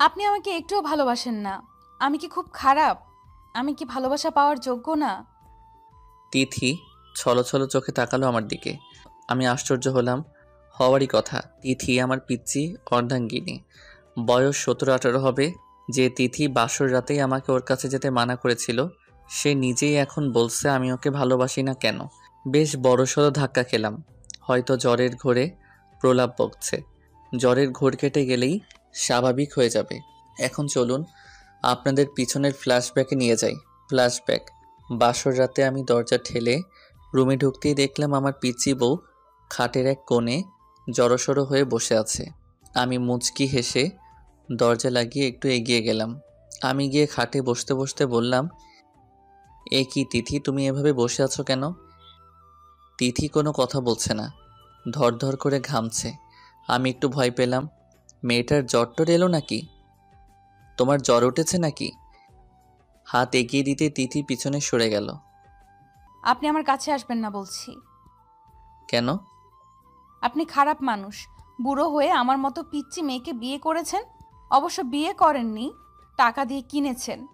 আপনি আমাকে একটুও ভালোবাসেন না। আমি কি খুব খারাপ? আমি কি ভালোবাসা পাওয়ার যোগ্য না? তিথি ছলছল চোখে তাকালো আমার দিকে। আমি আশ্চর্য হলাম। হওয়ারই কথা, তিথি আমার পিচ্চি অর্ধাঙ্গিনী। বয়স 17-18 হবে। যে তিথি বাসর রাতেই আমাকে ওর কাছে যেতে মানা করেছিল, সে নিজেই এখন বলছে আমি ওকে ভালোবাসি না কেন। বেশ বড়সড় ধাক্কা খেলাম। হয়তো জ্বরের ঘোরে প্রলাপ বকছে। জ্বরের ঘোর কেটে গেলেই স্বাভাবিক হয়ে যাবে। এখন চলুন আপনাদের পিছনের ফ্ল্যাশব্যাকে নিয়ে যাই। ফ্ল্যাশব্যাক। বাসর রাতে আমি দরজা ঠেলে রুমে ঢুকতেই দেখলাম আমার পিচ্চি বউ খাটের এক কোণে জড়সড় হয়ে বসে আছে। আমি মুচকি হেসে দরজা লাগিয়ে একটু এগিয়ে গেলাম। আমি গিয়ে খাটে বসতে বসতে বললাম, এ কি তিথি, তুমি এভাবে বসে আছো কেন? তিথি কোনো কথা বলছে না, ধর করে ঘামছে। আমি একটু ভয় পেলাম। মেয়েটার জ্বর টর এলো নাকি? তোমার জ্বর উঠেছে নাকি? হাত এগিয়ে দিতে তিথি পিছনে সরে গেল। আপনি আমার কাছে আসবেন না বলছি। কেন? আপনি খারাপ মানুষ। বুড়ো হয়ে আমার মতো পিচ্চি মেয়েকে বিয়ে করেছেন। অবশ্য বিয়ে করেননি, টাকা দিয়ে কিনেছেন।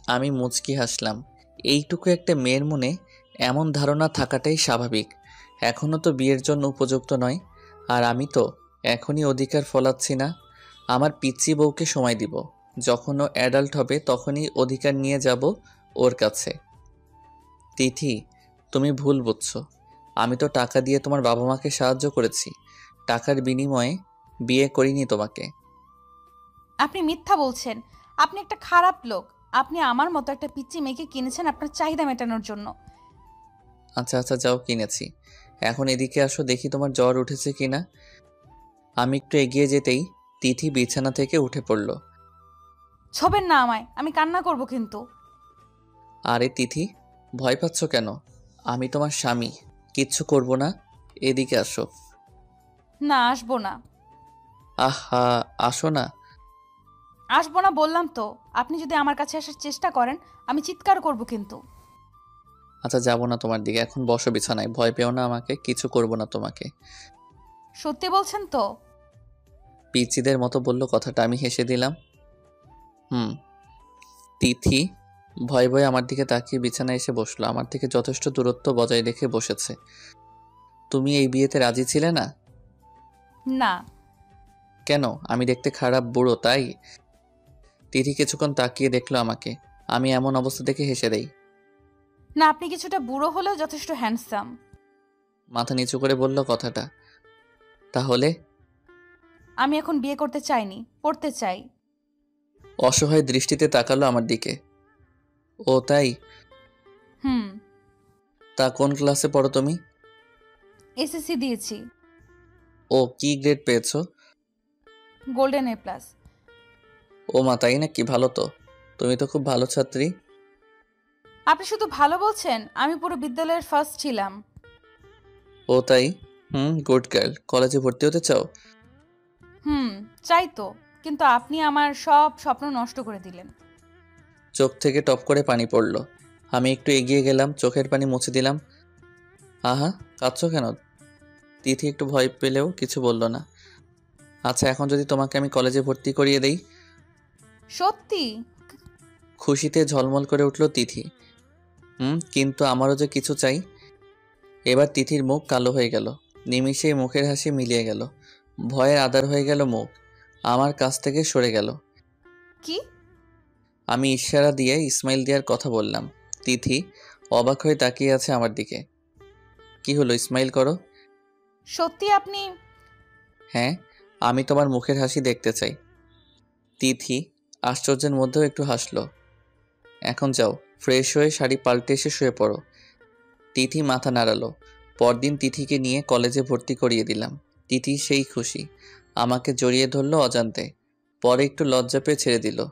আমি মুচকি হাসলাম। এইটুকু একটা মেয়ের মনে এমন ধারণা থাকাটাই স্বাভাবিক। এখনও তো বিয়ের জন্য উপযুক্ত নয়। আর আমি তো এখনই অধিকার ফলাচ্ছি না। আমার পিচ্চি বউকে সময় দিব। যখন ও অ্যাডাল্ট হবে তখনই অধিকার নিয়ে যাব ওর কাছে। তিথি, তুমি ভুল বুঝছো। আমি তো টাকা দিয়ে তোমার বাবা মাকে সাহায্য করেছি। টাকার বিনিময়ে বিয়ে করিনি তোমাকে। আপনি মিথ্যা বলছেন। আপনি একটা খারাপ লোক। আপনি আমার মতো একটা পিচ্চি মেয়েকে কিনেছেন আপনার চাহিদা মেটানোর জন্য। আচ্ছা আচ্ছা, যাও কিনেছি। এখন এদিকে আসো, দেখি তোমার জ্বর উঠেছে কিনা। আমি একটু এগিয়ে যেতেই তিথি বিছানা থেকে উঠে পড়ল। ছবেন না আমায়, আমি কান্না করব কিন্তু। আরে তিথি, ভয় পাচ্ছ কেন? আমি তোমার স্বামী, কিচ্ছু করব না। এদিকে আসো। না, আসবো না। আহা, আসো না। আসবো না বললাম তো। আপনি যদি আমার কাছে আসার চেষ্টা করেন, আমি চিৎকার করব কিন্তু। আচ্ছা, যাবো না তোমার দিকে। এখন বসো বিছানায়, ভয় পেও না আমাকে, কিছু করব না তোমাকে। সত্যি বলছেন তো? পিচ্চিদের মতো বলল কথাটা। আমি হেসে দিলাম। হুম। তিথি ভয়ে ভয়ে আমার দিকে তাকিয়ে বিছানায় এসে বসলো। আমার থেকে যথেষ্ট দূরত্ব বজায় রেখে বসেছে। তুমি এই বিয়েতে রাজি ছিলে না? না। কেন? আমি দেখতে খারাপ, বুড়ো, তাই? তিথি কিছুক্ষণ তাকিয়ে দেখলো আমাকে। আমি এমন অবস্থা দেখে হেসে দেই। না, আপনি কিছুটা বুড়ো হলেও যথেষ্ট হ্যান্ডসাম। মাথা নিচু করে বলল কথাটা। তাহলে? আমি এখন বিয়ে করতে চাইনি, পড়তে চাই। অসহায় দৃষ্টিতে তাকালো আমার দিকে। ও তাই? হুম। তা কোন ক্লাসে পড়ো তুমি? এসএসসি দিয়েছি। ও, কি গ্রেড পেয়েছো? Golden A plus. ও মা, তাই নাকি? ভালো তো। তুমি তো খুব ভালো ছাত্রী। আপনি শুধু ভালো বলছেন, আমি পুরো বিদ্যালয়ের ফার্স্ট ছিলাম। ও তাই? হুম, গুড গার্ল। কলেজে ভর্তি হতে চাও? হুম, চাই তো। কিন্তু আপনি আমার সব স্বপ্ন নষ্ট করে দিলেন। চোখ থেকে টপ করে পানি পড়ল। আমি একটু এগিয়ে গেলাম, চোখের পানি মুছে দিলাম। আহা, কাঁদছো কেন? তিথি একটু ভয় পেলেও কিছু বলল না। আচ্ছা, এখন যদি তোমাকে আমি কলেজে ভর্তি করিয়ে দেই? সত্যি? খুশিতে ঝলমল করে উঠল তিথি। হুম, কিন্তু আমারও যে কিছু চাই। এবার তিথির মুখ কালো হয়ে গেল। নিমিষেই মুখের হাসি মিলিয়ে গেল। ভয়ের আধার হয়ে গেল মুখ। আমার কাছ থেকে সরে গেল। কি? আমি ইশারা দিয়ে ইসমাইল দেওয়ার কথা বললাম। তিথি অবাক হয়ে তাকিয়ে আছে আমার দিকে। কি হলো, ইসমাইল করো। সত্যি আপনি? হ্যাঁ, আমি তোমার মুখের হাসি দেখতে চাই। তিথি আশ্চর্যের মধ্যেও একটু হাসলো। এখন যাও, ফ্রেশ হয়ে শাড়ি পাল্টে এসে শুয়ে পড়ো। তিথি মাথা নাড়ালো। পরদিন তিথিকে নিয়ে কলেজে ভর্তি করিয়ে দিলাম। তিথি সেই খুশি। আমাকে জড়িয়ে ধরলো অজান্তে। পরে একটু লজ্জা পেয়ে ছেড়ে দিল।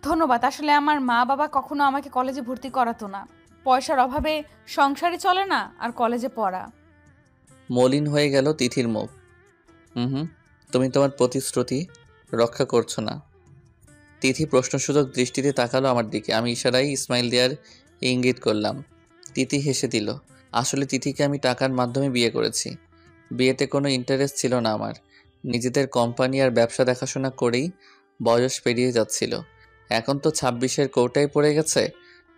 ধন্যবাদ। আসলে আমার মা বাবা কখনো আমাকে কলেজে ভর্তি করাতো না। পয়সার অভাবে সংসারই চলে না, আর কলেজে পড়া। মলিন হয়ে গেল তিথির মুখ। হুম হুম, তুমি তোমার প্রতিশ্রুতি রক্ষা করছো না। তিথি প্রশ্নসূচক দৃষ্টিতে তাকালো আমার দিকে। আমি ইশারায় ইসমাইল দেয়ার ইঙ্গিত করলাম। তিথি হেসে দিল। আসলে তিথিকে আমি টাকার মাধ্যমে বিয়ে করেছি। বিয়েতে কোনো ইন্টারেস্ট ছিল না আমার। নিজেদের কোম্পানি আর ব্যবসা দেখাশোনা করেই বয়স পেরিয়ে যাচ্ছিল। এখন তো 26-এর কোটায় পড়ে গেছে।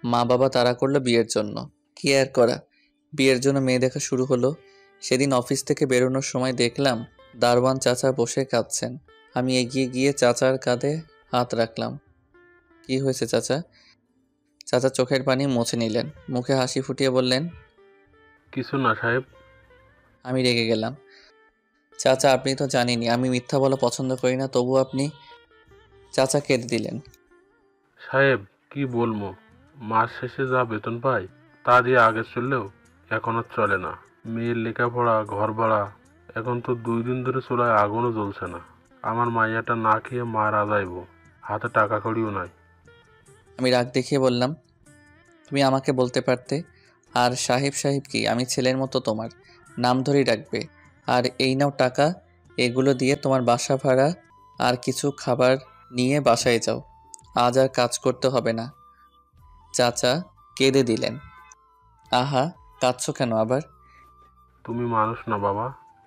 মা বাবা তাড়া করলো বিয়ের জন্য। কি আর করা, বিয়ের জন্য মেয়ে দেখা শুরু হলো। সেদিন অফিস থেকে বেরোনোর সময় দেখলাম দারোয়ান চাচা বসে কাঁদছেন। আমি এগিয়ে গিয়ে চাচার কাঁধে হাত রাখলাম। কি হয়েছে চাচা? চাচা চোখের পানি মুছে নিলেন, মুখে হাসি ফুটিয়ে বললেন, কিছু না সাহেব। আমি রেগে গেলাম। চাচা, আপনি তো জানেনই আমি মিথ্যা বলা পছন্দ করি না, তবু আপনি। চাচা কেঁদে দিলেন। সাহেব কি বলবো, মাস শেষে যা বেতন পাই তা দিয়ে আগে চললেও এখন আর চলে না। মেয়ের লেখাপড়া, ঘর ভাড়া, এখন তো 2 দিন ধরে চুলায় আগুনও জ্বলছে না। আমার মাইয়াটা না খেয়ে মারা যাইব, হাতে টাকা কড়িও নাই। আমি রাগ দেখিয়ে বললাম, তুমি আমাকে বলতে পারতে। আর সাহেব সাহেব কি, আমি ছেলের মতো তোমার নাম ধরেই ডাকবে। আর এই নাও টাকা, এগুলো দিয়ে তোমার বাসা ভাড়া আর কিছু খাবার নিয়ে বাসায় যাও। আজ আর কাজ করতে হবে না। চাচা কেঁদে দিলেন। আহা, কাঁদছো কেন আবার? তুমি মানুষ না বাবা,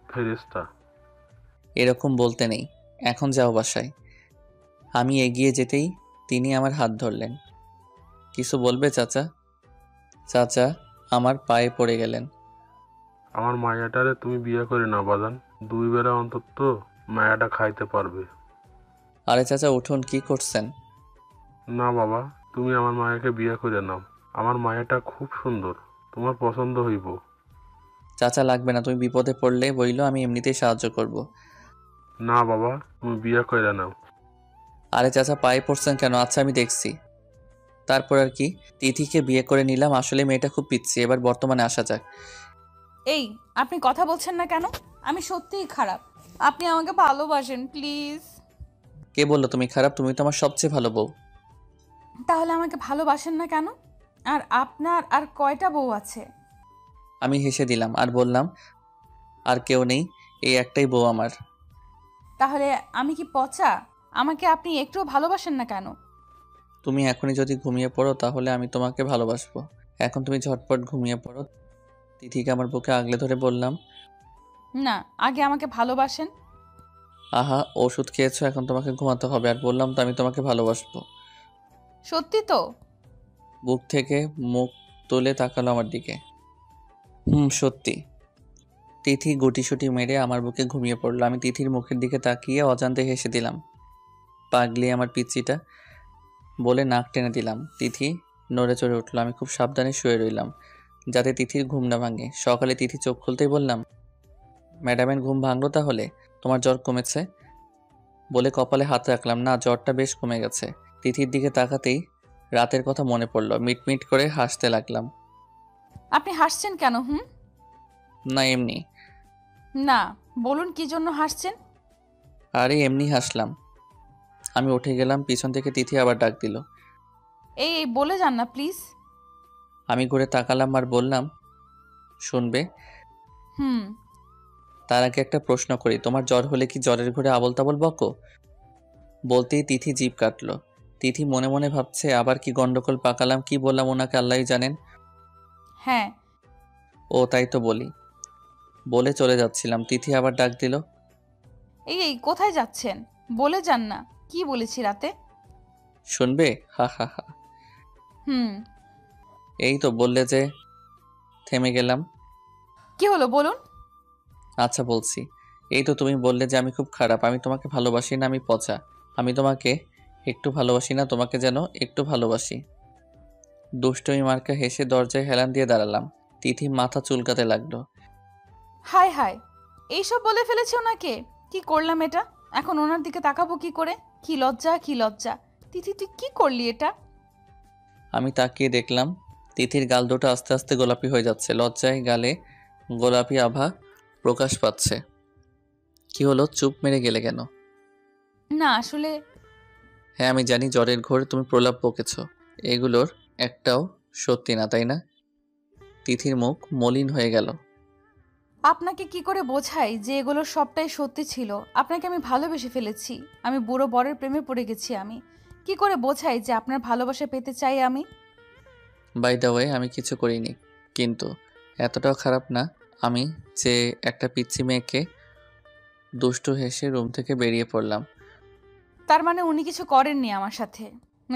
ফেরেশতা। এরকম বলতে নেই, এখন যাও বাসায়। আমি এগিয়ে যেতেই তিনি আমার হাত ধরলেন। কিছু বলবে চাচা? চাচা আমার পায়ে পড়ে গেলেন। আমার মায়াটারে তুমি বিয়ে করে না বাজান, 2 বেলা অন্তত মায়াটা খাইতে পারবে। আরে চাচা উঠুন, কি করছেন? না বাবা, তুমি আমার মায়াকে বিয়ে করে নাও। আমার মায়াটা খুব সুন্দর, তোমার পছন্দ হইব। চাচা লাগবে না, তুমি বিপদে পড়লে বইলো, আমি এমনিতেই সাহায্য করব। না বাবা, তুমি বিয়ে করে নাও। আরে চাচা পায়ে পড়ছেন কেন? আচ্ছা আমি দেখছি। তারপর আর কি, তিথিকে বিয়ে করে নিলাম। আসলে মেয়েটা খুব পিচ্ছি। এবার বর্তমানে আসা যাক। এই, আপনি কথা বলছেন না কেন? আমি সত্যিই খারাপ। আপনি আমাকে ভালোবাসেন প্লিজ। কে বললো তুমি খারাপ? তুমি তো আমার সবচেয়ে ভালো বউ। তাহলে আমাকে ভালোবাসেন না কেন? আর আপনার আর কয়টা বউ আছে? আমি হেসে দিলাম আর বললাম, আর কেউ নেই, এই একটাই বউ আমার। তাহলে আমি কি পচা? আমাকে আপনি একটুও ভালোবাসেন না কেন? তুমি এখনই যদি ঘুমিয়ে পড়ো তাহলে আমি তোমাকে ভালোবাসবো। এখন তুমি ঝটপট ঘুমিয়ে পড়ো। তিথিকে আমার বুকে আগলে ধরে বললাম, না, আগে আমাকে ভালোবাসেন। আহা ওষুধ খেয়েছো, এখন তোমাকে ঘুমাতে হবে। আর বললাম তো আমি তোমাকে ভালোবাসবো। সত্যি তো? বুক থেকে মুখ তুলে তাকালো আমার দিকে। সত্যি। তিথি গুটিসুটি মেরে আমার বুকে ঘুমিয়ে পড়লো। আমি তিথির মুখের দিকে তাকিয়ে অজান্তে হেসে দিলাম। পাগলি আমার পিচ্চিটা বলে নাক টেনে দিলাম। তিথি নড়ে চড়ে উঠলো। আমি খুব সাবধানে শুয়ে রইলাম যাতে তিথির ঘুম না ভাঙে। সকালে তিথি চোখ খুলতেই বললাম, ম্যাডামের ঘুম ভাঙলো তাহলে? তোমার জ্বর কমেছে? বলে কপালে হাত রাখলাম। না, জ্বরটা বেশ কমে গেছে। তিথির দিকে তাকাতেই রাতের কথা মনে পড়লো। মিটমিট করে হাসতে লাগলাম। আপনি হাসছেন কেন? না এমনি। না, বলুন কি জন্য হাসছেন? আরে এমনি হাসলাম। আমি উঠে গেলাম, পিছন থেকে তিথি আবার ডাক দিল। এই এই বলে যান না প্লিজ। আমি ঘুরে তাকালাম আর বললাম, শুনবে? হুম। তার আগে একটা প্রশ্ন করি, তোমার জ্বর হলে কি জ্বরের ঘরে আবোল তাবোল বকো? বলতেই তিথি জিভ কাটলো। তিথি মনে মনে ভাবছে আবার কি গন্ডগোল পাকালাম, কি বললাম ওনাকে আল্লাহই জানেন। হ্যাঁ। ও তাই তো বলি। বলে চলে যাচ্ছিলাম, তিথি আবার ডাক দিল। এই এই কোথায় যাচ্ছেন? বলে যান না, কি বলেছি রাতে? শুনবে? হা হা হা। হুম। এই তো বললে যে। থেমে গেলাম। কি হলো বলুন? আচ্ছা বলছি। এই তো তুমি বললে যে আমি খুব খারাপ, আমি তোমাকে ভালোবাসি না, আমি পচা। আমি তোমাকে একটু ভালোবাসি না, তোমাকে যেন একটু ভালোবাসি। দুষ্টমি মার্কা হেসে দরজায় হেলান দিয়ে দাঁড়ালাম। তিথি মাথা চুলকাতে লাগলো। হায় হায়, এইসব বলে ফেলেছে ওনাকে? কি করলাম এটা? এখন ওনার দিকে তাকাবো কি করে? কি লজ্জা, কি লজ্জা! তিথি তুই কি করলি এটা? আমি তাকিয়ে দেখলাম তিথির গাল দুটো আস্তে আস্তে গোলাপি হয়ে যাচ্ছে। লজ্জায় গালে গোলাপি আভা প্রকাশ পাচ্ছে। কি হলো, চুপ মেরে গেলে কেন? না আসলে। হ্যাঁ আমি জানি জ্বরের ঘোরে তুমি প্রলাপ বকেছ। এগুলোর একটাও সত্যি না, তাই না? তিথির মুখ মলিন হয়ে গেল। আপনাকে কি করে বোঝাই যে এগুলো সবটাই সত্যি ছিল? আপনাকে আমি ভালোবেসে ফেলেছি। আমি বুড়ো বরের প্রেমে পড়ে গেছি। আমি কি করে বোঝাই যে আপনার ভালোবাসা পেতে চাই আমি? বাই দ্য ওয়ে আমি কিছু করিনি, কিন্তু এতটাও খারাপ না আমি যে একটা পিচ্চি মেয়েকে দুষ্টু হেসে রুম থেকে বেরিয়ে পড়লাম। তার মানে উনি কিছু করেননি আমার সাথে?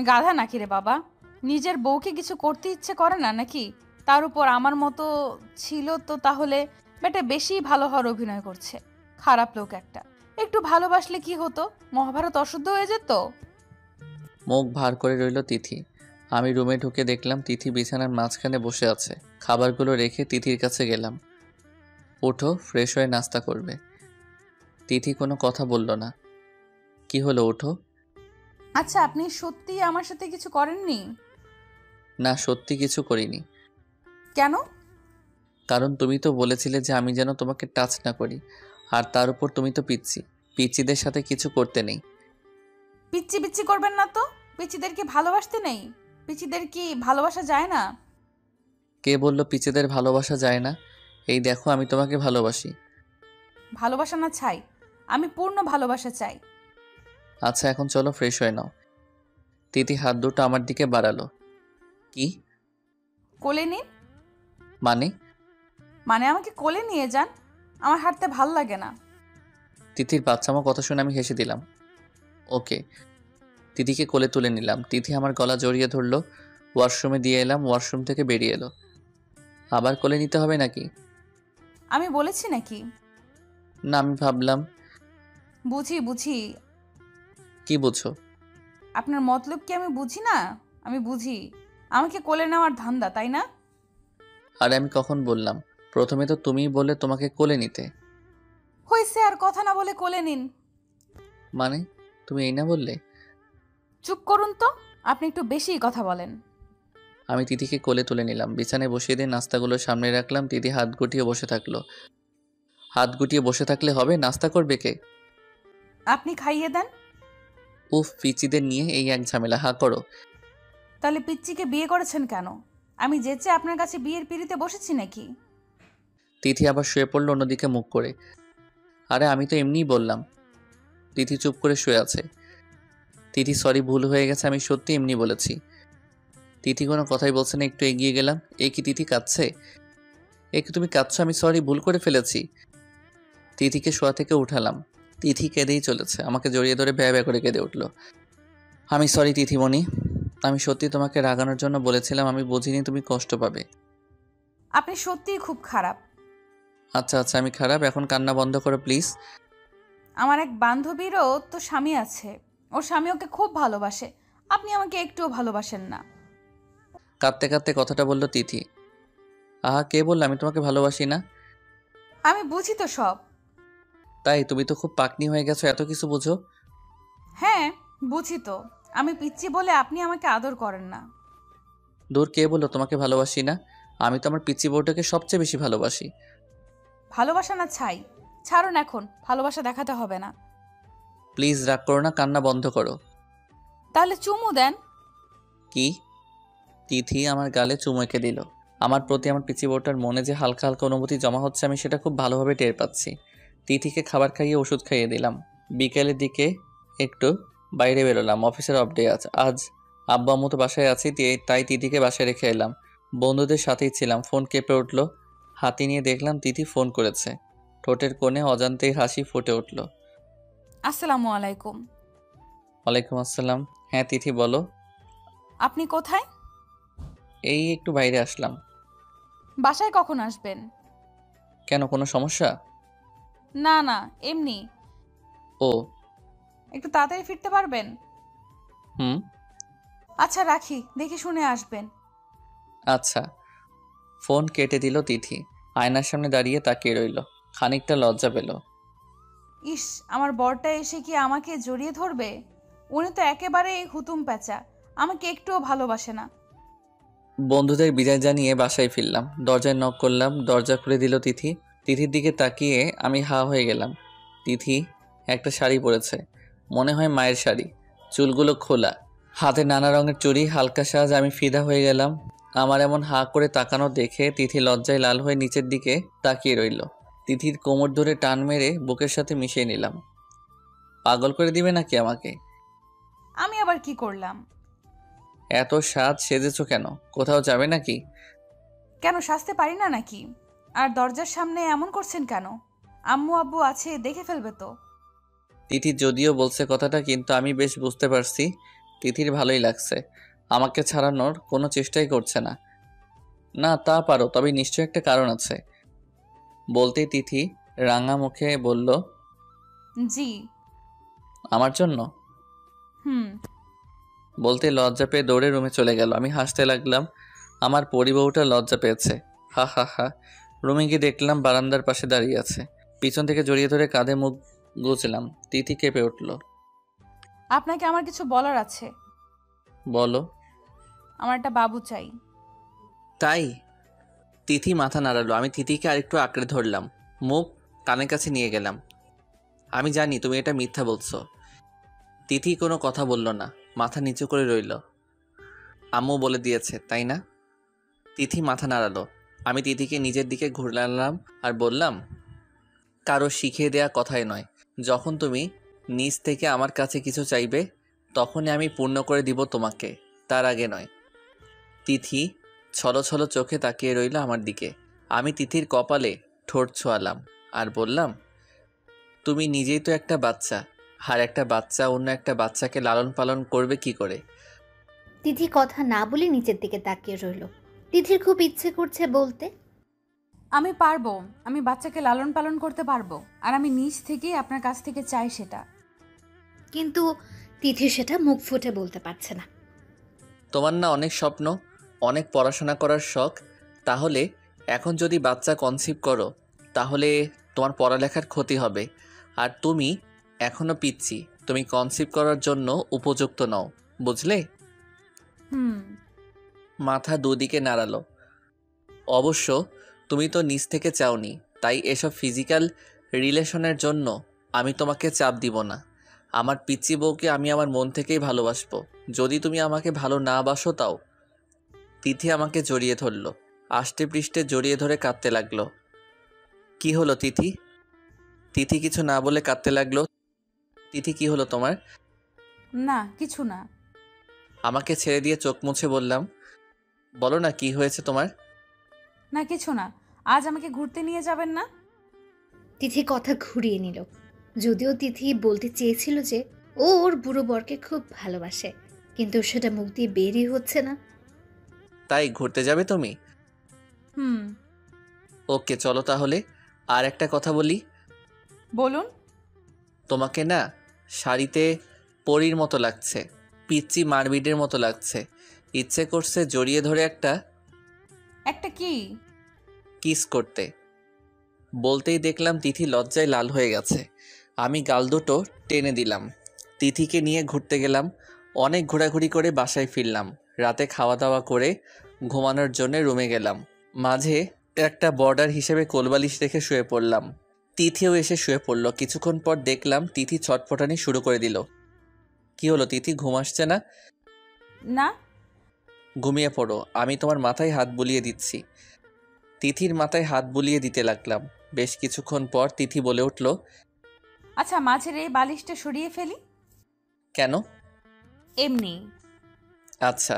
গাধা নাকি রে বাবা? নিজের বউকে কিছু করতে ইচ্ছে করে না নাকি? তার উপর আমার মতো ছিল তো তাহলে বেটা বেশি ভালো হওয়ার অভিনয় করছে। খারাপ লোক একটা। একটু ভালোবাসলে কি হতো? মহাভারত অশুদ্ধ হয়ে যেত। মুখ ভার করে রইল তিথি। আমি রুমে ঢুকে দেখলাম তিথি বিছানার মাঝখানে বসে আছে। খাবারগুলো রেখে তিথির কাছে গেলাম। ওঠো, ফ্রেশ হয়ে নাস্তা করবে। তিথি কোনো কথা বলল না। কি হলো, ওঠো। আচ্ছা, আপনি সত্যি আমার সাথে কিছু করেননি? না, সত্যি কিছু করিনি। কেন? কারণ তুমি তো বলেছিলে যে আমি যেন তোমাকে টাচ না করি। আর তার উপর তুমি তো পিচ্ছি। পিচ্চিদের সাথে কিছু করতে নেই। পিচ্ছি পিচ্ছি করবেন না তো। পিচ্চিদের কি ভালোবাসতে নেই? পিচ্চিদের কি ভালোবাসা যায় না? কে বলল পিচ্চিদের ভালোবাসা যায় না? এই দেখো, আমি তোমাকে ভালোবাসি। ভালোবাসা না চাই, আমি পূর্ণ ভালোবাসা চাই। আচ্ছা, এখন চলো ফ্রেশ হয়ে নাও। তিথি হাত দুটো আমার দিকে বাড়ালো। কি? কোলে নিন। মানে? মানে আমাকে কোলে নিয়ে যান। আমার হাঁটতে ভাল লাগে না। তিথির বাচ্চামো কথা শুনে আমি হেসে দিলাম। ওকে। তিথিকে কোলে তুলে নিলাম। তিথি আমার গলা জড়িয়ে ধরলো। ওয়াশরুমে দিয়ে এলাম, ওয়াশরুম থেকে বেরিয়ে এলো। আবার কোলে নিতে হবে নাকি? আমি বলেছি নাকি? না, আমি ভাবলাম। বুঝি বুঝি। কি বুঝো? আপনার মতলব কি আমি বুঝি না? আমি বুঝি। আমাকে কোলে নেওয়ার ধান্দা, তাই না? আরে আমি কখন বললাম? প্রথমে তো তুমিই বললে তোমাকে কোলে নিতে। হয়েছে, আর কথা না বলে কোলে নিন। মানে? তুমি এই না বললে? চুপ করুন তো। আপনি একটু বেশিই কথা বলেন। আমি তিথিকে কোলে তুলে নিলাম, বিছানায় বসিয়ে দিয়ে নাস্তাগুলো সামনে রাখলাম। তিথি হাত গুটিয়ে বসে থাকলো। হাত গুটিয়ে বসে থাকলে হবে? নাস্তা করবে কে? আপনি খাইয়ে দেন। উফ, পিচিদের নিয়ে এই এক ঝামেলা। হা করো। তাহলে পিচ্চিকে বিয়ে করেছেন কেন? আমি যেচে আপনার কাছে বিয়ের পিড়িতে বসেছি নাকি? তিথি আবার শুয়ে পড়লো অন্যদিকে মুখ করে। আরে আমি তো এমনিই বললাম। তিথি চুপ করে শুয়ে আছে। তিথি সরি, ভুল হয়ে গেছে, আমি সত্যি এমনি বলেছি। তিথি কোনো কথাই বলছে না। একটু এগিয়ে গেলাম। এ কি তিথি কাঁদছে? এ কি তুমি কাঁদছো? আমি সরি, ভুল করে ফেলেছি। তিথিকে শোয়া থেকে উঠালাম। তিথি কেঁদেই চলেছে। আমাকে জড়িয়ে ধরে ব্যয় ব্যয় করে কেঁদে উঠলো। আমি সরি তিথিমণি। আমি সত্যি তোমাকে রাগানোর জন্য বলেছিলাম। আমি বুঝিনি তুমি কষ্ট পাবে। আপনি সত্যিই খুব খারাপ। আচ্ছা আচ্ছা, আমি খারাপ। এখন কান্না বন্ধ করো প্লিজ। আমার এক বান্ধবীরও তো স্বামী আছে। ওর স্বামী ওকে খুব ভালোবাসে। আপনি আমাকে একটুও ভালোবাসেন না। কাঁদতে কাঁদতে কথাটা বলল তিথি। আহা, কে বললো আমি তোমাকে ভালোবাসি না? আমি বুঝি তো সব। তাই? তুমি তো খুব পাকনি হয়ে গেছো, এত কিছু বুঝো। হ্যাঁ, বুঝি তো। আমি পিচ্চি বলে আপনি আমাকে আদর করেন না। দূর, কে বললো তোমাকে ভালোবাসি না? আমি তো আমার পিচ্চি বউটাকে সবচেয়ে বেশি ভালোবাসি। ভালোবাসা না ছাই। ছাড়ুন এখন, ভালোবাসা দেখাতে হবে না। প্লিজ রাগ করো না, কান্না বন্ধ করো। তাহলে চুমু দেন। কি? তিথি আমার গালে চুমু এঁকে দিল। আমার প্রতি আমার পিচ্চি বউটার মনে যে হালকা হালকা অনুভূতি জমা হচ্ছে, আমি সেটা খুব ভালোভাবে টের পাচ্ছি। তিথিকে খাবার খাইয়ে ওষুধ খাইয়ে দিলাম। বিকেলের দিকে একটু বাইরে বেরোলাম। অফিসের অফ ডে আজ আব্বু আম্মু তো বাসায় আছি, তাই তিথিকে বাসায় রেখে এলাম। বন্ধুদের সাথেই ছিলাম। ফোন কেঁপে উঠলো। হাতি নিয়ে দেখলাম তিথি ফোন করেছে। ঠোঁটের কোণে অজান্তেই হাসি ফুটে উঠল। আসসালামু আলাইকুম। ওয়ালাইকুম আসসালাম। হ্যাঁ তিথি, বলো। আপনি কোথায়? এই একটু বাইরে আসলাম। বাসায় কখন আসবেন? কেন, কোনো সমস্যা? না না, এমনি। ও। একটু তাড়াতাড়ি ফিরতে পারবেন? হুম। আচ্ছা রাখি, দেখে শুনে আসবেন। আচ্ছা। ফোন কেটে দিল তিথি। আয়নার সামনে দাঁড়িয়ে তাকিয়ে রইল। খানিকটা লজ্জা পেল। ইস, আমার বরটা এসে কি আমাকে জড়িয়ে ধরবে? উনি তো একেবারে হুতুম প্যাঁচা। আমাকে একটুও ভালোবাসে না। বন্ধুদের বিদায় জানিয়ে বাসায় ফিরলাম। দরজায় নক করলাম, দরজা খুলে দিল তিথি। তিথির দিকে তাকিয়ে আমি হা হয়ে গেলাম। তিথি একটা শাড়ি পরেছে, মনে হয় মায়ের শাড়ি। চুলগুলো খোলা, হাতে নানা রঙের চুড়ি, হালকা সাজ। আমি ফিদা হয়ে গেলাম। আমার এমন হা করে তাকানো দেখে তিথি লজ্জায় লাল হয়ে নিচের দিকে তাকিয়ে রইল। তিথির কোমর ধরে টান মেরে বুকের সাথে মিশিয়ে নিলাম। পাগল করে দিবে নাকি আমাকে? আমি আবার কি করলাম? এত সাজ সেজেছো কেন? কোথাও যাবে নাকি? কেন, সাজতে পারি না নাকি? আর দরজার সামনে এমন করছেন কেন? আম্মু আব্বু আছে, দেখে ফেলবে তো। তিথি যদিও বলছে কথাটা, কিন্তু আমি বেশ বুঝতে পারছি তিথির ভালোই লাগছে। আমাকে ছাড়ানোর কোনো চেষ্টাই করছে না। না, তা পারো, তবে নিশ্চয়ই একটা কারণ আছে। বলতেই তিথি রাঙা মুখে বলল, জি। আমার জন্য। হুম। বলতে লজ্জা পেয়ে দৌড়ে রুমে চলে গেল। আমি হাসতে লাগলাম। আমার পরিবউটা লজ্জা পেয়েছে। হা হা হা। রুমে গিয়ে দেখলাম বারান্দার পাশে দাঁড়িয়ে আছে। পিছন থেকে জড়িয়ে ধরে কাঁধে মুখ গুজলাম। তিথি কেঁপে উঠল। আপনাকে আমার কিছু বলার আছে। বলো। আমার একটা বাবু চাই। তাই? তিথি মাথা নাড়ালো। আমি তিথিকে আরেকটু আঁকড়ে ধরলাম। মুখ কানের কাছে নিয়ে গেলাম। আমি জানি তুমি এটা মিথ্যা বলছো। তিথি কোনো কথা বলল না, মাথা নিচু করে রইল। আম্মু বলে দিয়েছে, তাই না? তিথি মাথা নাড়ালো। আমি তিথিকে নিজের দিকে ঘুরলাম আর বললাম, কারো শিখিয়ে দেয়া কথাই নয়। যখন তুমি নিজ থেকে আমার কাছে কিছু চাইবে, তখনই আমি পূর্ণ করে দিব তোমাকে, তার আগে নয়। তিথি ছলো ছলো চোখে তাকিয়ে রইল আমার দিকে। আমি তিথির কপালে ঠোঁট ছোঁয়ালাম আর বললাম, তুমি নিজেই তো একটা বাচ্চা, আর একটা বাচ্চা অন্য একটা বাচ্চাকে লালন পালন করবে কি করে? তিথি কথা না বলে নিচের দিকে তাকিয়ে রইল। তিথির খুব ইচ্ছে করছে বলতে, আমি পারবো, আমি বাচ্চাকে লালন পালন করতে পারবো, আর আমি নিজ থেকেই আপনার কাছ থেকে চাই সেটা। কিন্তু তিথি সেটা মুখ ফুটে বলতে পারছে না। তোমার না অনেক স্বপ্ন, অনেক পড়াশোনা করার শখ। তাহলে এখন যদি বাচ্চা কনসিভ করো, তাহলে তোমার পড়ালেখার ক্ষতি হবে। আর তুমি এখনও পিচ্ছি, তুমি কনসিভ করার জন্য উপযুক্ত নও, বুঝলে? হুম। মাথা দুদিকে নাড়ালো। অবশ্য তুমি তো নিজ থেকে চাওনি, তাই এসব ফিজিক্যাল রিলেশনের জন্য আমি তোমাকে চাপ দিব না। আমার পিচ্চি বউকে আমি আমার মন থেকেই ভালোবাসবো। যদি তুমি আমাকে ভালো না বাসো তাও। তিথি আমাকে জড়িয়ে ধরল। আষ্টে পৃষ্ঠে জড়িয়ে ধরে কাঁদতে লাগলো। কি হলো তিথি? তিথি কিছু না বলে কাঁদতে লাগলো। তিথি, কি হলো তোমার? না, কিছু না। আমাকে ছেড়ে দিয়ে চোখ মুছে বললাম, বলো না কি হয়েছে তোমার? না, কিছু না। আজ আমাকে ঘুরতে নিয়ে যাবেন না? তিথি কথা ঘুরিয়ে নিল। যদিও তিথি বলতে চেয়েছিল যে ও ওর বুড়ো বরকে খুব ভালোবাসে, কিন্তু সেটা মুখ দিয়ে বেরই হচ্ছে না। তাই ঘুরতে যাবে তুমি? হুম। ওকে, চলো তাহলে। আর একটা কথা বলি। বলুন। তোমাকে না শাড়িতে পরীর মতো লাগছে, পিচ্চি মারবিডের মতো লাগছে। ইচ্ছে করছে জড়িয়ে ধরে একটা একটা কি? কিস করতে। বলতেই দেখলাম তিথি লজ্জায় লাল হয়ে গেছে। আমি গাল দুটো টেনে দিলাম। তিথিকে নিয়ে ঘুরতে গেলাম। অনেক ঘোরাঘুরি করে বাসায় ফিরলাম। রাতে খাওয়া দাওয়া করে ঘুমানোর জন্য রুমে গেলাম। মাঝে একটা বর্ডার হিসেবে কোলবালিশ রেখে শুয়ে পড়লাম। তিথিও এসে শুয়ে পড়ল। কিছুক্ষণ পর দেখলাম তিথি ছটফটানি শুরু করে দিল। কি হলো তিথি, ঘুম আসছে না? না। ঘুমিয়ে পড়ো, আমি তোমার মাথায় হাত বুলিয়ে দিচ্ছি। তিথির মাথায় হাত বুলিয়ে দিতে লাগলাম। বেশ কিছুক্ষণ পর তিথি বলে উঠল, আচ্ছা, মাঝের এই বালিশটা সরিয়ে ফেলি। কেন? এমনি। আচ্ছা।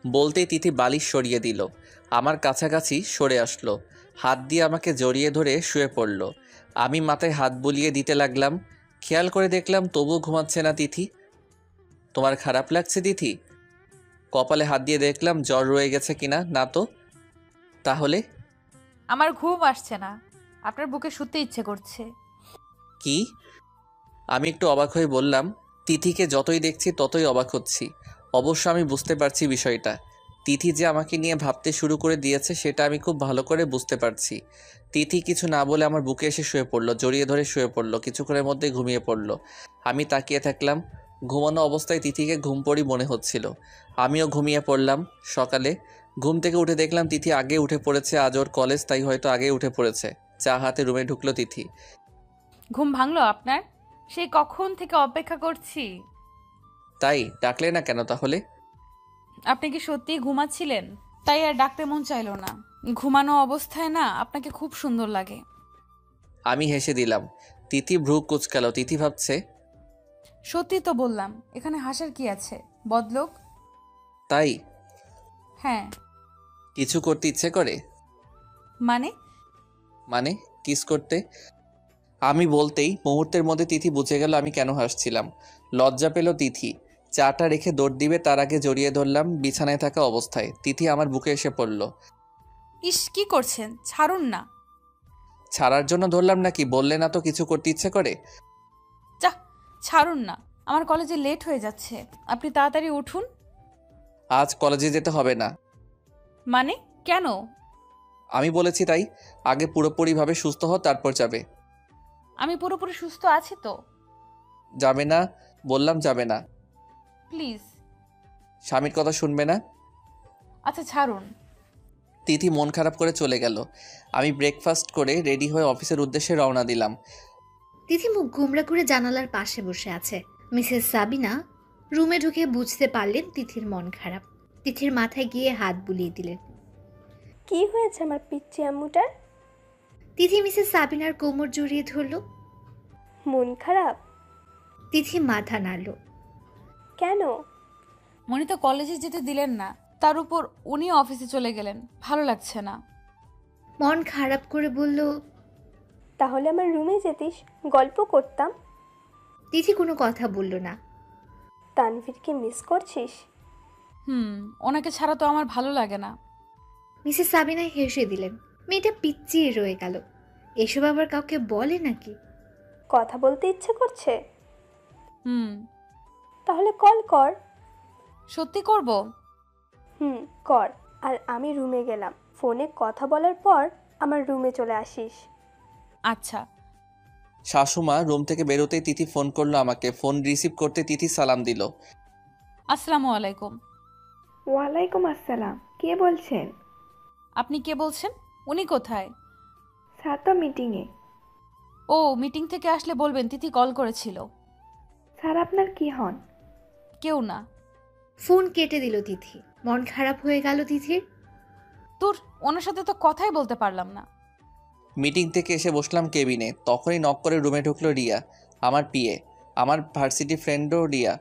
বলতেই তিথি বালিশ সরিয়ে দিল। আমার কাছাকাছি সরে আসলো। হাত দিয়ে আমাকে জড়িয়ে ধরে শুয়ে পড়ল। আমি মাথায় হাত বুলিয়ে দিতে লাগলাম। খেয়াল করে দেখলাম তবুও ঘুমাচ্ছে না তিথি। তোমার খারাপ লাগছে তিথি? কপালে হাত দিয়ে দেখলাম জ্বর রয়ে গেছে কিনা। না তো। তাহলে? আমার ঘুম আসছে না, আপনার বুকে শুতে ইচ্ছে করছে। কি? আমি একটু অবাক হয়ে বললাম। তিথিকে যতই দেখছি ততই অবাক হচ্ছি। অবশ্য আমি বুঝতে পারছি বিষয়টা। তিথি যে আমাকে নিয়ে ভাবতে শুরু করে দিয়েছে সেটা আমি খুব ভালো করে বুঝতে পারছি। তিথি কিছু না বলে আমার বুকে এসে শুয়ে পড়ল, জড়িয়ে ধরে শুয়ে পড়ল। কিছুক্ষণের মধ্যে ঘুমিয়ে পড়ল। আমি তাকিয়ে থাকলাম। ঘুমানো অবস্থায় তিথিকে ঘুম পড়ি মনে হচ্ছিল। আমিও ঘুমিয়ে পড়লাম। সকালে ঘুম থেকে উঠে দেখলাম তিথি আগে উঠে পড়েছে। আজ ওর কলেজ, তাই হয়তো আগে উঠে পড়েছে। চা হাতে রুমে ঢুকলো তিথি। ঘুম ভাঙলো আপনার? সেই কখন থেকে অপেক্ষা করছি। তাই ডাকলে না কেন তাহলে? আপনি কি সত্যিই ঘুমাচ্ছিলেন? তাই আর ডাকতে মন চাইলো না। ঘুমানো অবস্থায় না আপনাকে খুব সুন্দর লাগে। আমি হেসে দিলাম। তিথি ভ্রু কুচকালো। তিথি ভাবছে, সত্যি তো বললাম, এখানে হাসার কি আছে বদলোক? তাই? হ্যাঁ। কিছু করতে ইচ্ছে করে? মানে? মানে কিস করতে? আমি বলতেই মুহূর্তের মধ্যে তিথি বুঝে গেল আমি কেন হাসছিলাম। লজ্জা পেল তিথি। চাটা রেখে দৌড় দিবে তার আগে জড়িয়ে ধরলাম বিছানায় থাকা অবস্থায়। তিথি আমার বুকে এসে পড়ল। ইস কি করছেন, ছাড়ুন না। ছাড়ার জন্য ধরলাম নাকি? বললে না তো কিছু করতে ইচ্ছে করে। যা, ছাড়ুন না, আমার কলেজে লেট হয়ে যাচ্ছে, আপনি তাড়াতাড়ি উঠুন। আজ কলেজে যেতে হবে না। মানে কেন? আমি বলেছি তাই। আগে পুরোপুরিভাবে সুস্থ হও, তারপর যাবে। আমি পুরোপুরি সুস্থ আছি তো। যাবে না বললাম, যাবে না। প্লিজ। স্বামীর কথা শুনবে না। আচ্ছা ছাড়ুন। তিথি মন খারাপ করে চলে গেল। আমি ব্রেকফাস্ট করে রেডি হয়ে অফিসের উদ্দেশ্যে রওনা দিলাম। তিথি মুখ গোমড়া করে জানালার পাশে বসে আছে। মিসেস সাবিনা রুমে ঢুকে বুঝতে পারলেন তিথির মন খারাপ। তিথির মাথায় গিয়ে হাত বুলিয়ে দিলেন। কি হয়েছে আমার পিচ্চি আম্মুটার? তিথি মিসেস সাবিনার কোমর জড়িয়ে ধরল। মন খারাপ? তিথি মাথা নাড়ল। কেন? মনি তো কলেজে যেতে দিলেন না, তার উপর উনি অফিসে চলে গেলেন, ভালো লাগছে না। মন খারাপ করে বলল, তাহলে আমার রুমে যেতিস, গল্প করতাম। তিথি কোনো কথা বলল না। তানভীরকে মিস করছিস? ওনাকে ছাড়া তো আমার ভালো লাগে না। মিসেস সাবিনা হেসে দিলেন। মেয়েটা পিচ্চিয়ে রয়ে গেল। এসব আবার কাউকে বলে নাকি? কথা বলতে ইচ্ছে করছে? হুম। তাহলে কল কর। সত্যি করব? কর। আর আমি রুমে গেলাম, ফোনে কথা বলার পর আমার রুমে চলে আসিস। আচ্ছা। শাশুমা রুম থেকে বেরোতেই তিথি ফোন করলো আমাকে। ফোন রিসিভ করতে তিথি সালাম দিল। আসসালামু আলাইকুম। ওয়ালাইকুম আসসালাম। কে বলছেন? আপনি কে বলছেন? উনি কোথায়? স্যার তো মিটিংয়ে। ও, মিটিং থেকে আসলে বলবেন তিথি কল করেছিল। স্যার আপনার কি হন? কেউ না। ফোন কেটে দিল তিথি। মন খারাপ হয়ে গেল তিথির। তোর ওনার সাথে তো কথাই বলতে পারলাম না। মিটিং থেকে এসে বসলাম কেবিনে, তখনই নক করে রুমে ঢুকলো রিয়া, আমার পিএ, আমার ভার্সিটি ফ্রেন্ডও রিয়া।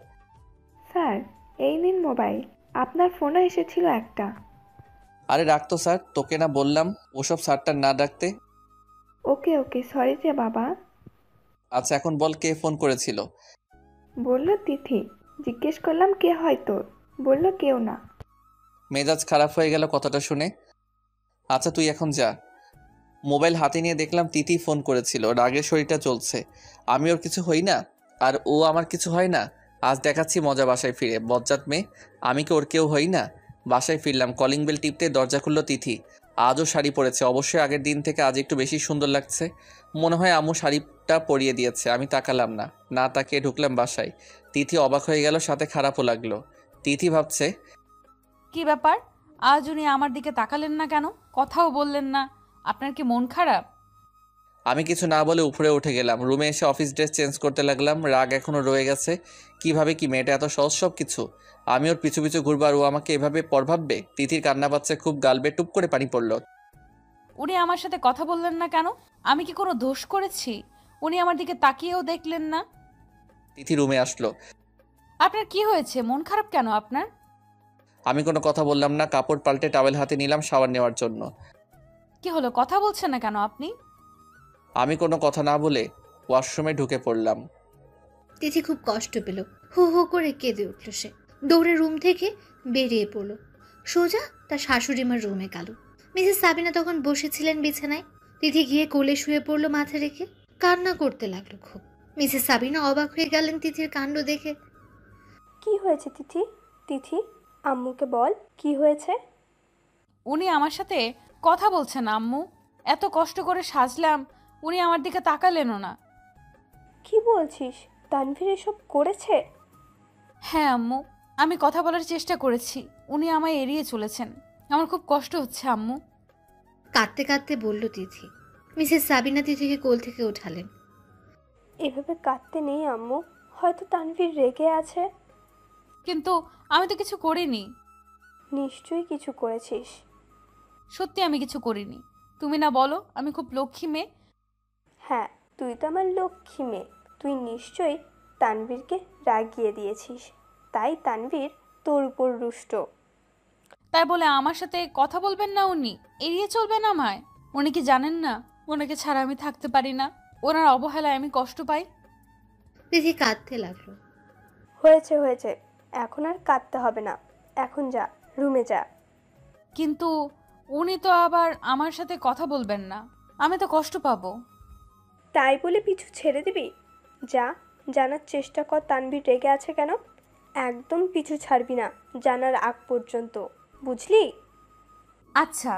স্যার এই নিন মোবাইল, আপনার ফোনও এসেছিল একটা। আরে রাখতো স্যার, তোকে না বললাম ওসব স্যারটা না ডাকতে। ওকে ওকে, সরি যে বাবা। আচ্ছা এখন বল, কে ফোন করেছিল? বলল তিথি। জিজ্ঞেস করলাম কে হয় তোর, বলল কেউ না। মেজাজ খারাপ হয়ে গেল কথাটা শুনে। আচ্ছা তুই এখন যা। মোবাইল হাতে নিয়ে দেখলাম তিথি ফোন করেছিল। রাগের শরীরটা চলছে। আমি ওর কিছু হই না আর ও আমার কিছু হয় না। আজ দেখাচ্ছি মজা বাসায় ফিরে। বজ্জাত মেয়ে, আমি কি ওর কেউ হই না? বাসায় ফিরলাম, কলিং বেল টিপতে দরজা খুলল তিথি। আজও শাড়ি পরেছে, অবশ্যই আগের দিন থেকে আজ একটু বেশি সুন্দর লাগছে। মনে হয় আম্মু শাড়িটা পরিয়ে দিয়েছে। আমি তাকালাম না, না তাকিয়ে ঢুকলাম বাসায়। তিথি অবাক হয়ে গেল, সাথে খারাপও লাগলো। তিথি ভাবছে, কি ব্যাপার, আজ উনি আমার দিকে তাকালেন না কেন, কথাও বললেন না? আপনার কি মন খারাপ? আমি কিছু না বলে উপরে উঠে গেলাম। রুমে এসে অফিস ড্রেস চেঞ্জ করতে লাগলাম। রাগ এখনও রয়ে গেছে। কিভাবে কি মেয়েটা এত সহজ সব কিছু? আমি ওর পিছু পিছু ঘুরবার, ও আমাকে এভাবে পর ভাববে? তিথির কান্না পাচ্ছে খুব, গালবে টুপ করে পানি পড়ল। উনি আমার সাথে কথা বললেন না কেন? আমি কি কোনো দোষ করেছি? উনি আমার দিকে তাকিয়েও দেখলেন না। তিথি রুমে আসলো। আপনার কি হয়েছে, মন খারাপ কেন আপনার? আমি কোনো কথা বললাম না। কাপড় পাল্টে টাওয়েল হাতে নিলাম শাওয়ার নেওয়ার জন্য। কি হলো, কথা বলছেন না কেন আপনি? আমি কোনো কথা না বলে ওয়াশরুমে ঢুকে পড়লাম। তিথি খুব কষ্ট পেল। হু হু করে কেঁদে উঠল সে। দৌড়ে রুম থেকে বেরিয়ে পড়ল। সোজা তার শাশুড়িমার রুমে গেল। মিসেস সাবিনা তখন বসেছিলেন বিছানায়। তিথি গিয়ে কোলে শুয়ে পড়ল মাথা রেখে। কান্না করতে লাগলো খুব। মিসেস সাবিনা অবাক হয়ে গেলেন তিথির কাণ্ড দেখে। কি হয়েছে তিথি? তিথি, আম্মুকে বল কি হয়েছে। উনি আমার সাথে কথা বলছেন আম্মু। এত কষ্ট করে সাজলাম, উনি আমার দিকে তাকালেনও না। কি বলছিস? তানভীর এসব করেছে? হ্যাঁ আম্মু, আমি কথা বলার চেষ্টা করেছি, উনি আমায় এড়িয়ে চলেছেন। আমার খুব কষ্ট হচ্ছে আম্মু। কাঁদতে কাঁদতে বলল তিথি। মিসেস সাবিনা তিথিকে কোল থেকে উঠালেন। এভাবে কাঁদতে নেই আম্মু, হয়তো তানভীর রেগে আছে। কিন্তু আমি তো কিছু করিনি। নিশ্চয়ই কিছু করেছিস। সত্যি আমি কিছু করিনি। তুমি না বলো আমি খুব লক্ষ্মী মেয়ে? হ্যাঁ, তুই তো আমার লক্ষ্মী মেয়ে। তুই নিশ্চয়ই তানভীরকে রাগিয়ে দিয়েছিস, তাই তানভীর তোর উপর রুষ্ট। তাই বলে আমার সাথে কথা বলবেন না উনি, এড়িয়ে চলবেন আমায়? উনি কি জানেন না ওনাকে ছাড়া আমি থাকতে পারি না? ওনার অবহেলায় আমি কষ্ট পাই? তিথি কাঁদতে লাগলো। হয়েছে হয়েছে, এখন আর কাঁদতে হবে না, এখন যা, রুমে যা। কিন্তু উনি তো আবার আমার সাথে কথা বলবেন না, আমি তো কষ্ট পাবো। তাই বলে পিছু ছেড়ে দিবি? যা, জানার চেষ্টা কর তানভীর রেগে আছে কেন। একদম পিছু ছাড়বি না জানার আগ পর্যন্ত, বুঝলি? আচ্ছা।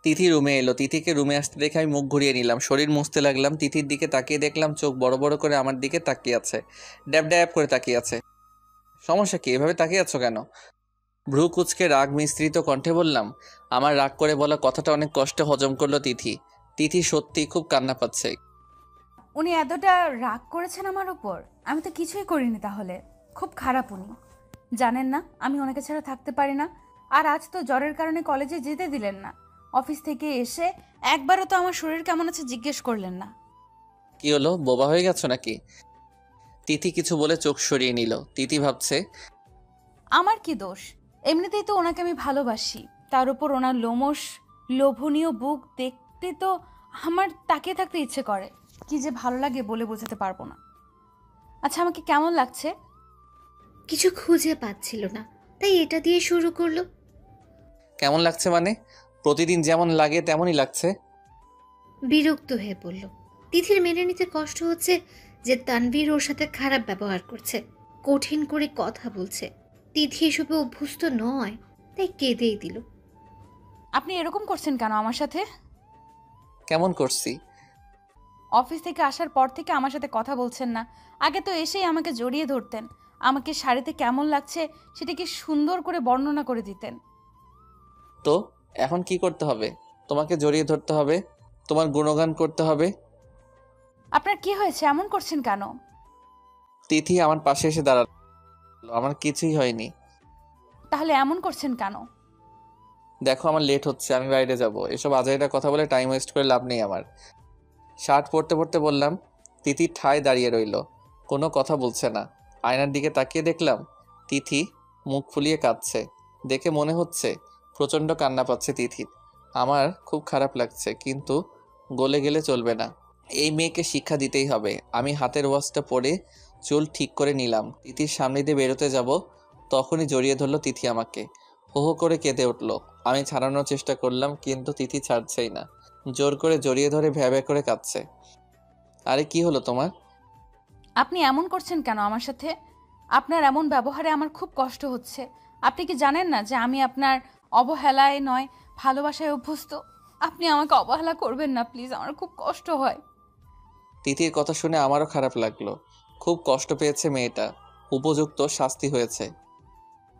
তিথি রুমে এলো। তিথিকে রুমে আসতে দেখে আমি মুখ ঘুরিয়ে নিলাম, শরীর মুছতে লাগলাম। তিথির দিকে তাকিয়ে দেখলাম চোখ বড় বড় করে আমার দিকে তাকিয়ে আছে, ড্যাব ড্যাব করে তাকিয়ে আছে। সমস্যা কি, এভাবে তাকিয়ে আছো কেন? ভ্রু কুচকে রাগ মিশ্রিত কণ্ঠে বললাম। আমার রাগ করে বলা কথাটা অনেক কষ্টে হজম করলো তিথি। তিথি সত্যি খুব কান্না পাচ্ছে। উনি এতটা রাগ করেছেন আমার উপর? আমি তো কিছুই করিনি তাহলে। খুব খারাপ উনি, জানেন না আমি ওনাকে ছাড়া থাকতে পারি না। আর আজ তো জ্বরের কারণে কলেজে যেতে দিলেন না। অফিস থেকে এসে একবারও তো আমার শরীর কেমন আছে জিজ্ঞেস করলেন না। কি হলো, বোবা হয়ে গেছো নাকি? তিথি কিছু বলে চোখ সরিয়ে নিল। তিথি ভাবছে, আমার কি দোষ? এমনিতেই তো ওনাকে আমি ভালোবাসি, তার উপর ওনার লোমশ লোভনীয় বুক দেখতে তো আমার তাকিয়ে থাকতে ইচ্ছে করে। কি যে ভালো লাগে বলে বোঝাতে পারবো না। আচ্ছা, আমাকে কেমন লাগছে? কিছু খুঁজে পাচ্ছিল না, তাই এটা দিয়ে শুরু করলো। কেমন লাগছে মানে? প্রতিদিন যেমন লাগে তেমনই লাগছে। বিরক্ত হয়ে পড়ল। তিথির মেনে নিতে কষ্ট হচ্ছে যে তানভীর ওর সাথে খারাপ ব্যবহার করছে, কঠিন করে কথা বলছে। তিথি এসবে অভ্যস্ত নয়, তাই কেঁদেই দিল। আপনি এরকম করছেন কেন আমার সাথে? কেমন করছি? অফিস থেকে আসার পর থেকে আমার সাথে কথা বলছেন না। আগে তো এসেই আমাকে জড়িয়ে ধরতেন, আমাকে শাড়িতে কেমন লাগছে সেটাকে সুন্দর করে বর্ণনা করে দিতেন। তো এখন কি করতে হবে? তোমাকে জড়িয়ে ধরতে হবে, তোমার গুণগান করতে হবে। আপনার কি হয়েছে, এমন করছেন কেন? তিথি আমার পাশে এসে দাঁড়ালো। আমার কিছুই হয়নি। তাহলে এমন করছেন কেন? দেখো আমার লেট হচ্ছে, আমি বাইরে যাব। এসব আজাইরা কথা বলে টাইম ওয়েস্ট করে লাভ নেই আমার। শার্ট পরতে পরতে বললাম। তিথি ঠায় দাঁড়িয়ে রইল, কোনো কথা বলছে না। আয়নার দিকে তাকিয়ে দেখলাম তিথি মুখ ফুলিয়ে কাঁদছে। দেখে মনে হচ্ছে প্রচণ্ড কান্না পাচ্ছে তিথির। আমার খুব খারাপ লাগছে, কিন্তু গলে গেলে চলবে না। এই মেয়েকে শিক্ষা দিতেই হবে। আমি হাতের ওয়াচটা পরে চুল ঠিক করে নিলাম। তিথির সামনে দিয়ে বেরোতে যাব, তখনই জড়িয়ে ধরলো তিথি আমাকে। হো হো করে কেঁদে উঠলো। আমি ছাড়ানোর চেষ্টা করলাম, কিন্তু তিথি ছাড়ছেই না। জোর করে জড়িয়ে ধরে ভ্যা ভ্যা করে কাঁদছে। আরে কি হলো তোমার? আপনি এমন করছেন কেন আমার সাথে? আপনার এমন ব্যবহারে আমার খুব কষ্ট হচ্ছে। আপনি কি জানেন না যে আমি আপনার অবহেলায় নয়, ভালোবাসায় অভ্যস্ত? আপনি আমাকে অবহেলা করবেন না প্লিজ, আমার খুব কষ্ট হয়। তিথির কথা শুনে আমারও খারাপ লাগলো। খুব কষ্ট পেয়েছে মেয়েটা, উপযুক্ত শাস্তি হয়েছে।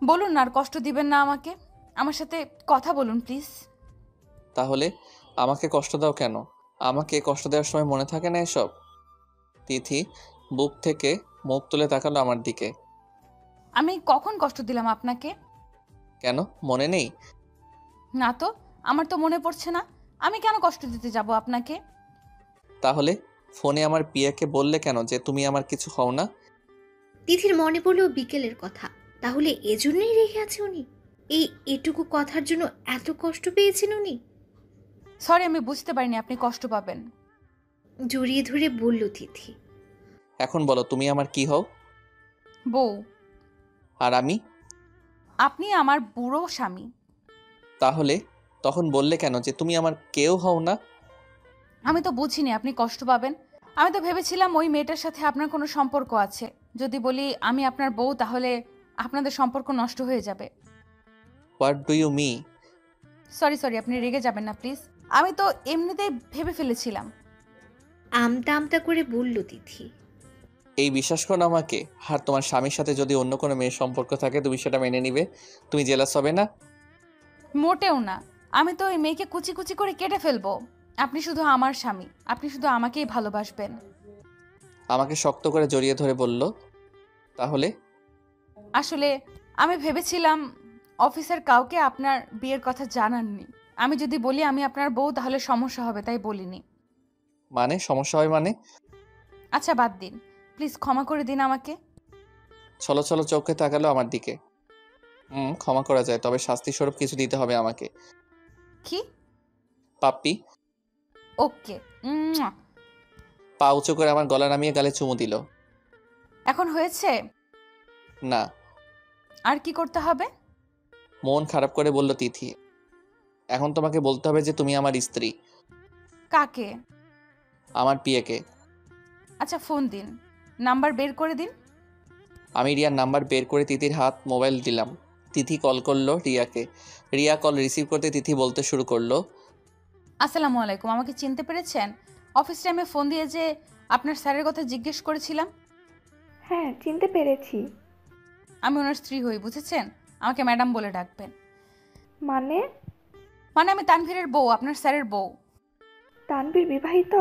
বলুন না, আর কষ্ট দিবেন না আমাকে। আমার সাথে কথা বলুন প্লিজ। তাহলে আমাকে কষ্ট দাও কেন? আমাকে কষ্ট দেওয়ার সময় মনে থাকে না এসব? তিথি বুক থেকে মুখ তুলে তাকালো আমার দিকে। আমি কখন কষ্ট দিলাম আপনাকে? কেন মনে নেই? না তো, আমার তো মনে পড়ছে না। আমি কেন কষ্ট দিতে যাব আপনাকে? তাহলে ফোনে আমার পিয়াকে বললে কেন যে তুমি আমার কিছু হও না? তিথির মনে পড়লো বিকেলের কথা। তাহলে এজন্যই রেখে আছে উনি? এই এটুকু কথার জন্য এত কষ্ট পেয়েছেন উনি? সরি, আমি বুঝতে পারিনি আপনি কষ্ট পাবেন। জড়িয়ে ধরে বলল তিথি। এখন বলো তুমি আমার কি হও? বউ। আর আমি? আপনি আমার বুড়ো স্বামী। তাহলে তখন বললে কেন যে তুমি আমার কেউ হও না? আমি তো বুঝিনি আপনি কষ্ট পাবেন। আমি তো ভেবেছিলাম ওই মেয়েটার সাথে আপনার কোনো সম্পর্ক আছে। যদি বলি আমি আপনার বউ, তাহলে আপনাদের সম্পর্ক নষ্ট হয়ে যাবে। What do you me? Sorry sorry, আপনি রেগে যাবেন না প্লিজ। আমি তো এমনিতেই ভেবে ফেলেছিলাম। আমতা আমতা করে বলল তিথি। এই বিশ্বাস করো আমাকে। আর তোমার স্বামীর সাথে যদি অন্য কোনো মেয়ের সম্পর্ক থাকে তুমি সেটা মেনে নিবে? তুমি জেলাস হবে না? মোটেও না। আমি তো ওই মেয়েকে কুচি কুচি করে কেটে ফেলবো। আপনি শুধু আমার স্বামী, আপনি শুধু আমাকেই ভালোবাসবেন। আমাকে শক্ত করে জড়িয়ে ধরে বলল। তাহলে? আসলে আমি ভেবেছিলাম অফিসের কাউকে আপনার বিয়ের কথা জানাননি। আমি যদি বলি আমি আপনার বউ তাহলে সমস্যা হবে, তাই বলিনি। মানে সমস্যা হয় মানে? আচ্ছা বাদ দিন, প্লিজ ক্ষমা করে দিন আমাকে। ছলো ছলো চোখে তাকালো আমার দিকে। ক্ষমা করা যায়, তবে শাস্তি স্বরূপ কিছু দিতে হবে আমাকে। কি? পাপ্পি। ওকে। পা উঁচু করে আমার গলা নামিয়ে গালে চুমু দিল। এখন হয়েছে? না। আর কি করতে হবে? মন খারাপ করে বলল তিথি। এখন তোমাকে বলতে হবে যে তুমি আমার স্ত্রী। কাকে? আমার পিয়াকে। আচ্ছা ফোন দিন, নাম্বার বের করে দিন। আমি রিয়ার নাম্বার বের করে তিথির হাত মোবাইল দিলাম। তিথি কল করলো রিয়াকে। রিয়া কল রিসিভ করতে তিথি বলতে শুরু করলো, আসসালামু আলাইকুম, আমাকে চিনতে পেরেছেন? অফিস টাইমে ফোন দিয়ে যে আপনার স্যারের কথা জিজ্ঞেস করেছিলাম। হ্যাঁ, চিনতে পেরেছি। আমি ওনার স্ত্রী হই, বুঝেছেন? আমাকে ম্যাডাম বলে ডাকবেন। মানে? মানে আমি তানভীরের বউ, আপনার স্যারের বউ। তানভীর বিবাহিত?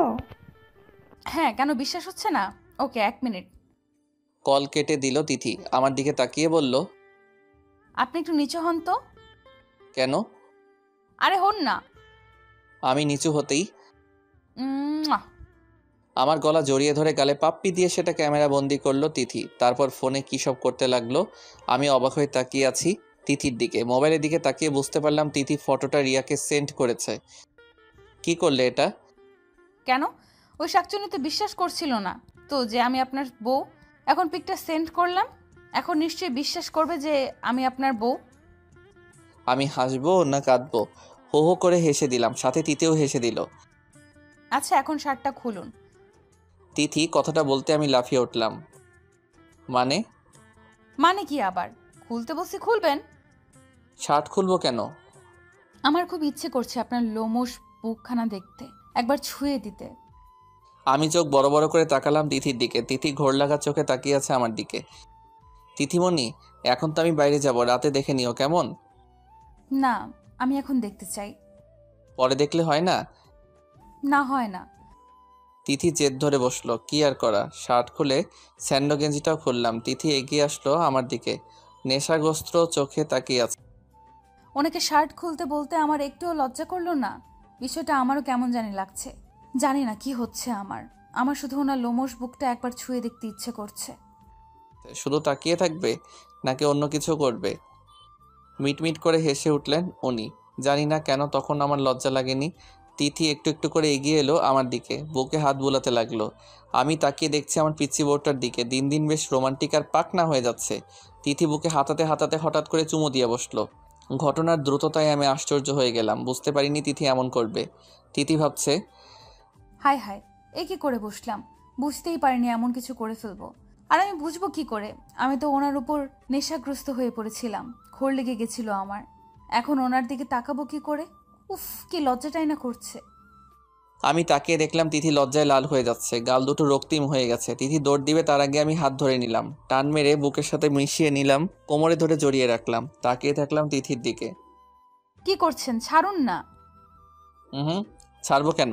হ্যাঁ, কেন বিশ্বাস হচ্ছে না? ওকে, 1 মিনিট। কল কেটে দিল তিথি। আমার দিকে তাকিয়ে বলল, আপনি একটু নিচু হন তো। কেন? আরে হন না। আমি নিচু হতেই উম্মুয়া। আমার গলা জড়িয়ে ধরে গালে পাপ্পি দিয়ে সেটা ক্যামেরা বন্দি করলো তিথি। তারপর ফোনে কী সব করতে লাগলো। আমি অবাক হয়ে তাকিয়ে আছি তিথির দিকে। মোবাইলের দিকে তাকিয়ে বুঝতে পারলাম তিথি ফটোটা রিয়াকে সেন্ড করেছে। কি করলে এটা? কেন? ওই শাকচুনিতে বিশ্বাস করছিল না তো যে আমি আপনার বউ। এখন পিকটা সেন্ড করলাম, এখন নিশ্চয়ই বিশ্বাস করবে যে আমি আপনার বউ। আমি হাসবো না কাঁদবো? হো হো করে হেসে দিলাম, সাথে তিথিও হেসে দিল। আচ্ছা এখন শার্টটা খুলুন। তিথি কথাটা বলতে আমি লাফিয়ে উঠলাম। মানে? মানে কি আবার? খুলতে বলছি খুলবেন। শার্ট খুলবো কেন? আমার খুব ইচ্ছে করছে আপনার লোমশ বুকখানা দেখতে, একবার ছুঁয়ে দিতে। আমি চোখ বড় বড় করে তাকালাম তিথির দিকে। তিথি ঘোর লাগা চোখে তাকিয়ে আছে আমার দিকে। তিথিমণি, এখন তো আমি বাইরে যাব, রাতে দেখে নিও কেমন? না, আমি এখন দেখতে চাই। পরে দেখলে হয় না? না হয় না। তিথি জেদ ধরে বসলো। কি আর করা, শার্ট খুলে স্যান্ডো গেঞ্জিটাও খুললাম। তিথি এগিয়ে আসলো আমার দিকে, নেশাগ্রস্ত চোখে তাকিয়ে আছে। ওনাকে শার্ট খুলতে বলতে আমার একটুও লজ্জা করলো না। বিষয়টা আমারও কেমন জানি লাগছে। জানি না কি হচ্ছে আমার শুধু ওনার লোমশ বুকটা একবার ছুঁয়ে দেখতে ইচ্ছে করছে। শুধু তাকিয়ে থাকবে নাকি অন্য কিছু করবে? মিটমিট করে হেসে উঠলেন উনি। জানি না কেন তখন আমার লজ্জা লাগেনি। তিথি একটু একটু করে এগিয়ে এলো আমার দিকে, বুকে হাত বুলাতে লাগলো। আমি তাকিয়ে দেখছি আমার পিচ্চি বউটার দিকে। দিন দিন বেশ রোমান্টিক আর পাকনা হয়ে যাচ্ছে। তিথি বুকে হাতাতে হাতাতে হঠাৎ করে চুমু দিয়ে বসলো। ঘটনার দ্রুততায় আমি আশ্চর্য হয়ে গেলাম। বুঝতে পারিনি তিথি এমন করবে। তিথি ভাবছে, হায় হায়, এ কি করে বসলাম? বুঝতেই পারিনি এমন কিছু করে ফেলবো। আর আমি বুঝবো কি করে? আমি তো ওনার উপর নেশাগ্রস্ত হয়ে পড়েছিলাম, ঘোর লেগে গেছিল আমার। এখন ওনার দিকে তাকাবো কি করে? উফ, কি লজ্জাটাই না করছে। আমি তাকিয়ে দেখলাম তিথি লজ্জায় লাল হয়ে যাচ্ছে, গাল দুটো রক্তিম হয়ে গেছে। তিথি দৌড় দিবে তার আগে আমি হাত ধরে নিলাম, টান মেরে বুকের সাথে মিশিয়ে নিলাম, কোমরে ধরে জড়িয়ে রাখলাম। তাকিয়ে থাকলাম তিথির দিকে। কি করছেন? ছাড়ুন না। হুম, ছাড়বো কেন?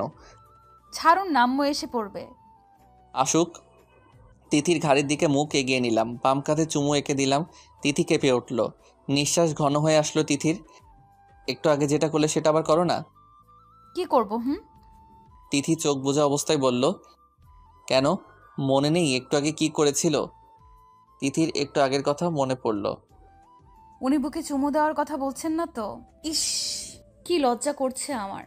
ছাড়ুন না, আম্মু এসে পড়বে। আসুক। তিথির ঘাড়ের দিকে মুখ এগিয়ে নিলাম, বাম কাঁধে চুমু এঁকে দিলাম। তিথি কেঁপে উঠল, নিঃশ্বাস ঘন হয়ে আসলো তিথির। একটু আগে যেটা করলে সেটা আবার করো না। কি করব? তিথি চোখ বোঝা অবস্থায় বলল, কেন মনে নেই একটু আগে কি করেছিল? তিথির একটু আগের কথা মনে পড়ল। উনি বুকে চুমু দেওয়ার কথা বলছেন না তো? ইস, কি লজ্জা করছে আমার।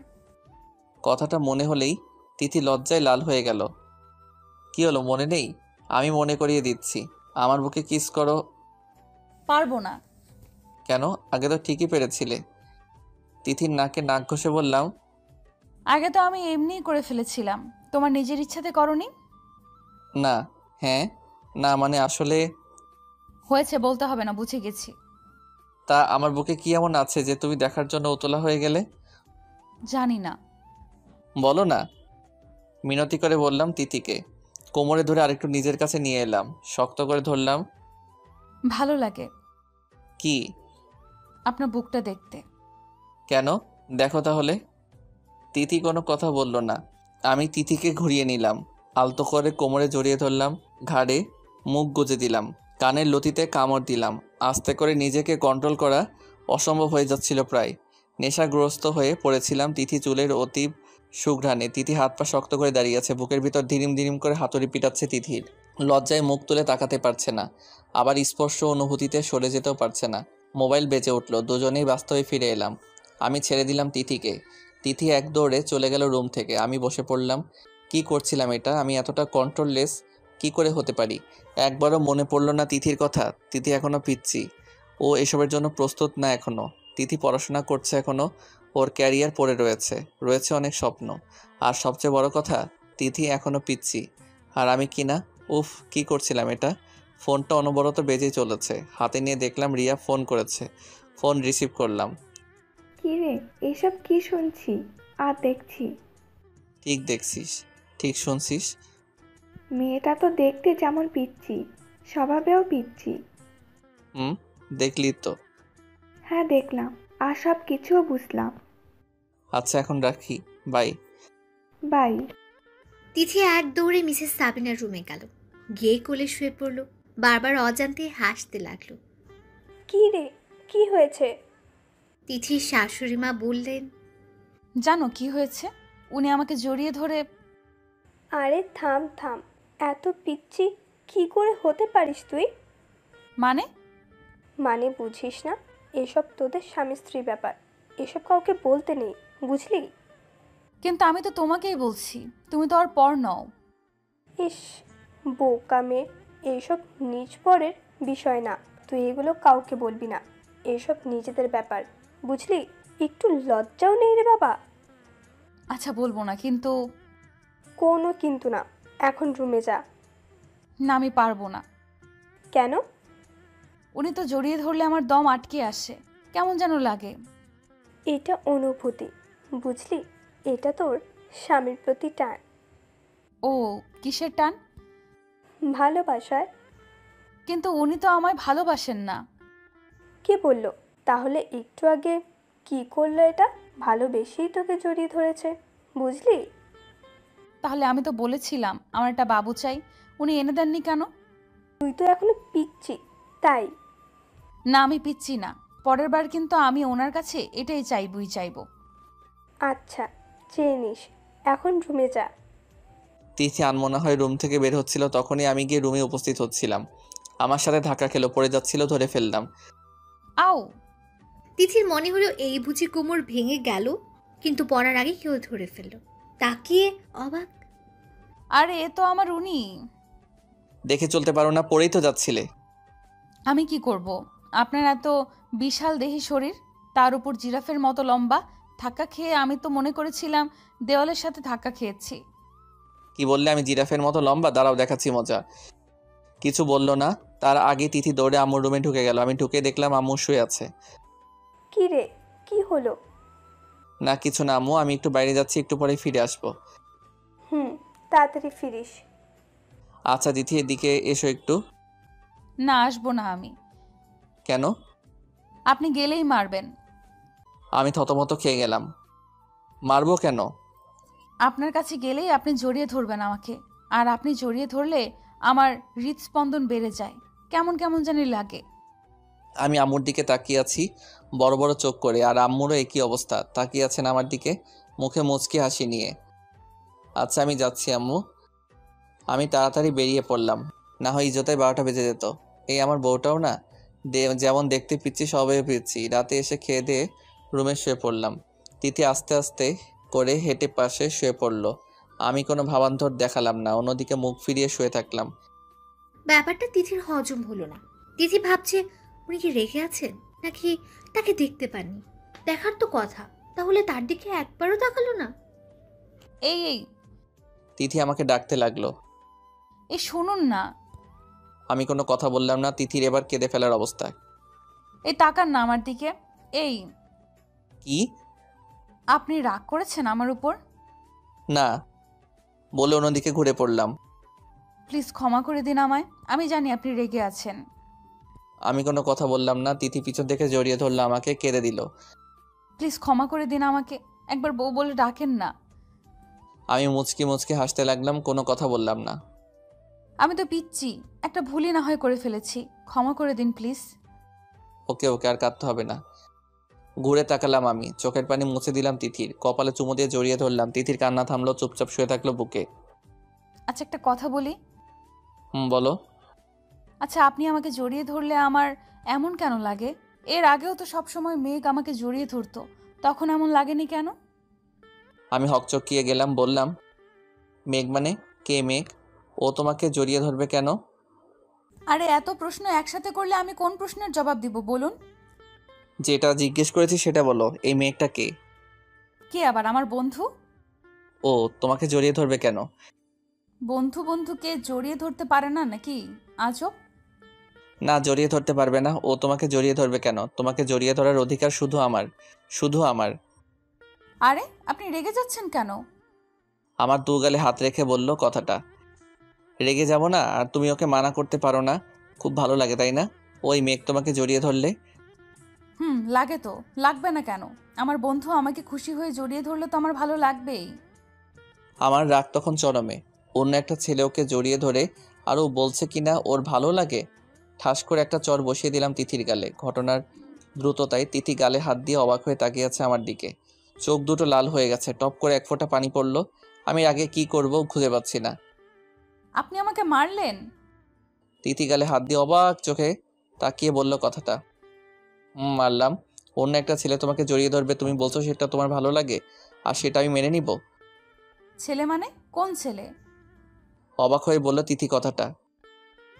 কথাটা মনে হলেই তিথি লজ্জায় লাল হয়ে গেল। কি হলো, মনে নেই? আমি মনে করিয়ে দিচ্ছি। আমার বুকে কিস করো। পারবো না। কেন? আগে তো ঠিকই পেরেছিলে। তিথির নাকে নাক ঘষে বললাম, আগে তো আমি এমনিই করে ফেলেছিলাম, তোমার নিজের ইচ্ছাতে করনি। না। হ্যাঁ, না মানে আসলে। হয়েছে, বলতে হবে না, বুঝে গেছি। তা আমার বুকে কি এমন আছে যে তুমি দেখার জন্য উতলা হয়ে গেলে? জানি না। বলো না। মিনতি করে বললাম তিথিকে। কোমরে ধরে আরেকটু নিজের কাছে নিয়ে এলাম, শক্ত করে ধরলাম। ভালো লাগে কি? আপনার বুকটা দেখতে। কেন? দেখো তাহলে। তিথি কোনো কথা বলল না। আমি তিথিকে ঘুরিয়ে নিলাম, আলতো করে কোমরে জড়িয়ে ধরলাম, ঘাড়ে মুখ গুজে দিলাম, কানের লতিতে কামড় দিলাম। আস্তে করে নিজেকে কন্ট্রোল করা অসম্ভব হয়ে যাচ্ছিল প্রায়। নেশাগ্রস্ত হয়ে পড়েছিলাম তিথি চুলের অতীব সুঘ্রাণে। তিথি হাত পা শক্ত করে দাঁড়িয়ে আছে, বুকের ভিতর ধিরিম ধিরিম করে হাতুড়ি পিটাচ্ছে তিথির। লজ্জায় মুখ তুলে তাকাতে পারছে না, আবার স্পর্শ অনুভূতিতে সরে যেতেও পারছে না। মোবাইল বেজে উঠল, দুজনেই বাস্তবে ফিরে এলাম। আমি ছেড়ে দিলাম তিথিকে। তিথি এক দৌড়ে চলে গেল রুম থেকে। আমি বসে পড়লাম, কি করছিলাম এটা? আমি এতটা কন্ট্রোললেস কি করে হতে পারি? একবারও মনে পড়লো না তিথির কথা? তিথি এখনো পিচ্ছি, ও এসবের জন্য প্রস্তুত না এখনো। তিথি পড়াশোনা করছে এখনো, ওর ক্যারিয়ার পড়ে রয়েছে, রয়েছে অনেক স্বপ্ন। আর সবচেয়ে বড় কথা, তিথি এখনো পিচ্ছি, আর আমি কি না? উফ, কি করছিলাম এটা? ফোনটা অনবরত বেজেই চলেছে, হাতে নিয়ে দেখলাম রিয়া ফোন করেছে। ফোন রিসিভ করলাম। কি রে, এসব কি শুনছি আর দেখছি? ঠিক দেখছিস, ঠিক শুনছিস। মেয়েটা তো দেখতে যেমন পিচ্ছি, স্বভাবেও পিচ্ছি। হুম, দেখলি তো। হ্যাঁ দেখলাম, আর সব কিছুও বুঝলাম। আচ্ছা এখন রাখি, বাই। বাই। তিথি এক দৌড়ে মিসেস সাবিনার রুমে গেল, গিয়ে কোলে শুয়ে পড়ল। বারবার অজান্তে হাসতে লাগলো। কি রে, কি হয়েছে? তিথির শাশুড়ি মা বললেন, জানো কি হয়েছে? উনি আমাকে জড়িয়ে ধরে। আরে থাম থাম, এত পিচ্ছি কি করে হতে পারিস তুই? মানে? মানে বুঝিস না? এসব তোদের স্বামী স্ত্রী ব্যাপার, এসব কাউকে বলতে নেই, বুঝলি? কিন্তু আমি তো তোমাকেই বলছি, তুমি তো আর পর নও। ইস, বোকা মেয়ে, এইসব নিজ পরের বিষয় না, তুই এগুলো কাউকে বলবি না, এসব নিজেদের ব্যাপার, বুঝলি? একটু লজ্জাও নেই রে বাবা। আচ্ছা বলবো না, কিন্তু। কোনো কিন্তু না, এখন রুমে যা। না, আমি পারবো না। কেন? উনি তো জড়িয়ে ধরলে আমার দম আটকে আসে, কেমন যেন লাগে। এটা অনুভূতি, বুঝলি? এটা তোর স্বামীর প্রতি টান। ও, কিসের টান? ভালোবাসার। কিন্তু উনি তো আমায় ভালোবাসেন না। কে বললো? তাহলে একটু আগে কি করলো? এটা ভালোবেসেই তোকে জড়িয়ে ধরেছে, বুঝলি? তাহলে আমি তো বলেছিলাম আমার একটা বাবু চাই, উনি এনে দেননি কেন? তুই তো এখনো পিচ্ছি, তাই। না, আমি পিচ্ছি না। পরের বার কিন্তু আমি ওনার কাছে এটাই চাইবো। আচ্ছা, চেয়ে নিস, এখন রুমে যা। তিথি আনমনা হয়ে রুম থেকে বের হচ্ছিল, তখনই আমি গিয়ে রুমে উপস্থিত হচ্ছিলাম। আমার সাথে ধাক্কা খেলো, পড়ে যাচ্ছিল, ধরে ফেললাম। আও! তিথির মনে হলো এই বুঝি কোমর ভেঙে গেল, কিন্তু পড়ার আগে কেউ ধরে ফেলল। তাকিয়ে অবাক। আরে এ তো আমার উনি। দেখে চলতে পারো না? পড়েই তো যাচ্ছিলে। আমি কি করব? আপনার এত বিশাল দেহি শরীর, তার উপর জিরাফের মতো লম্বা। ধাক্কা খেয়ে আমি তো মনে করেছিলাম দেওয়ালের সাথে ধাক্কা খেয়েছি। কি বললে? আমি জিরাফের মতো লম্বা? দাঁড়াও, দেখাচ্ছি মজা। কিছু বললো না, তার আগে তিথি দৌড়ে আম্মুর রুমে ঢুকে গেল। আমি ঢুকে দেখলাম আম্মু শুয়ে আছে। কি রে, কি হলো? না কিছু না আম্মু, আমি একটু বাইরে যাচ্ছি, একটু পরে ফিরে আসবো। তাড়াতাড়ি ফিরিস। আচ্ছা তিথি, এদিকে এসো একটু। না, আসবো না আমি। কেন? আপনি গেলেই মারবেন। আমি থতমত খেয়ে গেলাম। মারবো কেন? আপনার কাছে গেলেই আপনি জড়িয়ে ধরবেন আমাকে, আর আপনি জড়িয়ে ধরলে আমার হৃদস্পন্দন বেড়ে যায়, কেমন কেমন জানি লাগে। আমি আম্মুর দিকে তাকিয়ে আছি বড় বড় চোখ করে, আর আম্মুরও একই অবস্থা, তাকিয়ে আছেন আমার দিকে মুখে মুচকি হাসি নিয়ে। আচ্ছা আমি যাচ্ছি আম্মু। আমি তাড়াতাড়ি বেরিয়ে পড়লাম, না হয় ইজোতায় 12টা বেজে যেত। এই আমার বউটাও না, যেমন দেখতে পিচ্ছি সবে পিচ্ছি। রাতে এসে খেয়ে দিয়ে রুমে শুয়ে পড়লাম। তিথি আস্তে আস্তে করে হেঁটে পাশে শুয়ে পড়লো। আমি কোনো ভাবান্তর দেখালাম না, অন্যদিকে মুখ ফিরিয়ে শুয়ে থাকলাম। ব্যাপারটা তিথির হজম হলো না। তিথি ভাবছে উনি কি রেগে আছেন, নাকি তাকে দেখতে পাননি। দেখার তো কথা, তাহলে তার দিকে একবারও তাকালো না। এই এই তিথি আমাকে ডাকতে লাগলো। এই শুনুন না। আমি কোনো কথা বললাম না। তিথির এবার কেঁদে ফেলার অবস্থা। এই তাকান না আমার দিকে। এই, কি? আপনি রাগ করেছেন আমার উপর? না, বলে অন্যদিকে ঘুরে পড়লাম। প্লিজ ক্ষমা করে দিন আমায়, আমি জানি আপনি রেগে আছেন। আমি কোনো কথা বললাম না। তিথি পিছন থেকে জড়িয়ে ধরলো আমাকে, কেঁদে দিল। প্লিজ ক্ষমা করে দিন আমাকে, একবার বউ বলে ডাকেন না। আমি মুচকি মুচকি হাসতে লাগলাম, কোনো কথা বললাম না। আমি তো পিচ্ছি, একটা ভুলই না হয় করে ফেলেছি, ক্ষমা করে দিন প্লিজ। ওকে ওকে, আর কাঁদতে হবে না। ঘুরে তাকালাম আমি, চোখের পানি মুছে দিলাম তিথির, কপালে চুমু দিয়ে জড়িয়ে ধরলাম। তিথির কান্না থামলো, চুপচাপ শুয়ে থাকলো বুকে। আচ্ছা একটা কথা বলি। বলো। আচ্ছা, আপনি আমাকে জড়িয়ে ধরলে আমার এমন কেন লাগে? এর আগেও তো সবসময় মেঘ আমাকে জড়িয়ে ধরতো, তখন এমন লাগেনি কেন? আমি হকচকিয়ে গেলাম, বললাম, মেঘ মানে কে মেঘ? ও তোমাকে জড়িয়ে ধরবে কেন? আরে এত প্রশ্ন একসাথে করলে আমি কোন প্রশ্নের জবাব দিব বলুন? যেটা জিজ্ঞেস করেছি সেটা বলো, এই মেঘটা কে? কে আবার? আমার বন্ধু। ও তোমাকে জড়িয়ে ধরবে কেন? বন্ধু বন্ধুকে জড়িয়ে ধরতে পারে না নাকি? আজব। না, জড়িয়ে ধরতে পারবে না। ও তোমাকে জড়িয়ে ধরবে কেন? তোমাকে জড়িয়ে ধরার অধিকার শুধু আমার, শুধু আমার। আরে আপনি রেগে যাচ্ছেন কেন? আমার দু গালে হাত রেখে বলল কথাটা। রেগে যাব না? আর তুমি ওকে মানা করতে পারো না? খুব ভালো লাগে তাই না ওই মেঘ তোমাকে জড়িয়ে ধরলে? লাগে তো। লাগবে না কেন? আমার বন্ধু আমাকে খুশি হয়ে জড়িয়ে ধরলে তো আমার ভালো লাগবেই। আমার রাগ তখন চরমে। অন্য একটা ছেলে ওকে জড়িয়ে ধরে আর ও বলছে কিনা ওর ভালো লাগে। ঠাস করে একটা চর বসিয়ে দিলাম তিথির গালে। ঘটনার দ্রুততায় তিথি গালে হাত দিয়ে অবাক হয়ে তাকিয়ে আছে আমার দিকে। চোখ দুটো লাল হয়ে গেছে, টপ করে এক ফোঁটা পানি পড়লো। আমি আগে কি করব খুঁজে পাচ্ছি না। আপনি আমাকে মারলেন? তিথি গালে হাত দিয়ে অবাক চোখে তাকিয়ে বলল কথাটা। মারলাম। অন্য একটা ছেলে তোমাকে জড়িয়ে ধরবে, তুমি বলছো সেটা তোমার ভালো লাগে, আর সেটা আমি মেনে নিব? ছেলে মানে কোন ছেলে? অবাক হয়ে বলল তিথি কথাটা।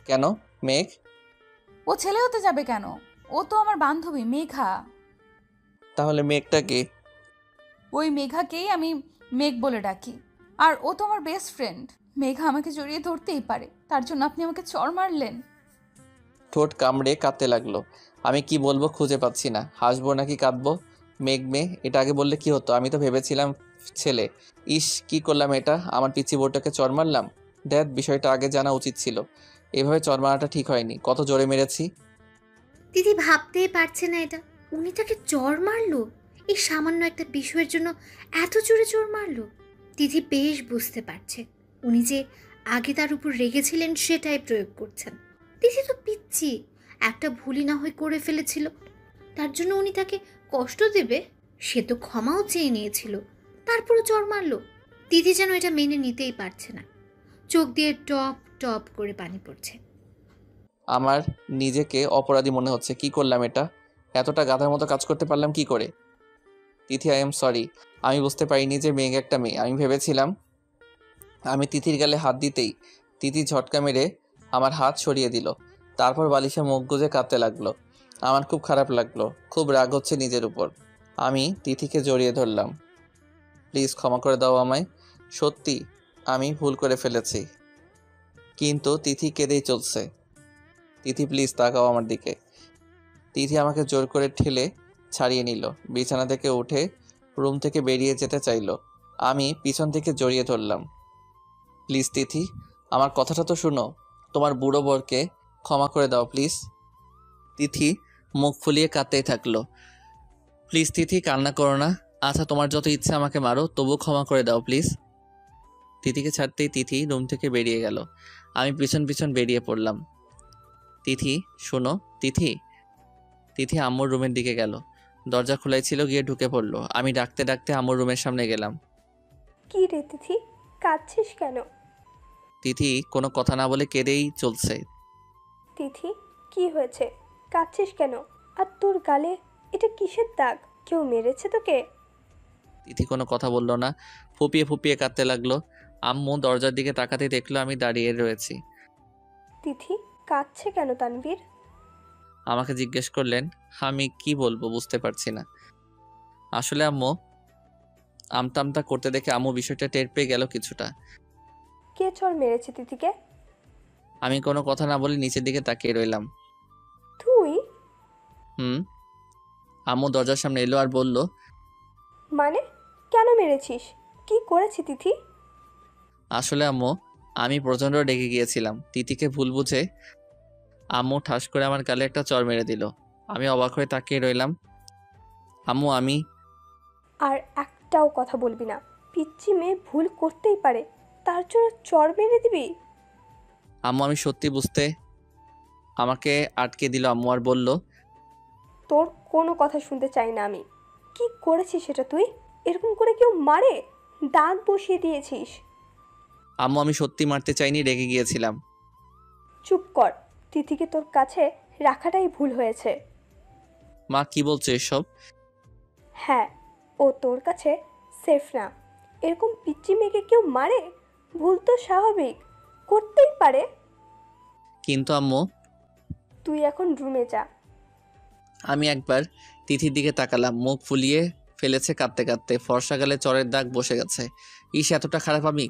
কেন মেঘ? ও ছেলে হতে যাবে কেন? ও তো আমার বান্ধবী মেঘা। তাহলে মেঘটা কে? ওই মেঘাকেই আমি মেঘ বলে ডাকি। আর ও তো আমার বেস্ট ফ্রেন্ড। মেঘা আমাকে জড়িয়ে ধরতেই পারে, তার জন্য আপনি আমাকে চড় মারলেন? ঠোঁট কামড়ে কাঁদতে লাগলো। আমি কি বলবো খুঁজে পাচ্ছি না। হাসবো নাকি কাঁদবো? মেঘ মেয়ে, এটা আগে বললে কি হতো? আমি তো ভেবেছিলাম ছেলে। ইস, কি করলাম এটা? আমার পিচ্চি বউটাকে চড় মারলাম। দেখ, বিষয়টা আগে জানা উচিত ছিল। এভাবে চড় মারাটা ঠিক হয়নি। কত জোরে মেরেছি। দিদি ভাবতেই পারছে না এটা। উনি তাকে চড় মারলো? এই সামান্য একটা বিষয়ের জন্য এত জোরে চড় মারলো? দিদি বেশ বুঝতে পারছে উনি যে আগে তার উপর রেগেছিলেন সেটাই প্রয়োগ করছেন। দিদি তো পিচ্ছি, একটা ভুলই না হয় করে ফেলেছিল, তার জন্য উনি তাকে কষ্ট দেবে? সে তো ক্ষমাও চেয়ে নিয়েছিল, তারপরও চড় মারলো। দিদি যেন এটা মেনে নিতেই পারছে না। চোখ দিয়ে টপ টপ করে পানি পড়ছে। আমার নিজেকে অপরাধী মনে হচ্ছে। কি করলাম এটা? এতটা গাধার মতো কাজ করতে পারলাম কি করে? তিথি, আই এম সরি। আমি বুঝতে পারিনি যে মেঘ একটা মেয়ে। আমি ভেবেছিলাম। আমি তিথির গালে হাত দিতেই তিথি ঝটকা মেরে আমার হাত সরিয়ে দিল। তারপর বালিশে মুখ গুজে কাঁদতে লাগলো। আমার খুব খারাপ লাগলো, খুব রাগ হচ্ছে নিজের উপর। আমি তিথিকে জড়িয়ে ধরলাম। প্লিজ ক্ষমা করে দাও আমায়। সত্যি আমি ভুল করে ফেলেছি। কিন্তু তিথি কেঁদেই চলছে। তিথি প্লিজ তাকাও আমার দিকে। তিথি আমাকে জোর করে ঠেলে ছাড়িয়ে নিল। বিছানা থেকে উঠে রুম থেকে বেরিয়ে যেতে চাইলো। আমি পিছন থেকে জড়িয়ে ধরলাম। প্লিজ তিথি, আমার কথাটা তো শুনো। তোমার বুড়ো বরকে ক্ষমা করে দাও প্লিজ। তিথি মুখ ফুলিয়ে কাঁদতেই থাকলো। প্লিজ তিথি, কান্না করো না। আচ্ছা, তোমার যত ইচ্ছে আমাকে মারো, তবু ক্ষমা করে দাও প্লিজ। তিথিকে ছাড়তেই তিথি রুম থেকে বেরিয়ে গেল। আমি পিছন পিছন বেরিয়ে পড়লাম। তিথি শোনো। তিথি। তিথি আম্মুর রুমের দিকে গেল। দরজা খোলাই ছিল, গিয়ে ঢুকে পড়লো। আমি ডাকতে ডাকতে আম্মুর রুমের সামনে গেলাম। কি রে তিথি, কাঁদছিস কেন? তিথি কোনো কথা না বলে কেঁদেই চলছে। তিথি, কি হয়েছে? কাঁদছিস কেন? আর তোর গালে এটা কিসের দাগ? কেউ মেরেছে তোকে? তিথি কোনো কথা বলল না, ফুপিয়ে ফুপিয়ে কাঁদতে লাগলো। আম্মু দরজার দিকে তাকাতেই দেখলো আমি দাঁড়িয়ে রয়েছি। তিথি কাঁদছে কেন তানভীর? আমাকে জিজ্ঞেস করলেন। আমি কি বলবো বুঝতে পারছি না। আসলে আম্মু আমতা আমতা করতে দেখে আম্মু বিষয়টা টের পেয়ে গেল কিছুটা। কে চড় মেরেছে তিথিকে? আমি কোনো কথা না বলে নিচের দিকে তাকিয়ে রইলাম। তুই? হুম। আম্মু দরজার সামনে এলো আর বলল, মানে কেন মেরেছিস? কি করেছি তিথি? আসলে আম্মু আমি প্রচণ্ড রেগে গিয়েছিলাম। তিথিকে ভুল বুঝে আম্মু ঠাস করে আমার গালে একটা চড় মেরে দিল। আমি অবাক হয়ে তাকিয়ে রইলাম। আম্মু আমি আর একটাও কথা বলবি না। পিচ্চি মেয়ে ভুল করতেই পারে, তার জন্য চড় মেরে দিবি? আম্মু আমি সত্যি বুঝতে আমাকে আটকে দিল আম্মু আর বলল, তোর কোনো কথা শুনতে চাই না আমি। কি করেছিস সেটা তুই? এরকম করে কেউ মারে? দাগ বসিয়ে দিয়েছিস। আম্মু আমি সত্যি মারতে চাইনি, রেগে গিয়েছিলাম। চুপ কর। তিথিকে তোর কাছে রাখাটাই ভুল হয়েছে। মা কি বলছে এসব? হ্যাঁ, ও তোর কাছে সেফ না। এরকম পিচ্চি মেয়েকে কেউ মারে? ভুল তো স্বাভাবিক, করতেই পারে। কিন্তু আম্মু, তুই এখন রুমে যা। আমি একবার তিথির দিকে তাকালাম, মুখ ফুলিয়ে ফেলেছে কাঁদতে কাঁদতে, ফর্সা গালে চরের দাগ বসে গেছে। ইস, এতটা খারাপ আমি?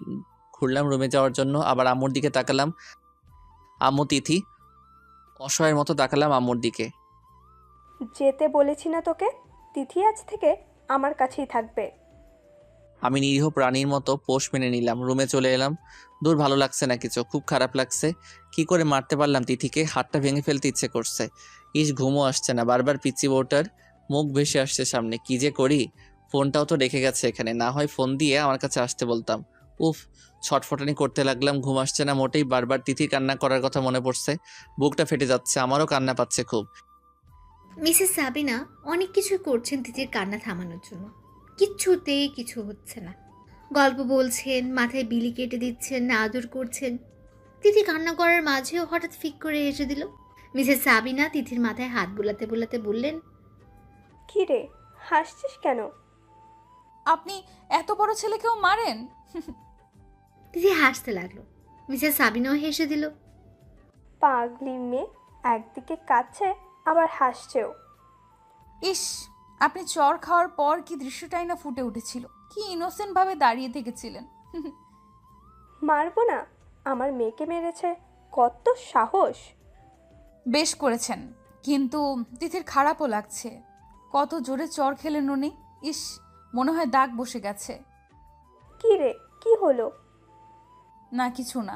ঘুরলাম রুমে যাওয়ার জন্য, আবার আম্মুর দিকে তাকালাম। আম্মু, তিথি। অসহায়ের মতো তাকালাম আম্মুর দিকে। যেতে বলেছি না তোকে? তিথি আজ থেকে আমার কাছেই থাকবে। আমি নিরীহ প্রাণীর মতো পোষ মেনে নিলাম, রুমে চলে এলাম। দূর, ভালো লাগছে না কিছু, খুব খারাপ লাগছে। কি করে মারতে পারলাম তিথিকে? হাতটা ভেঙে ফেলতে ইচ্ছে করছে। ইস, ঘুমও আসছে না, বারবার পিচ্চি বউটার মুখ ভেসে আসছে সামনে। কি যে করি? ফোনটাও তো রেখে গেছে এখানে, না হয় ফোন দিয়ে আমার কাছে আসতে বলতাম। উফ, ছটফটানি করতে লাগলাম, ঘুম আসছে না মোটেই। বারবার তিথির কান্না করার কথা মনে পড়ছে, বুকটা ফেটে যাচ্ছে, আমারও কান্না পাচ্ছে খুব। মিসেস সাবিনা অনেক কিছু করছেন তিথির কান্না থামানোর জন্য, কিচ্ছুতেই কিছু হচ্ছে না। গল্প বলছেন, মাথায় বিলি কেটে দিচ্ছেন, আদর করছেন। তিথি কান্না করার মাঝেও হঠাৎ ফিক করে হেসে দিল। মিসেস সাবিনা তিথির মাথায় হাত বুলাতে বুলাতে বললেন, কি রে, হাসছিস কেন? আপনি এত বড় ছেলেকেও মারেন? তিথি হাসতে লাগলো। মিসেস সাবিনাও হেসে দিল। পাগলি মেয়ে, একদিকে কাঁদছে আবার হাসছেও। ইস, আপনি চর খাওয়ার পর কি দৃশ্যটাই না ফুটে উঠেছিল, কি ইনোসেন্ট ভাবে দাঁড়িয়ে থেকেছিলেন। মারবো না? আমার মেয়েকে মেরেছে, কত সাহস! বেশ করেছেন, কিন্তু তিথির খারাপও লাগছে। কত জোরে চর খেলেন উনি। ইস, মনে হয় দাগ বসে গেছে। কি রে, কি হলো? না, কিছু না।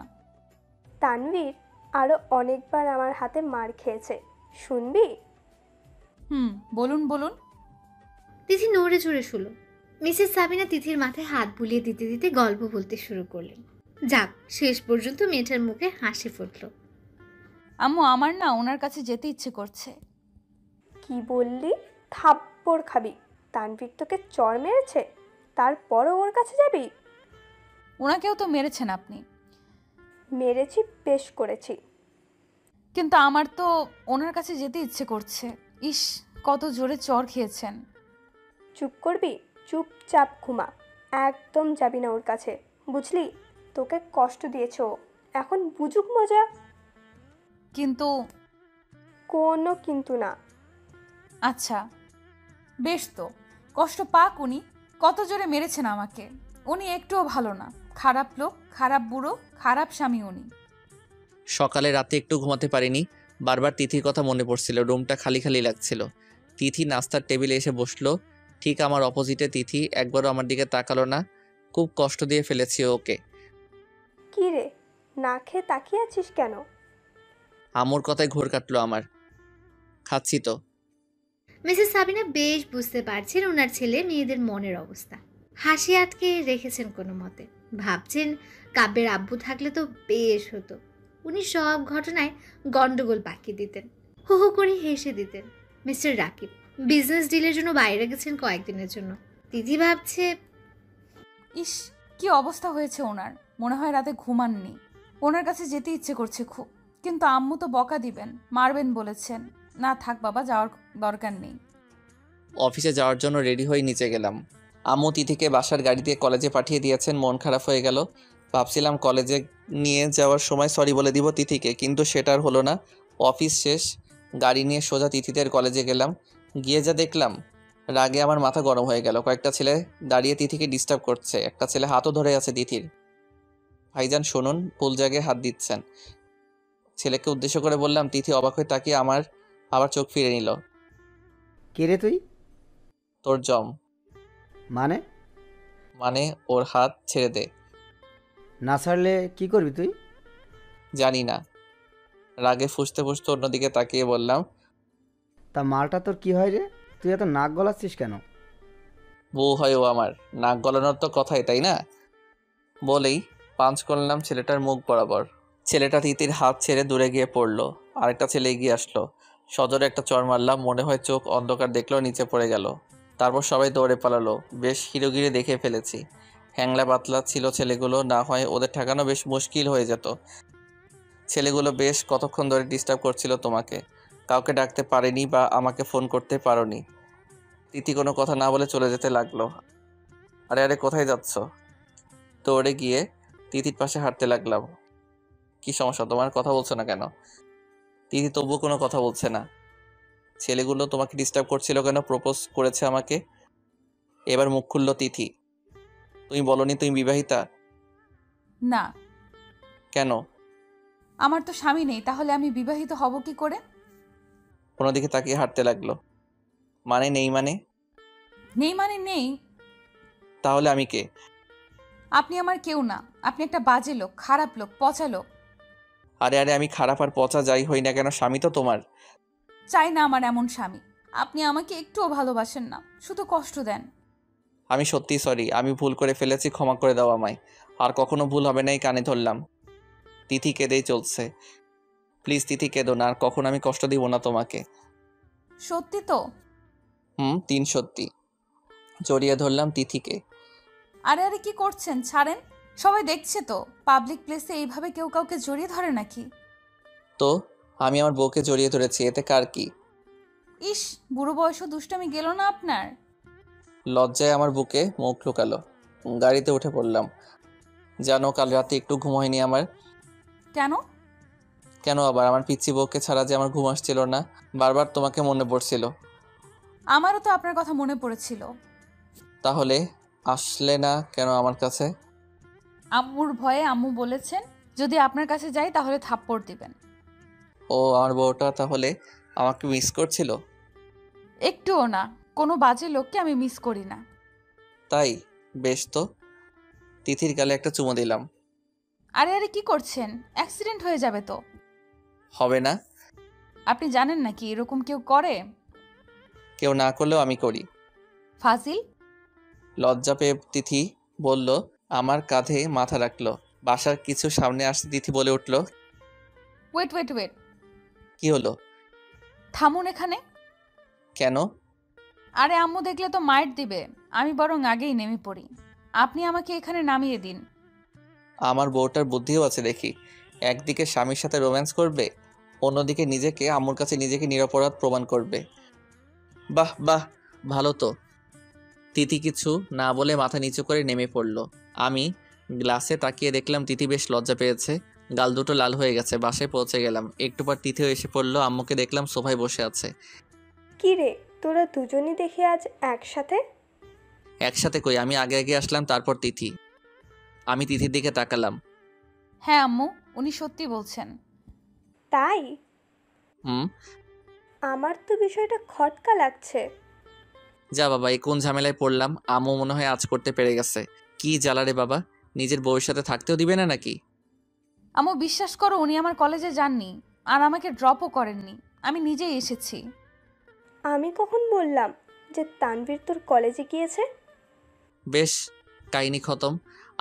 তানভীর আরো অনেকবার আমার হাতে মার খেয়েছে, শুনবি? বলুন বলুন। তিথি নড়ে চড়ে শুলো। মিসেস সাবিনা তিথির মাথায় হাত বুলিয়ে দিতে দিতে গল্প বলতে শুরু করলেন। যাক, শেষ পর্যন্ত মেয়েটার মুখে হাসি ফুটল। আম্মু, আমার না ওনার কাছে যেতে ইচ্ছে করছে। কি বললি? থাপ্পড় খাবি। তানভীর তোকে চর মেরেছে, তারপরও ওর কাছে যাবি? ওনাকেও তো মেরেছেন আপনি। মেরেছি, বেশ করেছি। কিন্তু আমার তো ওনার কাছে যেতে ইচ্ছে করছে। ইস, কত জোরে চর খেয়েছেন। চুপ করবি? চুপচাপ ঘুমা, একদম যাবি না ওর কাছে, বুঝলি? তোকে কষ্ট দিয়েছ ও, এখন বুঝুক মজা। কিন্তু কোনো কিন্তু না। আচ্ছা, বেশ তো, কষ্ট পাক উনি। কত জোরে মেরেছেন আমাকে। উনি একটুও ভালো না, খারাপ লোক, খারাপ বুড়ো, খারাপ স্বামী উনি। সকালে রাতে একটু ঘুমাতে পারিনি, বারবার তিথির কথা মনে পড়ছিল, রুমটা খালি খালি লাগছিল। তিথি নাস্তার টেবিলে এসে বসলো, ঠিক আমার অপোজিটে। তিথি একবারও আমার দিকে তাকালো না। খুব কষ্ট দিয়ে ফেলেছি ওকে। কি রে, না খেয়ে তাকিয়ে আছিস কেন? আমুর কথায় ঘোর কাটলো আমার। খাচ্ছি তো। মিসেস সাবিনা বেশ বুঝতে পারছেন ওনার ছেলে মেয়েদের মনের অবস্থা। হাসি আটকে রেখেছেন কোনো মতে। ভাবছেন কাব্যের আব্বু থাকলে তো বেশ হতো, উনি সব ঘটনায় গন্ডগোল পাকিয়ে দিতেন, হু হু করে হেসে দিতেন। মিস্টার রাকিব বিজনেস ডিলের জন্য বাইরে গেছেন কয়েকদিনের জন্য। দিদি ভাবছে, ইস, কি অবস্থা হয়েছে ওনার। মনে হয় রাতে ঘুমাননি। ওনার কাছে যেতে ইচ্ছে করছে খুব, কিন্তু আম্মু তো বকা দিবেন, মারবেন বলেছেন। না থাক বাবা, যাওয়ার দরকার নেই। অফিসে যাওয়ার জন্য রেডি হয়ে নিচে গেলাম। আম্মু তিথিকে বাসার গাড়ি দিয়ে কলেজে পাঠিয়ে দিয়েছেন, মন খারাপ হয়ে গেল। ভাবছিলাম কলেজে নিয়ে যাওয়ার সময় সরি বলে দিব তিথিকে, কিন্তু সেটা আর হলো না। অফিস শেষ, গাড়ি নিয়ে সোজা তিথিদের কলেজে গেলাম। গিয়ে যা দেখলাম, রাগে আমার মাথা গরম হয়ে গেল। কয়েকটা ছেলে দাঁড়িয়ে তিথিকে ডিস্টার্ব করছে, একটা ছেলে হাতও ধরে আছে তিথির। ভাইজান শুনুন, ভুল জায়গায় হাত দিচ্ছেন। ছেলেকে উদ্দেশ্য করে বললাম। তিথি অবাক হয়ে তাকিয়ে আমার আবার চোখ ফিরে নিল। কে রে তুই? তোর জম। মানে? মানে ওর হাত ছেড়ে দে। না ছাড়লে কি করবি তুই? জানি না। রাগে ফুঁসতে ফুঁসতে অন্যদিকে তাকিয়ে বললাম। তা মালটা তোর কি হয় রে? তুই এত নাক গলাচ্ছিস কেন? বউ হয় ও আমার, নাক গলানোর তো কথাই, তাই না? বলেই পাঞ্চ করলাম ছেলেটার মুখ বরাবর। ছেলেটা তিতির হাত ছেড়ে দূরে গিয়ে পড়লো। আরেকটা ছেলে এগিয়ে আসলো, সজোরে একটা চড় মারলাম। মনে হয় চোখ অন্ধকার দেখলো, নিচে পড়ে গেল। তারপর সবাই দৌড়ে পালালো। বেশ হিরোগিরি দেখে ফেলেছি। হ্যাংলা পাতলা ছিল ছেলেগুলো, না হয় ওদের ঠেকানো বেশ মুশকিল হয়ে যেত। ছেলেগুলো বেশ কতক্ষণ ধরে ডিস্টার্ব করছিল তোমাকে। কাউকে ডাকতে পারেনি বা আমাকে ফোন করতে পারোনি। তিথি কোনো কথা না বলে চলে যেতে লাগলো। আরে আরে, কোথায় যাচ্ছ? দৌড়ে গিয়ে তিথির পাশে হাঁটতে লাগলাম। কি সমস্যা, তোমার কথা বলছো না কেন? তিথি তবুও কোনো কথা বলছে না। ছেলেগুলো তোমাকে ডিস্টার্ব করছিল কেন? প্রপোজ করেছে আমাকে। এবার মুখ খুললো তিথি। তুমি বলনি তুমি বিবাহিতা? না, কেন? আমার তো স্বামী নেই, তাহলে আমি বিবাহিত হব কি করে? কোনো দিকে তাকিয়ে হাঁটতে লাগলো। মানে নেই মানে? নেই মানে নেই। তাহলে আমি কে? আপনি আমার কেউ না, আপনি একটা বাজে লোক, খারাপ লোক, পচা লোক। আরে আরে, আমি খারাপ আর পচা যাই হই না কেন, স্বামী তো তোমার। চাই না আমার এমন স্বামী। আপনি আমাকে একটুও ভালোবাসেন না, শুধু কষ্ট দেন। আমি সত্যি সরি, আমি ভুল করে ফেলেছি, ক্ষমা করে দাও আমায়। আর কখনো ভুল হবে না, এই কানে ধরলাম। তিথি কেঁদেই চলছে। প্লিজ তিথি কেঁদো না, আর কখনো আমি কষ্ট দিব না তোমাকে। সত্যি তো? 3 সত্যি। জড়িয়ে ধরলাম তিথিকে। আরে আরে, কি করছেন? ছাড়েন, সবাই দেখছে তো। পাবলিক প্লেসে এইভাবে কেউ কাউকে জড়িয়ে ধরে নাকি? তো আমি আমার বউকে জড়িয়ে ধরেছি, এতে কার কি? ইস, বুড়ো বয়সও দুষ্টামি গেল না আপনার? লজ্জায় আমার বুকে মুখ লুকালো। গাড়িতে উঠে পড়লাম। জানো, কাল রাতে একটু ঘুম হয়নি আমার। কেন? কেন আবার? আমার পিচ্চি বউকে ছাড়া যে আমার ঘুম আসছিল না, বারবার তোমাকে মনে পড়ছিল। আমারও তো আপনার কথা মনে পড়েছিল। তাহলে আসলে না কেন আমার কাছে? আম্মুর ভয়ে। আম্মু বলেছেন যদি আপনার কাছে যাই তাহলে থাপ্পড় দিবেন। ও, আমার বউটা তাহলে আমাকে মিস করছিল? একটুও না, কোনো বাজে লোককে আমি মিস করি না। তাই? বেশ তো। তিথির গালে একটা চুমো দিলাম। আরে আরে, কি করছেন? অ্যাক্সিডেন্ট হয়ে যাবে তো। হবে না? আপনি জানেন নাকি এরকম কেউ করে? কেউ না করলেও আমি করি। ফাজিল। লজ্জা পেয়ে তিথি বলল, আমার কাঁধে মাথা রাখলো। বাসার কিছু সামনে আসতে তিথি বলে উঠল, ওয়েট ওয়েট ওয়েট, কি হলো? থামুন এখানে। কেন? আরে আম্মু দেখলে তো মাইট দিবে, আমি বরং আগেই নেমে পড়ি। আপনি আমাকে এখানে নামিয়ে দিন। আমার বউটার বুদ্ধিও আছে দেখি। একদিকে স্বামীর সাথে রোম্যান্স করবে, অন্যদিকে নিজেকে আম্মুর কাছে নিজেকে নিরপরাধ প্রমাণ করবে। বাহ বাহ, ভালো তো। তিথি কিছু না বলে মাথা নিচু করে নেমে পড়ল। আমি গ্লাসে তাকিয়ে দেখলাম তিথি বেশ লজ্জা পেয়েছে, গাল দুটো লাল হয়ে গেছে। বাসায় পৌঁছে গেলাম, একটু পর তিথিও এসে পড়লো। আম্মুকে দেখলাম সোফায় বসে আছে। কি রে, তোরা দুজনই দেখি আজ একসাথে? একসাথে কই, আমি আগে আগে আসলাম, তারপর তিথি। আমি তিথির দিকে তাকালাম। হ্যাঁ আম্মু, উনি সত্যি বলছেন। তাই? হুম। আমার তো বিষয়টা খটকা লাগছে। যা বাবা, এই কোন ঝামেলায় পড়লাম। আম্মু মনে হয় আজ করতে পেরে গেছে। কি জ্বালা রে বাবা, নিজের বউয়ের সাথে থাকতেও দিবে না নাকি? আম্মু বিশ্বাস করো, উনি আমার কলেজে যাননি আর আমাকে ড্রপও করেননি, আমি নিজেই এসেছি। আমি কখন বললাম যে তানভীর তোর কলেজে গিয়েছে? বেশ, কাহিনী খতম।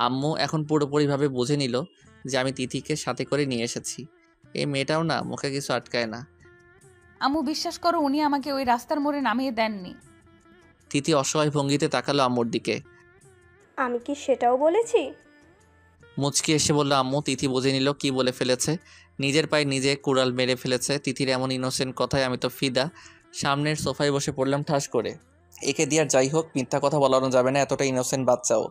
আম্মু এখন পুরোপুরিভাবে বুঝে নিল যে আমি তিথিকে সাথে করে নিয়ে এসেছি। এই মেয়েটাও না, মুখে কিছু আটকায় না। আম্মু বিশ্বাস করো, উনি আমাকে ওই রাস্তার মোড়ে নামিয়ে দেননি। তিথি অসহায় ভঙ্গিতে তাকালো আম্মুর দিকে। আমি কি সেটাও বলেছি? মুচকি এসে বলল আম্মু। তিথি বুঝে নিল কি বলে ফেলেছে, নিজের পায়ে নিজে কুড়াল মেরে ফেলেছে। তিথির এমন ইনোসেন্ট কথায় আমি তো ফিদা। সামনের সোফায় বসে পড়লাম ঠাস করে। একে দিয়ে আর যাই হোক, মিথ্যা কথা বলানো যাবে না, এতটা ইনোসেন্ট বাচ্চাও।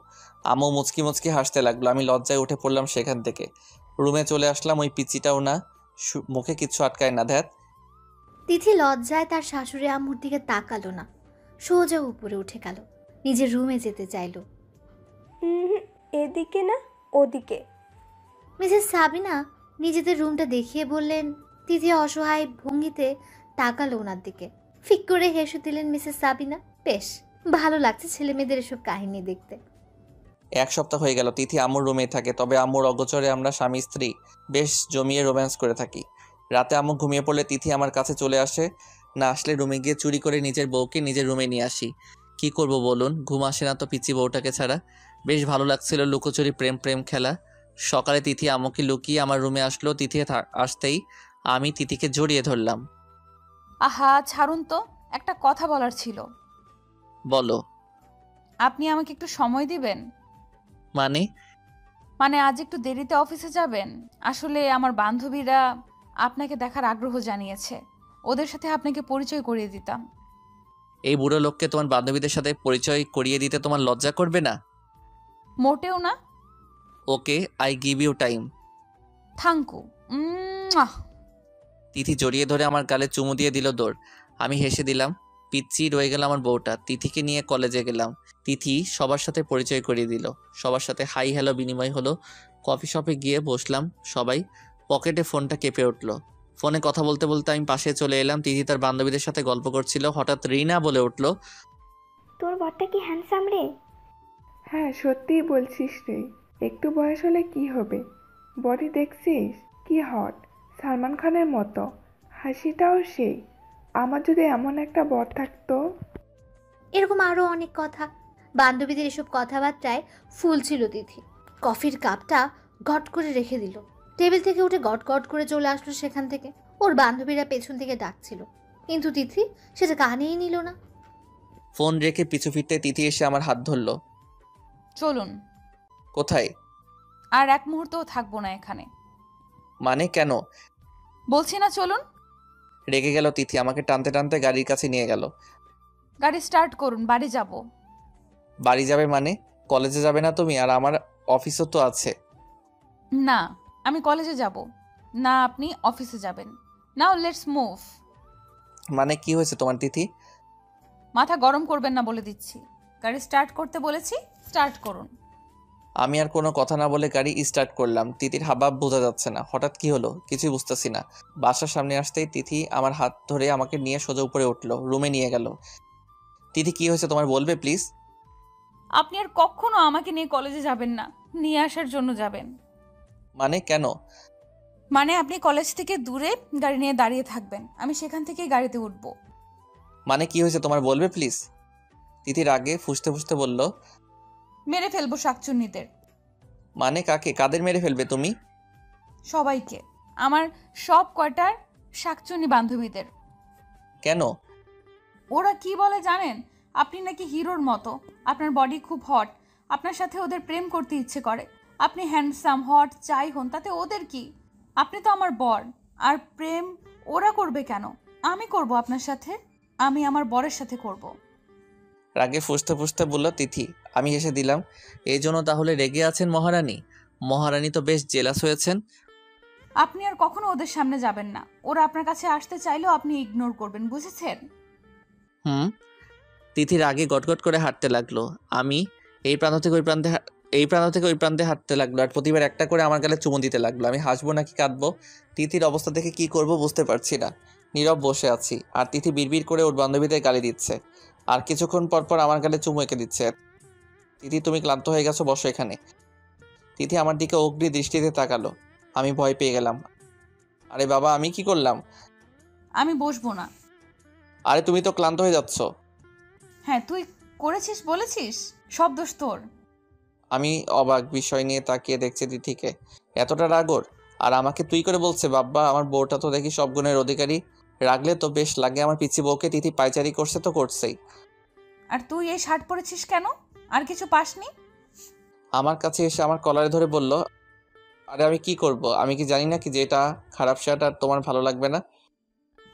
আম্মু মুচকি মুচকি হাসতে লাগলো। আমি লজ্জায় উঠে পড়লাম সেখান থেকে। রুমে চলে আসলাম। ওই পিচিটাও না, মুখে কিচ্ছু আটকায় না। ধ্যাত। তিথি লজ্জায় তার শাশুড়ি আম্মুর দিকে তাকালো না, সোজা উপরে উঠে গেল, নিজের রুমে যেতে চাইলো। এদিকে না, ওদিকে। মিসেস সাবিনা নিজেদের রুমটা দেখিয়ে বললেন। তিথি অসহায় ভঙ্গিতে তাকালো ওনার দিকে। ফিক করে হেসে দিলেন মিসেস সাবিনা। বেশ ভালো লাগছে ছেলে মেয়েদের এসব কাহিনী দেখতে। 1 সপ্তাহ হয়ে গেল তিথি আম্মুর রুমেই থাকে, তবে আম্মুর অগোচরে আমরা স্বামী স্ত্রী বেশ জমিয়ে রোম্যান্স করে থাকি। রাতে আম্মু ঘুমিয়ে পড়লে তিথি আমার কাছে চলে আসে, না আসলে রুমে গিয়ে চুরি করে নিজের বউকে নিজের রুমে নিয়ে আসি। কি করব বলুন, ঘুম আসে না তো পিচ্চি বউটাকে ছাড়া। বেশ ভালো লাগছিল লুকোচুরি প্রেম প্রেম খেলা। সকালে তিথি আম্মুকে লুকিয়ে আমার রুমে আসলো। তিথি আসতেই আমি তিথিকে জড়িয়ে ধরলাম। আহা ছাড়ুন তো, একটা কথা বলার ছিল। বলো। আপনি আমাকে একটু সময় দিবেন? মানে? আজ একটু দেরিতে অফিসে যাবেন। আসলে আমার বান্ধবীরা আপনাকে দেখার আগ্রহ জানিয়েছে, ওদের সাথে আপনাকে পরিচয় করিয়ে দিতাম। এই বুড়ো লোককে তোমার বান্ধবীদের সাথে পরিচয় করিয়ে দিতে তোমার লজ্জা করবে না? মোটেও না। Okay, I give you time. Thank you. Tithi জড়িয়ে ধরে আমার গালে চুমু দিয়ে দিল দৌড়। আমি হেসে দিলাম। পিচ্ছি রয়ে গেল আমার বউটা। তিথিকে নিয়ে কলেজে গেলাম। তিথি সবার সাথে পরিচয় করিয়ে দিল। সবার সাথে হাই হ্যালো বিনিময় হলো। কফি শপে গিয়ে বসলাম সবাই। পকেটে ফোনটা কেঁপে উঠল। ফোনে কথা বলতে বলতে আমি পাশে চলে এলাম। তিথি তার বান্ধবীদের সাথে গল্প করছিল। হঠাৎ রিনা বলে উঠল, তোর বরটা কি হ্যান্ডসাম রে? হ্যাঁ, সত্যিই বলছিস রে। একটু বয়স হলে কি হবে, বডি দেখছিস কি হট, সালমান খানের মতো। হাসিটাও সেই। আমার যদি এমন একটা বর থাকতো। এরকম আরও অনেক কথা। বান্ধবীদের এসব কথাবার্তায় ফুল ছিল তিথি। কফির কাপটা গট করে রেখে দিল। টেবিল থেকে উঠে গট গট করে চলে আসলো সেখান থেকে। ওর বান্ধবীরা পেছন থেকে ডাকছিল, কিন্তু তিথি সেটা কানেই নিল না। ফোন রেখে পিছু ফিরতে তিথি এসে আমার হাত ধরল। চলুন। কোথায়? আর এক মুহূর্তও থাকবো না এখানে। মানে কেন? বলছি না চলুন। রেগে গেল তিথি, আমাকে টানতে টানতে গাড়ির কাছে নিয়ে গেল। গাড়ি স্টার্ট করুন, বাড়ি যাব। বাড়ি যাবে মানে? কলেজে যাবে না তুমি? আর আমার অফিসও তো আছে। না, আমি কলেজে যাব না, আপনি অফিসে যাবেন। Now let's move. মানে কি হয়েছে তোমার তিথি? মাথা গরম করবেন না বলে দিচ্ছি। গাড়ি স্টার্ট করতে বলেছি, স্টার্ট করুন। আমি আর কোনো কথা না বলে গাড়ি স্টার্ট করলাম। তিথির হাবভাব বোঝা যাচ্ছে না। হঠাৎ কি হলো কিছুই বুঝতেছি না। বাসার সামনে আসতেই তিথি আমার হাত ধরে আমাকে নিয়ে সোজা উপরে উঠলো, রুমে নিয়ে গেল। তিথি কি হয়েছে তোমার বলবে প্লিজ? আপনি আর কখনো আমাকে নিয়ে কলেজে যাবেন না, নিয়ে আসার জন্য যাবেন। মানে কেন? মানে আপনি কলেজ থেকে দূরে গাড়ি নিয়ে দাঁড়িয়ে থাকবেন, আমি সেখান থেকেই গাড়িতে উঠব। মানে কি হয়েছে তোমার বলবে প্লিজ? তিথির আগে ফুসতে ফুসতে বলল, মেরে ফেলবো শাকচুন্নিদের। মানে কাকে? কাদের মেরে ফেলবে তুমি? সবাইকে, আমার সব কয়টার শাকচুন্নি বান্ধবীদের। কেন? ওরা কি বলে জানেন? আপনি নাকি হিরোর মতো, আপনার বডি খুব হট, আপনার সাথে ওদের প্রেম করতে ইচ্ছে করে। আপনি হ্যান্ডসাম হট যাই হন, তাতে ওদের কি? আপনি তো আমার বর। আর প্রেম ওরা করবে কেন? আমি করব আপনার সাথে, আমি আমার বরের সাথে করব। রাগে ফুসতে ফুসতে বলল তিথি। আমি হেসে দিলাম। এই জন্য তাহলে রেগে আছেন মহারানী? মহারানী তো বেশ জেলাস হয়েছেন। আপনি আর কখনো ওদের সামনে যাবেন না। ওরা আপনার কাছে আসতে চাইলেও আপনি ইগনোর করবেন, বুঝেছেন? হুম। তিথির আগে গটগট করে হাঁটতে লাগলো। আমি এই প্রান্ত থেকে ওই প্রান্তে ওই প্রান্তে হাঁটতে লাগলো। আর প্রতিবার একটা করে আমার গালে চুমু দিতে লাগলো। আমি হাসবো নাকি কাঁদবো? তিথির অবস্থা দেখে কি করব বুঝতে পারছি না। নীরব বসে আছি। আর তিথি বিড়বিড় করে ওর বান্ধবীদের গালি দিচ্ছে। আর কিছুক্ষণ পর পর আমার গালে চুমু এঁকে দিচ্ছে। তিথি তুমি ক্লান্ত হয়ে গেছো, বসো এখানে। তিথি আমার দিকে অগ্নি দৃষ্টিতে তাকালো। আমি ভয় পেয়ে গেলাম। আরে বাবা, আমি কি করলাম? আমি বসবো না। আরে তুমি তো ক্লান্ত হয়ে যাচ্ছ। হ্যাঁ, তুই করেছিস বলেছিস, সব দোষ তোর। আমি অবাক বিষয় নিয়ে তাকিয়ে দেখছি তিথিকে। এতটা রাগর? আর আমাকে তুই করে বলছে? বাব্বা, আমার বউটা তো দেখি সব গুণের অধিকারী। রাগলে তো বেশ লাগে আমার পিচ্ছি বউকে। তিথি পায়চারি করছে তো করছেই। আর তুই এই শার্ট পরেছিস কেন? আর কিছু পাসনি? আমার কাছে এসে আমার কলারে ধরে বলল, আরে আমি কি করব? আমি কি জানি না কি যে এটা খারাপ শার্ট আর তোমার ভালো লাগবে না?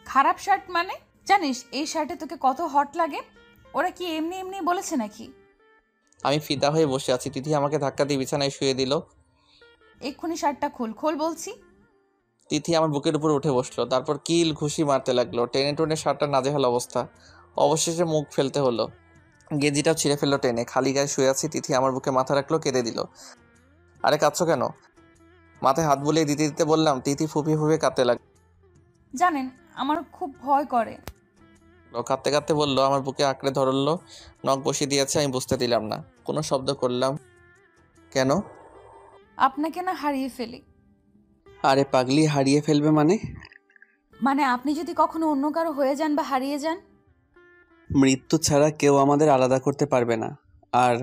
খারাপ শার্ট মানে? জানিস এই শার্টে তোকে কত হট লাগে? ওরা কি এমনি এমনি বলেছে নাকি? আমি ফিদা হয়ে বসে আছি। তিথি আমাকে ধাক্কা দিয়ে বিছানায় শুয়ে দিল। এক্ষুনি শার্টটা খোল, খোল বলছি। তিথি আমার বুকের উপর উঠে বসলো। তারপর কিল ঘুষি মারতে লাগলো। টেনে টেনে শার্টটা নাজেহাল অবস্থা। অবশেষে মুখ ফেলতে হলো। গেঞ্জিটাও ছিঁড়ে ফেললো টেনে। খালি গায়ে শুয়ে আছি। তিথি আমার বুকে মাথা রাখলো, কেঁদে দিল। আরে কাঁদছো কেন? মাথায় হাত বুলিয়ে দিতে দিতে বললাম। তিথি ফুপিয়ে ফুপিয়ে কাঁদতে লাগলো। জানেন আমার খুব ভয় করে। কাঁদতে কাঁদতে বললো, আমার বুকে আঁকড়ে ধরলো, নখ বসিয়ে দিয়েছে। আমি বুঝতে দিলাম না, কোনো শব্দ করলাম। কেন? আপনাকে না হারিয়ে ফেলি। আরে পাগলি, হারিয়ে ফেলবে মানে? মানে আপনি যদি কখনো অন্য কারো হয়ে যান বা হারিয়ে যান। মৃত্যু ছাড়া কেউ আমাদের আলাদা করতে পারবে না। আর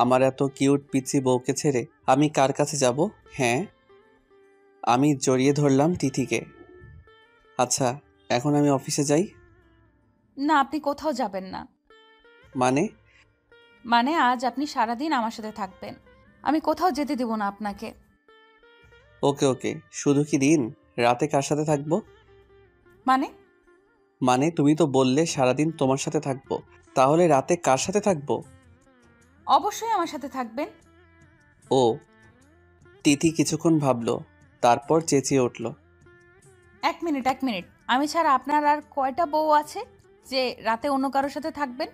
আমার এত কিউট পিচ্ছি বউকে ছেড়ে আমি কার কাছে যাব? হ্যাঁ। আমি জড়িয়ে ধরলাম তিথিকে। আচ্ছা, এখন আমি অফিসে যাই? না, আপনি কোথাও যাবেন না। মানে? মানে আজ আপনি সারাদিন আমার সাথে থাকবেন, আমি কোথাও যেতে দেব না আপনাকে। ওকে ওকে, শুধু কি দিন? রাতে কার সাথে থাকবো? মানে? মানে তুমি তো বললে সারাদিন তোমার সাথে থাকবো, তাহলে রাতে কার সাথে থাকবো? অবশ্যই আমার সাথে থাকবেন। ও, তিথি কিছুক্ষণ ভাবলো, তারপর চেঁচিয়ে উঠল। এক মিনিট, আমি ছাড়া আপনার আর কয়টা বউ আছে যে রাতে অন্য কারোর সাথে থাকবেন?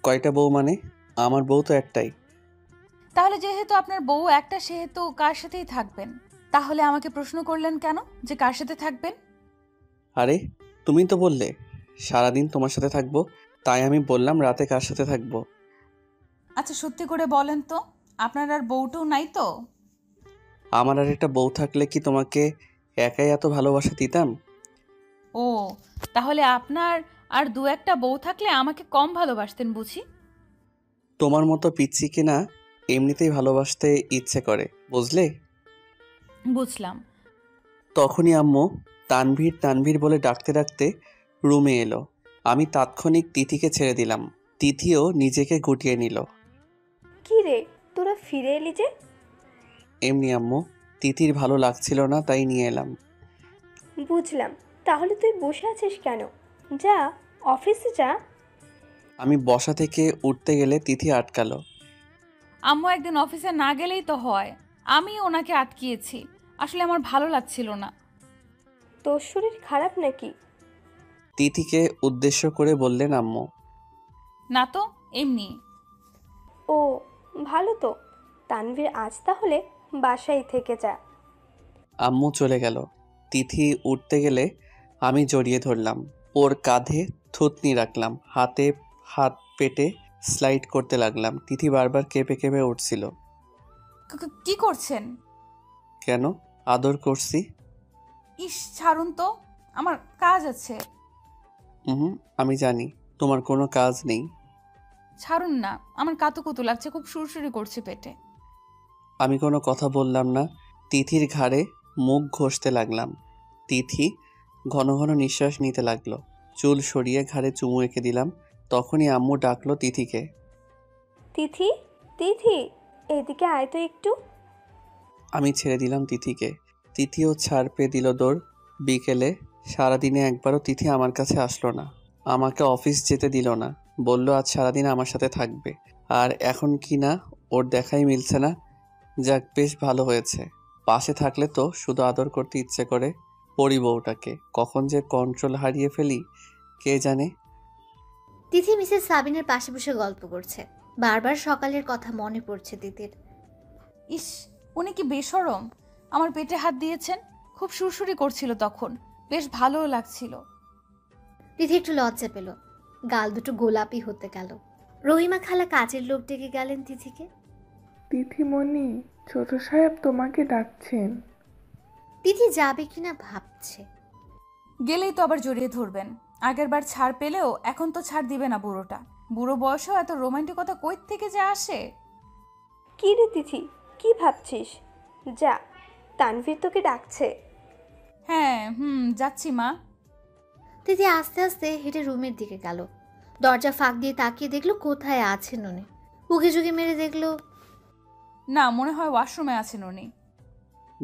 কয়টা বউ মানে? আমার বউ তো একটাই। তাহলে যেহেতু আপনার বউ একটা, সেহেতু কার সাথেই থাকবেন? তাহলে আমাকে প্রশ্ন করলেন কেন যে কার সাথে থাকবেন? আরে তুমি তো বললে সারাদিন তোমার সাথে থাকবো, তাই আমি বললাম রাতে কার সাথে থাকবো। আচ্ছা সত্যি করে বলেন তো, আপনার আর বউটাও নাই তো? আমার আর একটা বউ থাকলে কি তোমাকে একাই এত ভালোবাসা দিতাম? ও, তাহলে আপনার আর দু একটা বউ থাকলে আমাকে কম ভালোবাসতেন বুঝি? তোমার মতো পিচ্চিকে না এমনিতেই ভালোবাসতে ইচ্ছে করে, বুঝলে? বুঝলাম। তখনই আম্মু তানভীর তানভীর বলে ডাকতে ডাকতে রুমে এলো। আমি তাৎক্ষণিক তিথিকে ছেড়ে দিলাম। তিথিও নিজেকে গুটিয়ে নিল। কি রে, তোরা ফিরে এলি যে? এমনি আম্মু, তিথির ভালো লাগছিল না তাই নিয়ে এলাম। বুঝলাম, তাহলে তুই বসে আছিস কেন? যা, অফিসে যা। আমি বসা থেকে উঠতে গেলে তিথি আটকালো। আম্মু একদিন অফিসে না গেলেই তো হয়, আমি ওনাকে আটকিয়েছি। আসলে আমার ভালো লাগছিল না। তোর শরীর খারাপ নাকি? তিথিকে উদ্দেশ্য করে বললেন আম্মু। না তো, এমনি। ও, ভালো তো। তানভীর আজ তাহলে বাসায় থেকে যা। আম্মু চলে গেল। তিথি উঠতে গেলে আমি জড়িয়ে ধরলাম। ওর কাঁধে থুতনি রাখলাম, হাতে হাত পেটে স্লাইড করতে লাগলাম। তিথি বারবার কেঁপে কেঁপে উঠছিল। কি করছেন? কেন? আদর করছি। ইস, ছাড়ুন তো, আমার কাজ আছে। আমি জানি তোমার কোনো কাজ নেই। ছাড়ুন না, আমার কাতুকুতু লাগছে, খুব সুরসুরি করছে পেটে। আমি কোনো কথা বললাম না। তিথির ঘাড়ে মুখ ঘষতে লাগলাম। তিথি ঘন ঘন নিঃশ্বাস নিতে লাগলো। চুল সরিয়ে ঘাড়ে চুমু এঁকে দিলাম। তখনই আম্মু ডাকলো তিথিকে। তিথি, তিথি, এদিকে আয় তো একটু। আমি ছেড়ে দিলাম তিথিকে। তিথিও ছাড় পেয়ে দিল দৌড়। বিকেলে সারাদিনে একবারও তিথি আমার কাছে আসলো না। আমাকে অফিস যেতে দিল না। বলল আজ সারাদিন আমার সাথে থাকবে। আর এখন কি না ওর দেখাই মিলছে না। যাক, বেশ ভালো হয়েছে। পাশে থাকলে তো শুধু আদর করতে ইচ্ছে করে। পরি বউটাকে কখন যে কন্ট্রোল হারিয়ে ফেলি কে জানে। তিথি মিসেস সাবিনের পাশে বসে গল্প করছে। বারবার সকালের কথা মনে পড়ছে তিথির। ইস, উনি কি বেশরম! আমার পেটে হাত দিয়েছেন। খুব সুরসুরি করছিল তখন, বেশ ভালোও লাগছিল। তিথি একটু লজ্জা পেল, গাল দুটো গোলাপি হতে গেল। রহিমা খালা কাজের লোক ডেকে গেলেন তিথিকে। তিথিমণি, ছোট সাহেব তোমাকে ডাকছেন। তিথি যাবে কিনা ভাবছে। গেলেই তো আবার জড়িয়ে ধরবেন। আগেরবার ছাড় পেলেও এখন তো ছাড় দিবে না বুড়োটা। বুড়ো বয়সেও এত রোমান্টিকতা কই থেকে যে আসে! কি রে তিথি, কি ভাবছিস? যা, তানভীর তোকে ডাকছে। হ্যাঁ, যাচ্ছি মা। তিথি আস্তে আস্তে হেঁটে রুমের দিকে গেল। দরজা ফাঁক দিয়ে তাকিয়ে দেখলো কোথায় আছেন উনি। উকি ঝুঁকি মেরে দেখলো না, মনে হয় ওয়াশরুমে আছেন উনি।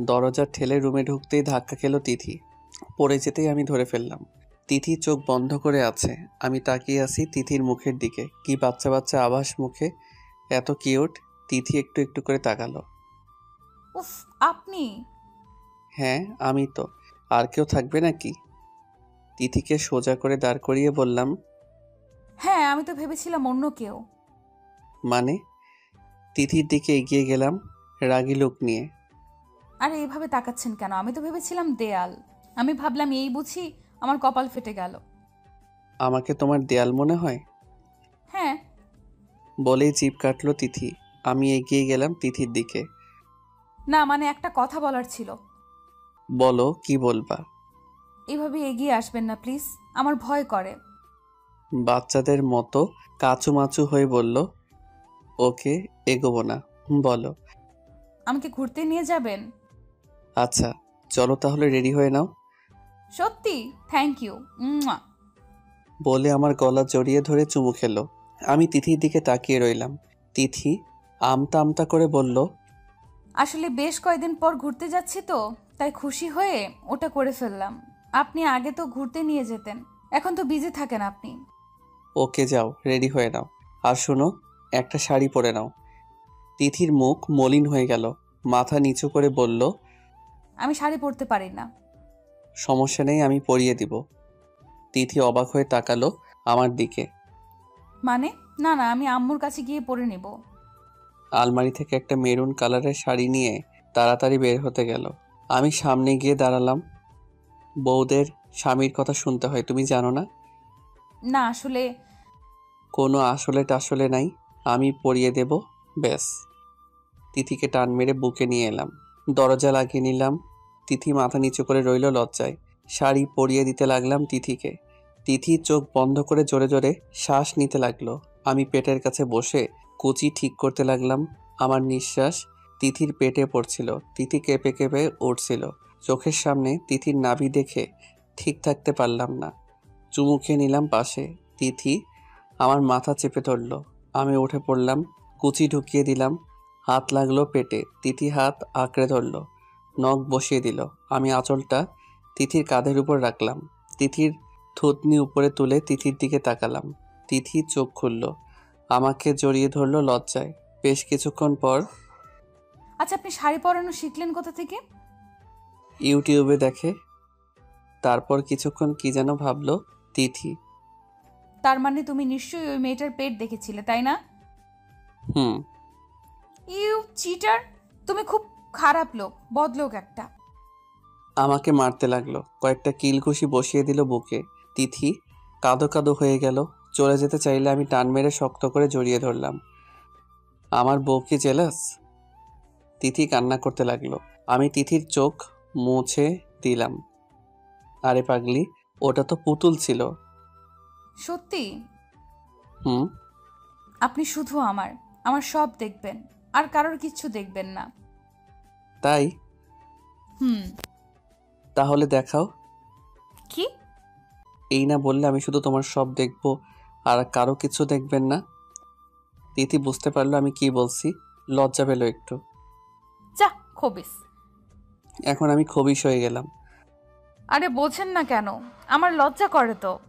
দরজা ঠেলে রুমে ঢুকতেই ধাক্কা খেলো তিথি। পড়ে যেতেই আমি ধরে ফেললাম। তিথি চোখ বন্ধ করে আছে। আমি তাকিয়ে আছি তিথির মুখের দিকে। কি বাচ্চা বাচ্চা আভাস মুখে, এত কিউট। তিথি একটু একটু করে তাকালো। উফ, আপনি! হ্যাঁ আমি তো, আর কেউ থাকবে নাকি? তিথিকে সোজা করে দাঁড় করিয়ে বললাম। হ্যাঁ, আমি তো ভেবেছিলাম অন্য কেউ। মানে? তিথির দিকে এগিয়ে গেলাম রাগী লোক নিয়ে। আরে এইভাবে তাকাচ্ছেন কেন? আমি তো ভেবেছিলাম দেয়াল। আমি ভাবলাম এই বুঝি আমার কপাল ফেটে গেল। আমাকে তোমার দেয়াল মনে হয়? হ্যাঁ। বলেই জিভ কাটলো তিথি। আমি এগিয়ে গেলাম তিথির দিকে। না, মানে একটা কথা বলার ছিল। বলো, কি বলবা? এইভাবে এগিয়ে আসবেন না প্লিজ, আমার ভয় করে। বাচ্চাদের মতো কাচুমাচু হয়ে বলল। ওকে, এগোবো না। বলো। আমাকে ঘুরতে নিয়ে যাবেন? আচ্ছা চলো তাহলে, রেডি হয়ে নাও। সত্যি? Thank you. বলে আমার গলা জড়িয়ে ধরে চুমু খেলো। আমি তিথির দিকে তাকিয়ে রইলাম। তিথি আমতা আমতা করে বলল। আসলে বেশ কয়েকদিন পর ঘুরতে যাচ্ছি তো, তাই খুশি হয়ে ওটা করে ফেললাম। আপনি আগে তো ঘুরতে নিয়ে যেতেন, এখন তো বিজি থাকেন আপনি। ওকে যাও, রেডি হয়ে নাও। আর শোনো, একটা শাড়ি পরে নাও। তিথির মুখ মলিন হয়ে গেল। মাথা নিচু করে বলল, আমি শাড়ি পরতে পারি না। সমস্যা নেই, আমি পরিয়ে দিব। তিথি অবাক হয়ে তাকালো আমার দিকে। মানে? না না, আমি আম্মুর কাছে গিয়ে পরে নেব। আলমারি থেকে একটা মেরুন কালারের শাড়ি নিয়ে তাড়াতাড়ি বের হতে গেল। আমি সামনে গিয়ে দাঁড়ালাম। বউদের স্বামীর কথা শুনতে হয়, তুমি জানো না? না আসলে কোনো আসলে টাসলে নাই, আমি পরিয়ে দেব, ব্যাস। তিথিকে টান মেরে বুকে নিয়ে এলাম, দরজা লাগিয়ে নিলাম। তিথি মাথা নিচু করে রইল লজ্জায়। শাড়ি পরিয়ে দিতে লাগলাম তিথিকে। তিথি চোখ বন্ধ করে জোরে জোরে শ্বাস নিতে লাগলো। আমি পেটের কাছে বসে কুচি ঠিক করতে লাগলাম। আমার নিঃশ্বাস তিথির পেটে পড়ছিল। তিথি কেঁপে কেঁপে উঠছিল। চোখের সামনে তিথির নাভি দেখে ঠিক থাকতে পারলাম না। চুমু খেয়ে নিলাম পাশে। তিথি আমার মাথা চেপে ধরল। আমি উঠে পড়লাম, কুচি ঢুকিয়ে দিলাম। হাত লাগলো পেটে। তিথি হাত আঁকড়ে ধরল, নখ বসিয়ে দিল। আমি আঁচলটা তিথির কাঁধের উপর রাখলাম। তিথির থুতনি উপরে তুলে তিথির দিকে তাকালাম। তিথি চোখ খুলল, আমাকে জড়িয়ে ধরল লজ্জায়। বেশ কিছুক্ষণ পর, আচ্ছা, আপনি শাড়ি পরানো শিখলেন কোথা থেকে? ইউটিউবে দেখে। তারপর কিছুক্ষণ কি যেন ভাবলো তিথি। তার মানে তুমি নিশ্চয়ই ওই মেয়েটার পেট দেখেছিলে, তাই না? হুম। You cheater! তুমি খুব খারাপ লোক, বদলোক একটা। আমাকে মারতে লাগলো, কয়েকটা কিলঘুষি বসিয়ে দিল বুকে। তিথি কাঁদো কাঁদো হয়ে গেল। চলে যেতে চাইলে আমি টান মেরে শক্ত করে জড়িয়ে ধরলাম। আমার বউ কি জেলাস? তিথি কান্না করতে লাগলো। আমি তিথির চোখ মুছে দিলাম। আরে পাগলি, ওটা তো পুতুল ছিল। সত্যি? হুম। আপনি শুধু আমার আমার সব দেখবেন, আর কারোর কিচ্ছু দেখবেন না। তাই? হুম। তাহলে দেখাও। কি? এই না বললে আমি শুধু তোমার সব দেখবো আর কারো কিছু দেখবেন না? তিথি বুঝতে পারলো আমি কি বলছি, লজ্জা পেল একটু। যা খবিস! এখন আমি খবিশ হয়ে গেলাম। আরে বোঝেন না কেন? আমার লজ্জা করে তো।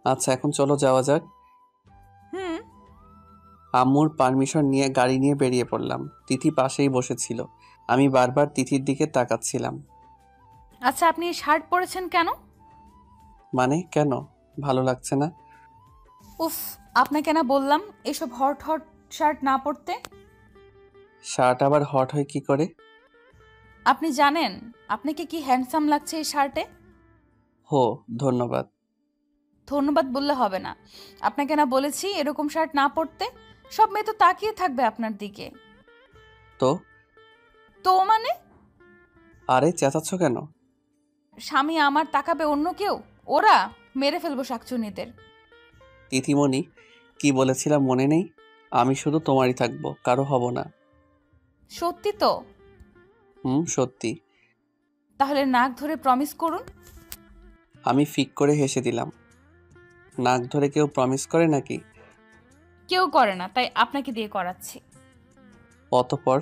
আচ্ছা, এখন চলো যাওয়া যাক। হুম। আম্মুর পারমিশন নিয়ে গাড়ি নিয়ে বেরিয়ে পড়লাম। তিথি পাশেই বসেছিল। আমি বারবার তিথির দিকে তাকাচ্ছিলাম। আচ্ছা, আপনি এই শার্ট পরেছেন কেন? মানে কেন? ভালো লাগছে না? উফ, আপনাকে না বললাম এসব হট হট শার্ট না পরতে। শার্ট আবার হট হয় কি করে? আপনি জানেন আপনাকে কি হ্যান্ডসাম লাগছে এই শার্টে? হো, ধন্যবাদ। ধন্যবাদ বললে হবে না। আপনাকে না বলেছি এরকম শার্ট না পরতে? সব মেয়ে তো তাকিয়ে থাকবে আপনার দিকে। তো? তো মানে? আরে চেঁচাচ্ছ কেন? স্বামী আমার তাকাবে অন্য কেউ? ওরা মেরে ফেলবো শাকচুনিদের। তিথিমণি, কি বলেছিলাম মনে নেই? আমি শুধু তোমারই থাকবো, কারো হব না। সত্যি তো? হুম, সত্যি। তাহলে নাক ধরে প্রমিস করুন। আমি ফিক করে হেসে দিলাম। নাক ধরে কেউ প্রমিস করে নাকি? কেউ করে না, তাই আপনাকে দিয়ে করাচ্ছি। অতঃপর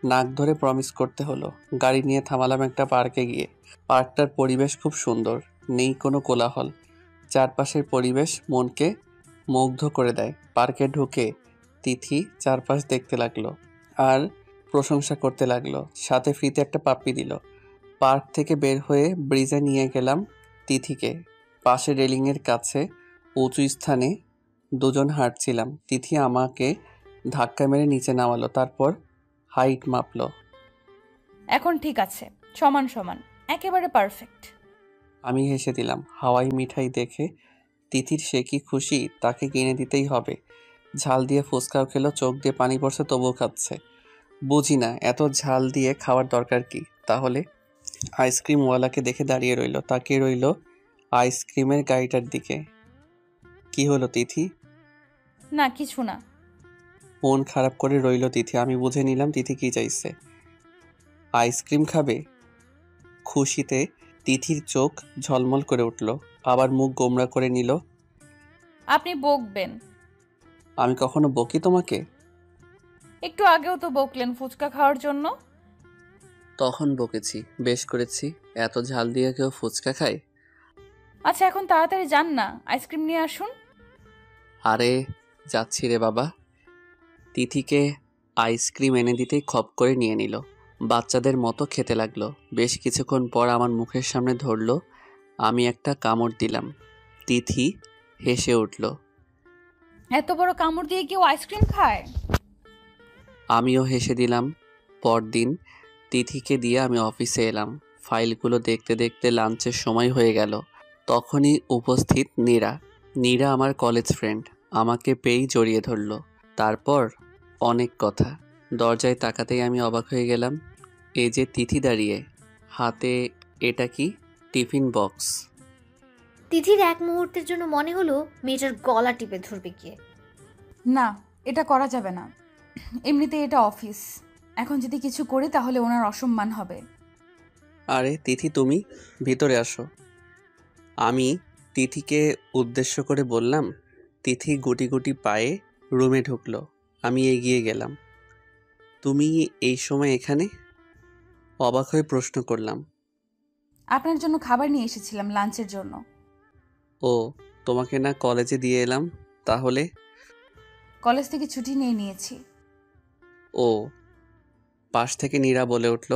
নাক ধরে প্রমিস করতে হলো। গাড়ি নিয়ে থামালাম একটা পার্কে গিয়ে। পার্কটার পরিবেশ খুব সুন্দর, নেই কোনো কোলাহল। চারপাশের পরিবেশ মনকে মুগ্ধ করে দেয়। পার্কে ঢুকে তিথি চারপাশ দেখতে লাগলো আর প্রশংসা করতে লাগলো। সাথে ফ্রিতে একটা পাপ্পি দিল। পার্ক থেকে বের হয়ে ব্রিজে নিয়ে গেলাম তিথিকে। পাশে রেলিংয়ের কাছে উঁচু স্থানে দুজন হাঁটছিলাম। তিথি আমাকে ধাক্কা মেরে নিচে নামালো, তারপর হাইট মাপলো। এখন ঠিক আছে, সমান সমান, একেবারে পারফেক্ট। আমি হেসে দিলাম। হাওয়াই মিঠাই দেখে তিথির সে কি খুশি, তাকে কিনে দিতেই হবে। ঝাল দিয়ে ফুচকাও খেলো, চোখ দিয়ে পানি পড়ছে তবুও খাচ্ছে। বুঝি না এত ঝাল দিয়ে খাওয়ার দরকার কি। তাহলে আইসক্রিমওয়ালাকে দেখে দাঁড়িয়ে রইল, তাকিয়ে রইল আইসক্রিমের গাড়িটার দিকে। কি হলো তিথি? না কিছু না। মন খারাপ করে রইল তিথি। আমি বুঝে নিলাম তিথি কি চাইছে। আইসক্রিম খাবে? খুশিতে তিথির চোখ ঝলমল করে উঠল, আবার মুখ গোমড়া করে নিল। আপনি বকবেন? আমি কখনো বকি তোমাকে? একটু আগেও তো বকলেন ফুচকা খাওয়ার জন্য। তখন বকেছি, বেশ করেছি। এত ঝাল দিয়ে কেউ ফুচকা খায়? আচ্ছা, এখন তাড়াতাড়ি যান না, আইসক্রিম নিয়ে আসুন। আরে যাচ্ছি রে বাবা। তিথিকে আইসক্রিম এনে দিতেই খপ করে নিয়ে নিল। বাচ্চাদের মতো খেতে লাগলো। বেশ কিছুক্ষণ পর আমার মুখের সামনে ধরলো। আমি একটা কামড় দিলাম। তিথি হেসে উঠল। এত বড় কামড় দিয়ে কেউ আইসক্রিম খায়? আমিও হেসে দিলাম। পরদিন তিথিকে দিয়ে আমি অফিসে এলাম। ফাইলগুলো দেখতে দেখতে লাঞ্চের সময় হয়ে গেল। তখনই উপস্থিত নীরা। নীরা আমার কলেজ ফ্রেন্ড। আমাকে পেয়েই জড়িয়ে ধরল। তারপর অনেক কথা। দরজায় তাকাতেই আমি অবাক হয়ে গেলাম। এই যে তিথি দাঁড়িয়ে, হাতে এটা কি? Tiffin box. তিথির এক মুহূর্তের জন্য মনে হলো মেয়েটার গলা টিপে ধরবে গিয়ে। না, এটা করা যাবে না। এমনিতে এটা অফিস। এখন যদি কিছু করি তাহলে ওনার অসম্মান হবে। আরে তিথি, তুমি ভিতরে আসো। আমি তিথিকে উদ্দেশ্য করে বললাম। তিথি গুটি গুটি পায়ে রুমে ঢুকলো। আমি এগিয়ে গেলাম। তুমি এই সময় এখানে? অবাক হয়ে প্রশ্ন করলাম। আপনার জন্য খাবার নিয়ে এসেছিলাম, লাঞ্চের জন্য। ও, তোমাকে না কলেজে দিয়ে এলাম? তাহলে? কলেজ থেকে ছুটি নিয়ে নিয়েছি। ও। পাশ থেকে নীরা বলে উঠল।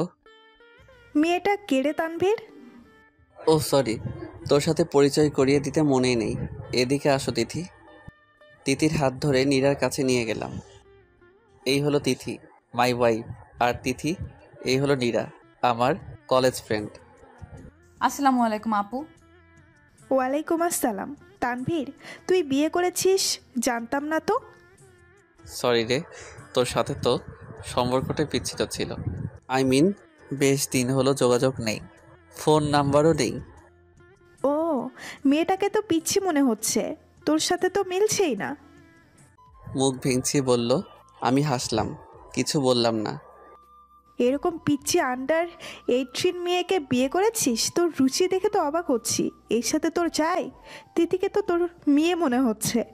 মেয়েটা কেড়ে তানভীর। ও সরি, তোর সাথে পরিচয় করিয়ে দিতে মনেই নেই। এদিকে আসো তিথি। তিথির হাত ধরে নীরার কাছে নিয়ে গেলাম। এই হলো তিথি, মাই ওয়াইফ। আর তিথি, এই হলো নীরা, আমার কলেজ ফ্রেন্ড। আসসালামু আলাইকুম আপু। ওয়ালাইকুম আসসালাম। তানভীর, তুই বিয়ে করেছিস? জানতাম না তো। সরি রে, তোর সাথে তো সম্পর্কটা বিচ্ছিন্ন ছিল। আই মিন, বেশ দিন হলো যোগাযোগ নেই, ফোন নাম্বারও নেই। ও, মেয়েটাকে তো পিচ্ছি মনে হচ্ছে, তোর সাথে তো মিলছেই না। মুখ ভেঙচিয়ে বলল। আমি হাসলাম, কিছু বললাম না। এরকম পিচ্ছি আন্ডার 18 মেয়েকে বিয়ে করেছিস? তোর রুচি দেখে তো অবাক হচ্ছি। এর সাথে তোর চাই? তিথিকে তো তোর মেয়ে মনে হচ্ছে।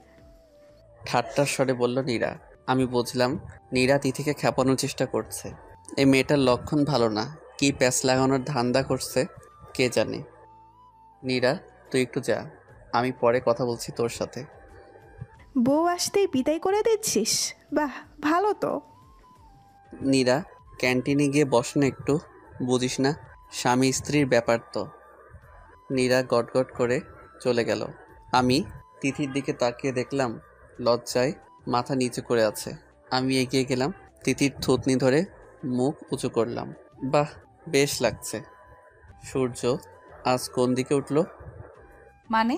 ঠাট্টার স্বরে বলল নীরা। আমি বুঝলাম নীরা তিথিকে খেপানোর চেষ্টা করছে। এই মেয়েটার লক্ষণ ভালো না। কি প্যাঁচ লাগানোর ধান্দা করছে কে জানে। নীরা, তুই একটু যা, আমি পরে কথা বলছি তোর সাথে। বউ আসতেই বিদায় করে দিচ্ছিস? বাহ, ভালো তো। নীরা, ক্যান্টিনে গিয়ে বস না একটু। বুঝিস না, স্বামী স্ত্রীর ব্যাপার তো। নীরা গটগট করে চলে গেল। আমি তিথির দিকে তাকিয়ে দেখলাম লজ্জায় মাথা নিচু করে আছে। আমি এগিয়ে গেলাম, তিথির থুতনি ধরে মুখ উঁচু করলাম। বাহ, বেশ লাগছে। সূর্য আজ কোন দিকে উঠলো? মানে?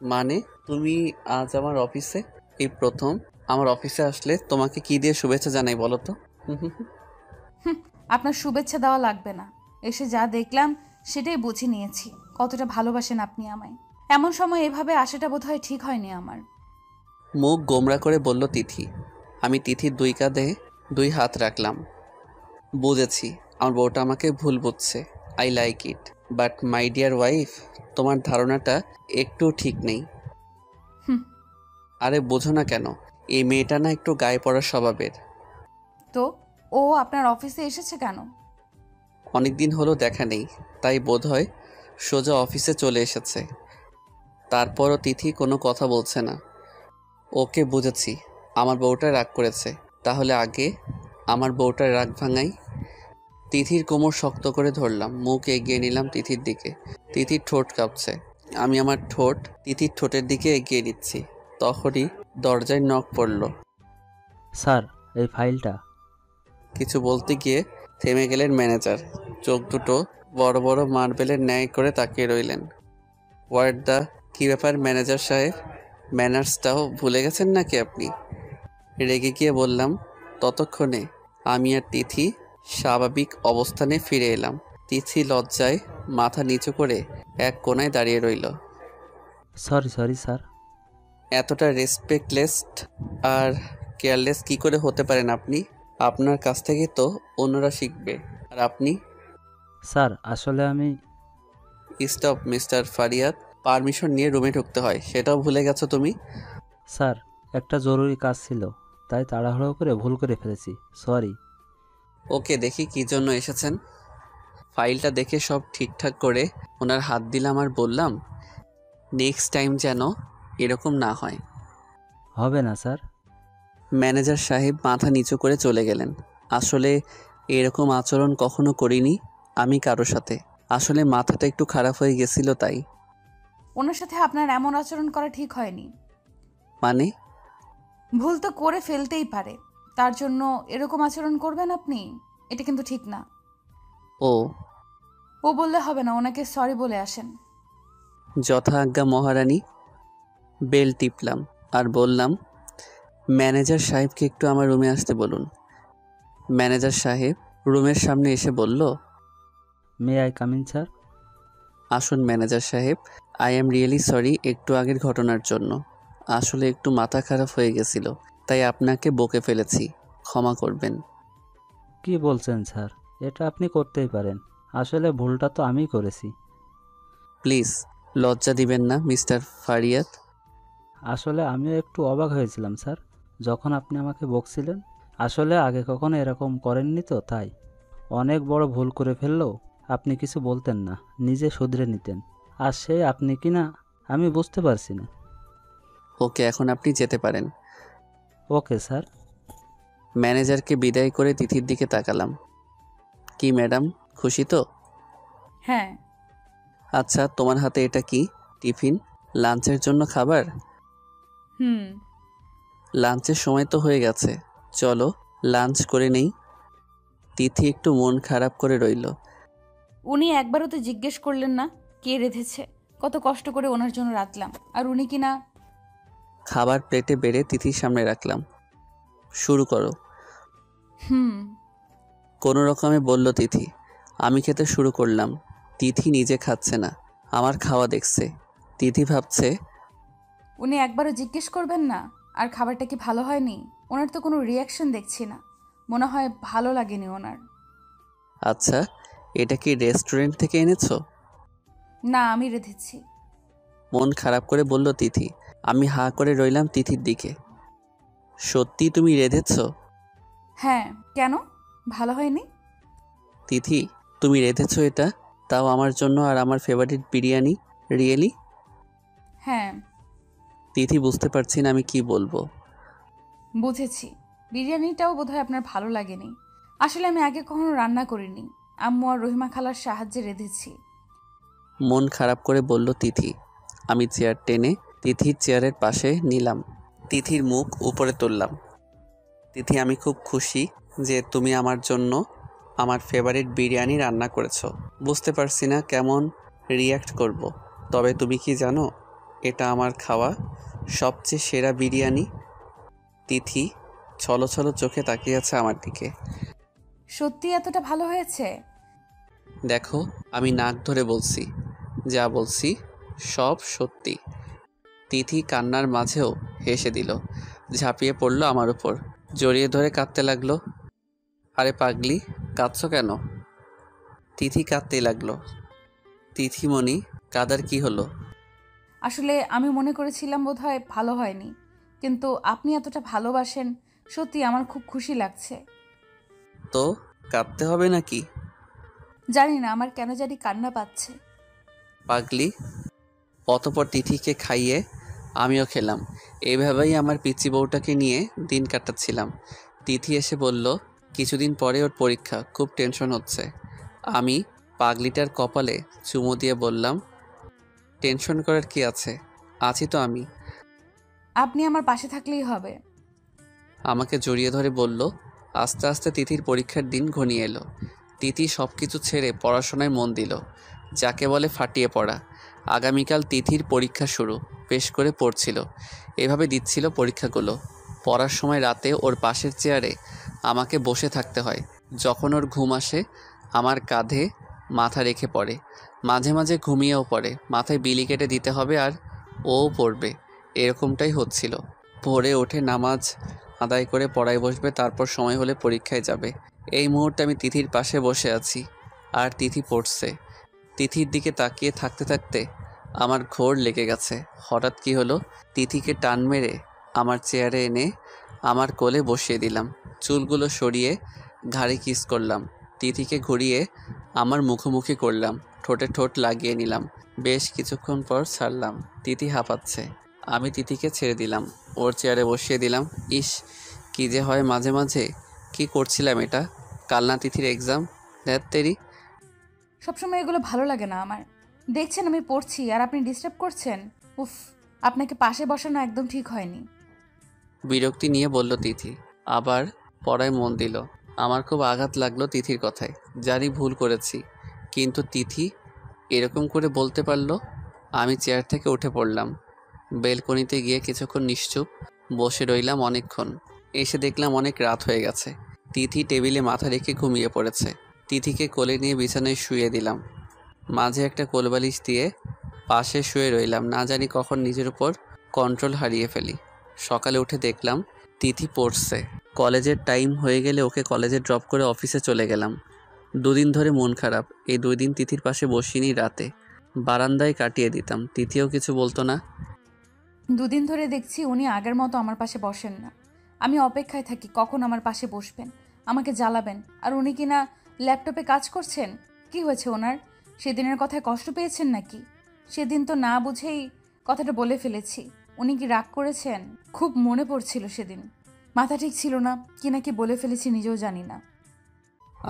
মানে তুমি আজ আমার অফিসে? এই প্রথম আমার অফিসে আসলে তোমাকে কি দিয়ে শুভেচ্ছা জানাই বলো তো? আপনার শুভেচ্ছা দেওয়া লাগবে না। এসে যা দেখলাম সেটাই বুঝে নিয়েছি কতটা ভালোবাসেন আপনি আমায়। এমন সময় এভাবে আসাটা বোধহয় ঠিক হয়নি আমার। মুখ গোমরা করে বলল তিথি। আমি তিথির দুই কাঁধে দুই হাত রাখলাম। বুঝেছি, আমার বউটা আমাকে ভুল বুঝছে। I like it, but my dear wife, তোমার ধারণাটা একটু ঠিক নেই। হুম। আরে বোঝো না কেন? এই মেয়েটা না একটু গায়ে পড়ার স্বভাবের। তো ও আপনার অফিসে এসেছে কেন? অনেক দিন হলো দেখা নেই, তাই বোধহয় সোজা অফিসে চলে এসেছে। তারপরও তিথি কোনো কথা বলছে না। ওকে বুঝেছি, আমার বউটা রাগ করেছে। তাহলে আগে আমার বউটার রাগ ভাঙাই। তিথির কোমর শক্ত করে ধরলাম, মুখ এগিয়ে নিলাম তিথির দিকে। তিথির ঠোঁট কাঁপছে। আমি আমার ঠোঁট তিথির ঠোঁটের দিকে এগিয়ে নিচ্ছি। তখনই দরজায় নক পড়ল। স্যার, এই ফাইলটা। কিছু বলতে গিয়ে থেমে গেলেন ম্যানেজার। চোখ দুটো বড় বড় মার্বেলের ন্যায় করে তাকিয়ে রইলেন। হোয়াট দ্য, কী ব্যাপার ম্যানেজার সাহেব? ম্যানার্সটাও ভুলে গেছেন নাকি আপনি? রেগে গিয়ে বললাম। ততক্ষণে আমি আর তিথি স্বাভাবিক অবস্থানে ফিরে এলাম। তিথি লজ্জায় মাথা নিচু করে এক কোণায় দাঁড়িয়ে রইল। Sorry sir. এতটা রেসপেক্টলেস আর কেয়ারলেস কি করে হতে পারেন আপনি? আপনার কাছ থেকে তো অন্যরা শিখবে। আর আপনি? স্যার, আসলে আমি... স্টপ মিস্টার ফারিয়াদ, পারমিশন নিয়ে রুমে ঢুকতে হয়, সেটাও ভুলে গেছো তুমি? স্যার, একটা জরুরি কাজ ছিল, তাই তাড়াহুড়ো করে ভুল করে ফেলেছি, সরি। ওকে, দেখি কী জন্য এসেছেন। ফাইলটা দেখে সব ঠিকঠাক করে ওনার হাত দিলাম আর বললাম, নেক্সট টাইম যেন এরকম না হয়। হবে না স্যার। ম্যানেজার সাহেব মাথা নিচু করে চলে গেলেন। আসলে এরকম আচরণ কখনো করিনি আমি কারো সাথে। আসলে মাথাটা একটু খারাপ হয়ে গেছিল তাই। ওনার সাথে আপনার এমন আচরণ করা ঠিক হয়নি। মানে? ভুল তো করে ফেলতেই পারে, তার জন্য এরকম আচরণ করবেন আপনি? এটা কিন্তু ঠিক না। ও ও বললে হবে না, ওনাকে সরি বলে আসেন। যথা আজ্ঞা মহারানী। বেল টিপলাম আর বললাম, ম্যানেজার সাহেবকে একটু আমার রুমে আসতে বলুন। ম্যানেজার সাহেব রুমের সামনে এসে বলল, মে আই কামিন স্যার? আসুন ম্যানেজার সাহেব, আই অ্যাম রিয়েলি সরি একটু আগের ঘটনার জন্য। আসলে একটু মাথা খারাপ হয়ে গেছিল, তাই আপনাকে বকে ফেলেছি, ক্ষমা করবেন। কি বলছেন স্যার? এটা আপনি করতেই পারেন। আসলে ভুলটা তো আমিই করেছি। প্লিজ লজ্জা দিবেন না মিস্টার ফারিয়াত। আসলে আমিও একটু অবাক হয়েছিলাম স্যার, যখন আপনি আমাকে বকছিলেন। আসলে আগে কখনো এরকম করেননি তো, তাই। অনেক বড় ভুল করে ফেললেও আপনি কিছু বলতেন না, নিজে শুধরে নিতেন। আর সে আপনি কি না আমি বুঝতে পারছি না। ওকে, এখন আপনি যেতে পারেন। Okay sir. ম্যানেজারকে বিদায় করে তিথির দিকে তাকালাম। কি ম্যাডাম, খুশি তো? হ্যাঁ। আচ্ছা, তোমার হাতে এটা কি? টিফিন? লাঞ্চের জন্য খাবার? হুম। লাঞ্চের সময় তো হয়ে গেছে, চলো লাঞ্চ করে নেই। তিথি একটু মন খারাপ করে রইল। উনি একবারও তো জিজ্ঞেস করলেন না কে রেঁধেছে, কত কষ্ট করে ওনার জন্য রাখলাম, আর উনি কিনা। খাবার প্লেটে বেড়ে তিথির সামনে রাখলাম। শুরু করো। হুম। কোনো রকমে বলল তিথি। আমি খেতে শুরু করলাম। তিথি নিজে খাচ্ছে না, আমার খাওয়া দেখছে। তিথি ভাবছে, উনি একবারও জিজ্ঞেস করবেন না আর খাবারটা কি ভালো হয়নি? ওনার তো কোনো রিয়াকশন দেখছি না, মনে হয় ভালো লাগেনি ওনার। আচ্ছা, এটা কি রেস্টুরেন্ট থেকে এনেছো? না, আমি রেঁধেছি। মন খারাপ করে বলল তিথি। আমি হাঁ করে রইলাম তিথির দিকে। সত্যি তুমি রেঁধেছো? হ্যাঁ, কেন? ভালো হয়নি? তিথি, তুমি রেঁধেছো এটা, তাও আমার জন্য আর আমার ফেভারিট বিরিয়ানি? রিয়েলি? হ্যাঁ। তিথি বুঝতে পারছি না আমি কি বলবো। বুঝেছি, বিরিয়ানিটাও বোধহয় আপনার ভালো লাগেনি। আসলে আমি আগে কখনো রান্না করিনি, আম্মু আর রহিমা খালার সাহায্যে রেঁধেছি। মন খারাপ করে বলল তিথি। আমি চেয়ার টেনে তিথির চেয়ারের পাশে নিলাম। তিথির মুখ উপরে তুললাম। তিথি, আমি খুব খুশি যে তুমি আমার জন্য আমার ফেভারিট বিরিয়ানি রান্না করেছো। বুঝতে পারছি না কেমন রিয়্যাক্ট করব। তবে তুমি কি জানো, এটা আমার খাওয়া সবচেয়ে সেরা বিরিয়ানি। তিথি ছলো ছলো চোখে তাকিয়ে আছে আমার দিকে। সত্যি এতটা ভালো হয়েছে? দেখো, আমি নাক ধরে বলছি, যা বলছি সব সত্যি। তিথি কান্নার মাঝেও হেসে দিল, ঝাঁপিয়ে পড়লো আমার উপর, জড়িয়ে ধরে কাঁদতে লাগলো। আরে পাগলি, কাঁদছো কেন? তিথি কাঁদতেই লাগলো। তিথিমণি, কাদার কি হলো? আসলে আমি মনে করেছিলাম বোধহয় ভালো হয়নি, কিন্তু আপনি এতটা ভালোবাসেন, সত্যি আমার খুব খুশি লাগছে। তো কাঁদতে হবে নাকি? জানি না, আমার কেন জানি কান্না পাচ্ছে। পাগলি। অতপর তিথিকে খাইয়ে আমিও খেলাম। এইভাবেই আমার পিচ্চি বউটাকে নিয়ে দিন কাটাচ্ছিলাম। তিথি এসে বলল, কিছুদিন পরে ওর পরীক্ষা, খুব টেনশন হচ্ছে। আমি পাগলিটার কপালে চুমু দিয়ে বললাম, টেনশন করার কি আছে, আছি তো আমি। আপনি আমার পাশে থাকলেই হবে। আমাকে জড়িয়ে ধরে বলল। আস্তে আস্তে তিথির পরীক্ষার দিন ঘনিয়ে এলো। তিথি সব কিছু ছেড়ে পড়াশোনায় মন দিল, যাকে বলে ফাটিয়ে পড়া। আগামীকাল তিথির পরীক্ষা শুরু, বেশ করে পড়ছিল, এভাবে দিচ্ছিল পরীক্ষাগুলো। পড়ার সময় রাতে ওর পাশের চেয়ারে আমাকে বসে থাকতে হয়। যখন ওর ঘুম আসে আমার কাঁধে মাথা রেখে পড়ে, মাঝে মাঝে ঘুমিয়েও পড়ে। মাথায় বিলি কেটে দিতে হবে আর ও পড়বে, এরকমটাই হচ্ছিল। ভোরে ওঠে নামাজ আদায় করে পড়ায় বসবে, তারপর সময় হলে পরীক্ষায় যাবে। এই মুহূর্তে আমি তিথির পাশে বসে আছি আর তিথি পড়ছে। তিথির দিকে তাকিয়ে থাকতে থাকতে আমার ঘোর লেগে গেছে। হঠাৎ কি হলো, তিথিকে টান মেরে আমার চেয়ারে এনে আমার কোলে বসিয়ে দিলাম। চুলগুলো সরিয়ে ঘাড়ে কিস করলাম। তিথিকে ঘুরিয়ে আমার মুখোমুখি করলাম, ঠোঁটে ঠোঁট লাগিয়ে নিলাম। বেশ কিছুক্ষণ পর ছাড়লাম। তিথি হাঁপাচ্ছে। আমি তিথিকে ছেড়ে দিলাম, ওর চেয়ারে বসিয়ে দিলাম। ইস, কি যে হয় মাঝে মাঝে। কি করছিলাম এটা? কাল না তিথির এক্সাম? ধ্যাত তেরি। সবসময় এগুলো ভালো লাগে না আমার। দেখছেন আমি পড়ছি আর আপনি ডিস্টার্ব করছেন। উফ, আপনাকে পাশে বসানো একদম ঠিক হয়নি। বিরক্তি নিয়ে বলল তিথি। আবার পড়ায় মন দিল। আমার খুব আঘাত লাগলো তিথির কথায়। জানি ভুল করেছি, কিন্তু তিথি এরকম করে বলতে পারলো। আমি চেয়ার থেকে উঠে পড়লাম। বেলকনিতে গিয়ে কিছুক্ষণ নিশ্চুপ বসে রইলাম অনেকক্ষণ। এসে দেখলাম অনেক রাত হয়ে গেছে। তিথি টেবিলে মাথা রেখে ঘুমিয়ে পড়েছে। তিথিকে কোলে নিয়ে বিছানায় শুয়ে দিলাম। মাঝে একটা কোলবালিশ দিয়ে পাশে শুয়ে রইলাম। না জানি কখন নিজের উপর কন্ট্রোল হারিয়ে ফেলি। সকালে উঠে দেখলাম তিথি পড়ছে। কলেজের টাইম হয়ে গেলে ওকে কলেজে ড্রপ করে অফিসে চলে গেলাম। দুদিন ধরে মন খারাপ। এই 2 দিন তিথির পাশে বসিনি, রাতে বারান্দায় কাটিয়ে দিতাম। তিথিও কিছু বলতো না। দুদিন ধরে দেখছি উনি আগের মতো আমার পাশে বসেন না। আমি অপেক্ষায় থাকি কখন আমার পাশে বসবেন, আমাকে জ্বালাবেন। আর উনি কিনা ল্যাপটপে কাজ করছেন। কি হয়েছে ওনার? সেদিনের কথায় কষ্ট পেয়েছেন নাকি? সেদিন তো না বুঝেই কথাটা বলে ফেলেছি। উনি কি রাগ করেছেন? খুব মনে পড়ছিল সেদিন। মাথা ঠিক ছিল না, কি নাকি বলে ফেলেছি নিজেও জানি না।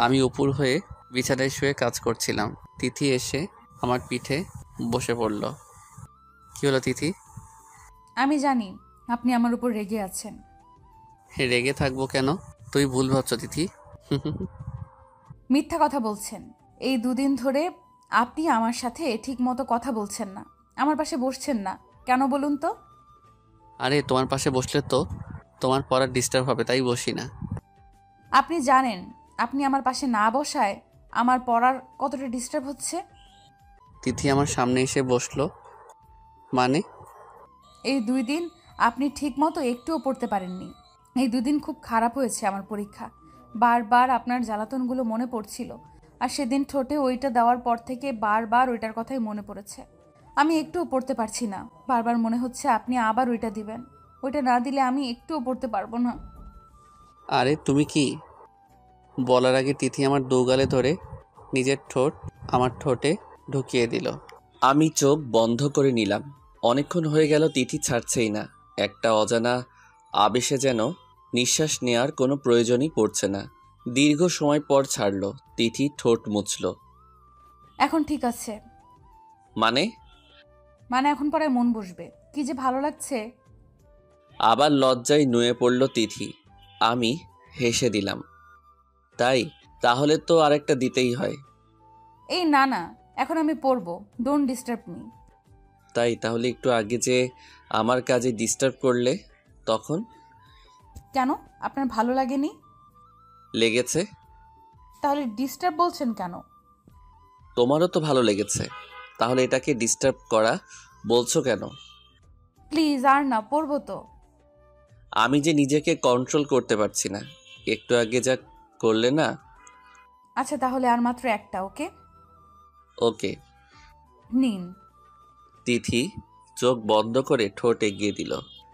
আমি উপর হয়ে বিছানায় শুয়ে কাজ করছিলাম। তিথি এসে আমার পিঠে বসে পড়ল। কি হলো তিথি? আমি জানি আপনি আমার উপর রেগে আছেন। রেগে থাকবো কেন? তুই ভুল ভাবছ তিথি। মিথ্যা কথা বলছেন। এই 2 দিন ধরে আপনি আমার সাথে ঠিক মতো কথা বলছেন না, আমার পাশে বসছেন না। কেন বলুন তো? আরে তোমার পাশে বসলে তো তোমার পড়ার ডিস্টার্ব হবে, তাই বসি না। আপনি জানেন আপনি আমার পাশে না বসায় আমার পড়ার কতটা ডিস্টার্ব হচ্ছে। তিথি আমার সামনে এসে বসলো। মানে? এই 2 দিন আপনি ঠিক মতো একটুও পড়তে পারেননি। এই 2 দিন খুব খারাপ হয়েছে আমার পরীক্ষা। বারবার আপনার জ্বালাতনগুলো মনে পড়ছিল। আর সেদিন ঠোঁটে ওইটা দেওয়ার পর থেকে বারবার ওইটার কথাই মনে পড়েছে। আমি একটুও পড়তে পারছি না। বারবার মনে হচ্ছে আপনি আবার ওইটা দিবেন। ওইটা না দিলে আমি একটুও পড়তে পারবো না। আরে তুমি কি? বলার আগে তিথি আমার দোগালে ধরে নিজের ঠোঁট আমার ঠোঁটে ঢুকিয়ে দিল। আমি চোখ বন্ধ করে নিলাম। অনেকক্ষণ হয়ে গেল তিথি ছাড়ছেই না। একটা অজানা আবেশে যেন নিঃশ্বাস নেওয়ার কোনো প্রয়োজনই পড়ছে না। দীর্ঘ সময় পর ছাড়ল। তিথি ঠোঁট মুছল। এখন ঠিক আছে। মানে? মানে এখন পরে মন বসবে। কি যে ভালো লাগছে। আবার লজ্জায় নুয়ে পড়ল তিথি। আমি হেসে দিলাম। তাই? তাহলে তো আরেকটা দিতেই হয়। এই না না, এখন আমি পড়বো। Don't disturb me. তাই? তাহলে একটু আগে যে আমার কাজে ডিস্টার্ব করলে তখন? কেন? আপনার ভালো লাগেনি? লেগেছে। তাহলে ডিস্টার্ব বলছেন কেন? তোমারও তো ভালো লেগেছে, তাহলে এটাকে ডিস্টার্ব করা বলছো কেন? প্লিজ আর না, পড়বো তো। আমি যে নিজেকে কন্ট্রোল করতে পারছি না। একটু আগে যা করলে না। আচ্ছা তাহলে আর মাত্র একটা। ওকে ওকে। নিন। তিথি চোখ বন্ধ করে ঠোঁট এগিয়ে দিল।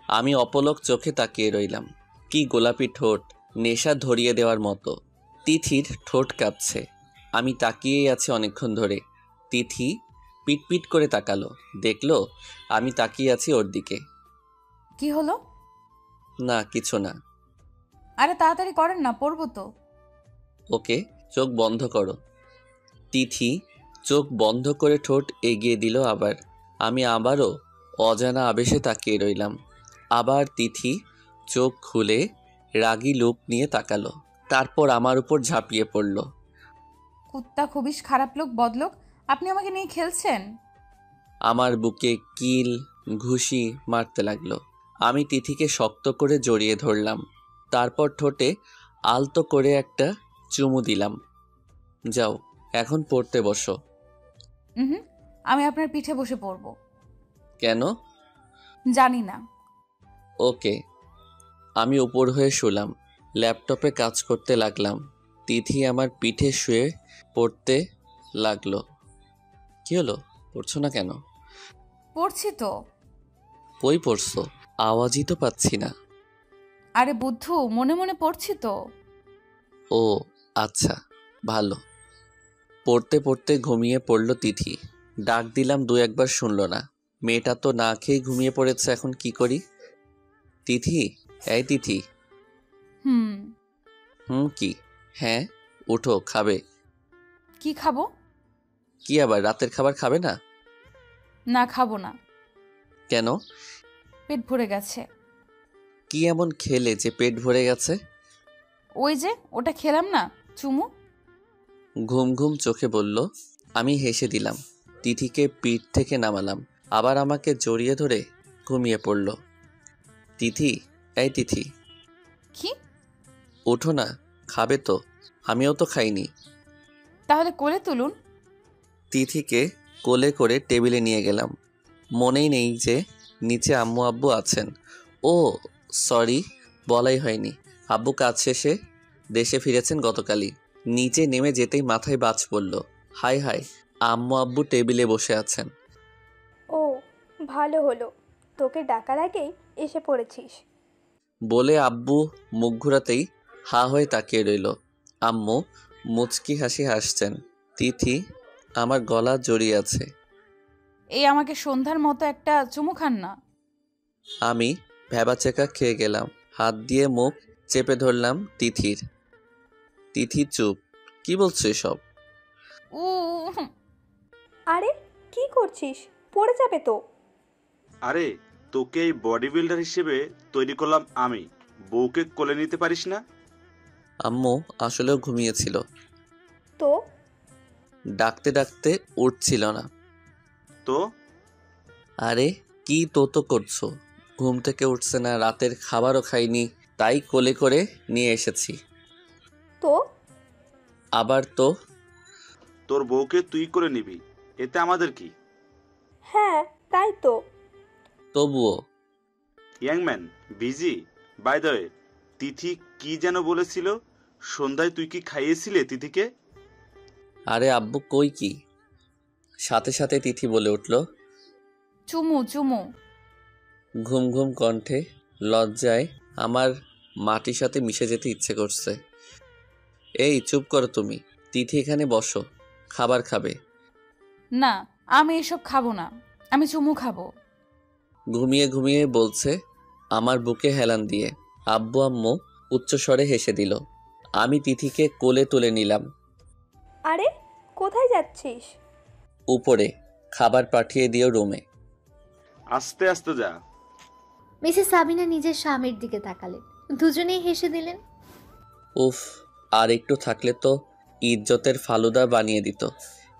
আমি অপলক চোখে তাকিয়ে রইলাম। কি গোলাপি ঠোঁট, নেশা ধরিয়ে দেওয়ার মতো। তিথির ঠোঁট কাঁপছে। আমি তাকিয়েই আছি অনেকক্ষণ ধরে। তিথি পিটপিট করে তাকালো, দেখলো আমি তাকিয়ে আছি ওর দিকে। কি হলো? না কিছু না। আরে তাড়াতাড়ি করেন না, পড়বো তো। ওকে, চোখ বন্ধ করো। তিথি চোখ বন্ধ করে ঠোঁট এগিয়ে দিল আবার। আমি আবারও অজানা আবেশে তাকিয়ে রইলাম। আবার তিথি চোখ খুলে রাগী লুক নিয়ে তাকালো। তারপর আমার উপর ঝাঁপিয়ে পড়ল। কুত্তা খুবই খারাপ লোক, বদলোক। আপনি আমাকে নিয়ে খেলছেন? আমার বুকে কিল ঘুষি মারতে লাগলো। আমি তিথিকে শক্ত করে জড়িয়ে ধরলাম। তারপর ঠোঁটে আলতো করে একটা চুমু দিলাম। যাও, এখন পড়তে বসো। হুম, আমি আপনার পিঠে বসে পড়বো। কেন? জানি না। ওকে। আমি উপর হয়ে শুলাম। ল্যাপটপে কাজ করতে লাগলাম। তিথি আমার পিঠে শুয়ে পড়তে লাগলো। কি হলো? পড়ছো না কেন? পড়ছি তো। কই পড়ছো? আওয়াজই তো পাচ্ছি না। আরে বুদ্ধু, মনে মনে পড়ছি তো। ও আচ্ছা, ভালো। পড়তে পড়তে ঘুমিয়ে পড়ল তিথি। ডাক দিলাম 2-1 বার শুনল না। মেয়েটা তো না খেয়ে ঘুমিয়ে পড়েছে, এখন কি করি? তিথি, এই তিথি। হুম। কি? হ্যাঁ, উঠো, খাবে। কি খাবো? কি আবার রাতের খাবার খাবে না? না, খাবো না। কেন? পেট ভরে গেছে। কি এমন খেলে যে পেট ভরে গেছে? ওই যে ওটা খেলাম না, চুমু। ঘুম ঘুম চোখে বলল। আমি হেসে দিলাম। তিথিকে পিঠ থেকে নামালাম, আবার আমাকে জড়িয়ে ধরে ঘুমিয়ে পড়ল। তিথি, এই তিথি, কি? ওঠো না, খাবে তো? আমিও তো খাইনি। তাহলে কোলে তুলুন। তিথিকে কোলে করে টেবিলে নিয়ে গেলাম। মনেই নেই যে নিচে আম্মু আব্বু আছেন। ও সরি, বলাই হয়নি। আব্বু কাজ শেষে দেশে ফিরেছেন গতকালই। নিচে নেমে যেতেই মাথায় বাজ পড়ল। হাই হাই, আম্মু আব্বু টেবিলে বসে আছেন। ও ভালো হলো, তোকে ডাকার আগেই এসে পড়েছিস। বলে আব্বু মুখ ঘুরাতেই হা হয়ে তাকিয়ে রইল। আম্মু মুচকি হাসি হাসছেন। তিথি আমার গলা জড়িয়ে আছে। এই আমাকে সন্ধ্যার মতো একটা চুমু খান না। আমি ভ্যাবাচেকা খেয়ে গেলাম। হাত দিয়ে মুখ চেপে ধরলাম তিথির। তিথি চুপ। কি বলছো এসব? উ আরে কি করছিস, পড়ে যাবে তো। আরে তোকে এই বডি বিল্ডার হিসেবে তৈরি করলাম আমি, বউকে কোলে নিতে পারিস না? আম্মু আসলেও ঘুমিয়েছিল। তো ডাকতে ডাকতে উঠছিল না। তো আরে কি তো করছো? ঘুম থেকে উঠছে না, রাতের খাবারও খাইনি, তাই কোলে করে নিয়ে এসেছি। তো আবার তো? তোর বউকে তুই করে নিবি, এতে আমাদের কি? হ্যাঁ তাই তো। তবুও। ইয়াংম্যান বিজি। বাই দ্য ওয়ে, তিথি কি যেন বলেছিল? সন্ধ্যায় তুই কি খাইয়েছিলে তিথিকে? আরে আব্বু কই কি? সাথে সাথে তিথি বলে উঠল। চুমু চুমু। ঘুম ঘুম কণ্ঠে। লজ্জায় আমার মাটির সাথে মিশে যেতে ইচ্ছে করছে। এই চুপ করো তুমি। তিথি এখানে বসো, খাবার খাবে। না, আমি এসব খাবো না। আমি চুমু খাবো। ঘুমিয়ে ঘুমিয়ে বলছে আমার বুকে হেলান দিয়ে। আব্বু আম্মু উচ্চস্বরে হেসে দিল। আমি তিথিকে কোলে তুলে নিলাম। আরে কোথায় যাচ্ছিস? উপরে, খাবার পাঠিয়ে দিও রুমে। আস্তে আস্তে যা। মিসেস সাবিনা নিজের স্বামীর দিকে তাকালেন, দুজনেই হেসে দিলেন। উফ, আর একটু থাকলে তো ইজ্জতের ফালুদা বানিয়ে দিত।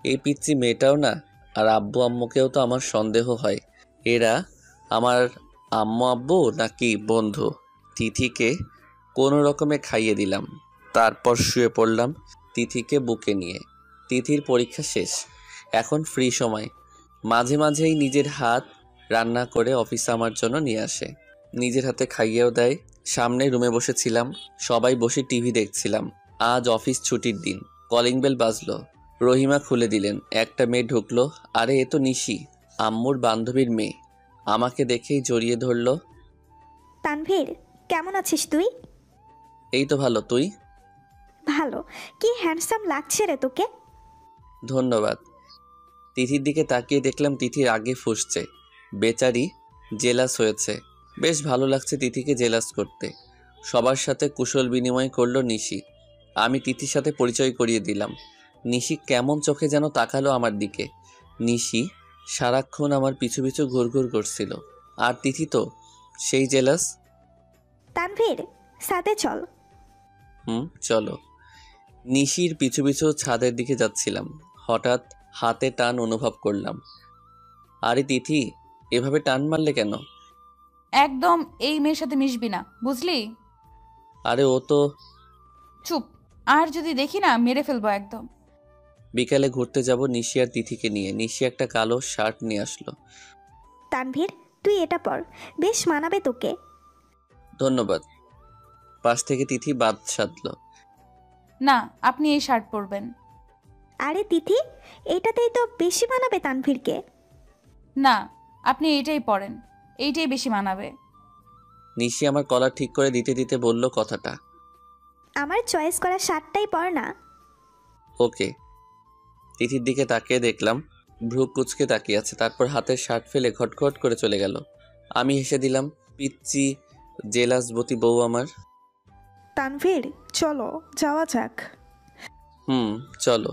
এই পিচ্চি মেয়েটাও না। আর আব্বু আম্মুকেও তো আমার সন্দেহ হয়, এরা আমার আম্মু আব্বু নাকি বন্ধু। তিথিকে কোনো রকমে খাইয়ে দিলাম, তারপর শুয়ে পড়লাম তিথিকে বুকে নিয়ে। তিথির পরীক্ষা শেষ, এখন ফ্রি সময়। মাঝে মাঝেই নিজের হাত রান্না করে অফিসে আমার জন্য নিয়ে আসে, নিজের হাতে খাইয়েও দেয়। সামনে রুমে বসেছিলাম, সবাই বসে টিভি দেখছিলাম। আজ অফিস ছুটির দিন। কলিং বেল বাজলো। রহিমা খুলে দিলেন। একটা মেয়ে ঢুকলো। আরে এ তো নিশি, আম্মুর বান্ধবীর মেয়ে। আমাকে দেখেই জড়িয়ে ধরলো। তানভীর, কেমন আছিস তুই? এই তো ভালো, তুই? ভালো। কি হ্যান্ডসাম লাগছে রে তোকে। ধন্যবাদ। তিথির দিকে তাকিয়ে দেখলাম তিথির আগে ফুঁসছে। বেচারি জেলাস হয়েছে। বেশ ভালো লাগছে তিথিকে জেলাস করতে। সবার সাথে কুশল বিনিময় করলো নিশি। আমি তিথির সাথে পরিচয় করিয়ে দিলাম। নিশি কেমন চোখে যেন তাকালো আমার দিকে। নিশি সারাক্ষণ আমার পিছু পিছু ঘুরঘুর করছিল। আর তিথি তো সেই জেলাস। তানভীর, সাথে চল। চলো। নিশির পিছু পিছু ছাদের দিকে যাচ্ছিলাম, হঠাৎ হাতে টান অনুভব করলাম। আরে তিথি, এভাবে টান মারলে কেন? একদম এই মেয়ের সাথে মিশবি না, বুঝলি? আরে ও তো। চুপ। আর যদি দেখি না, মেরে ফেলবো একদম। বিকালে ঘুরতে যাব নিশি আর তিথিকে নিয়ে। নিশি একটা কালো শার্ট নিয়ে আসলো। তানভীর, তুই এটা পর, বেশ মানাবে তোকে। ধন্যবাদ। পাশ থেকে তিথি বাদ সাধলো। না, আপনি এই শার্ট পরবেন। আরে তিথি, এটাতেই তো বেশি মানাবে তানভীরকে। না, আপনি এইটাই পরেন, এইটাই বেশি মানাবে। নিশি আমার কলার ঠিক করে দিতে দিতে বলল কথাটা। আমার চয়েস করা শার্টটাই পর না। ওকে। তিথির দিকে তাকিয়ে দেখলাম ভ্রু কুচকে তাকিয়ে আছে, তারপর হাতের শার্ট ফেলে খটখট করে চলে গেল। আমি হেসে দিলাম। পিচ্চি জেলাসবতী বউ আমার। তানভীর চলো যাওয়া যাক। চলো।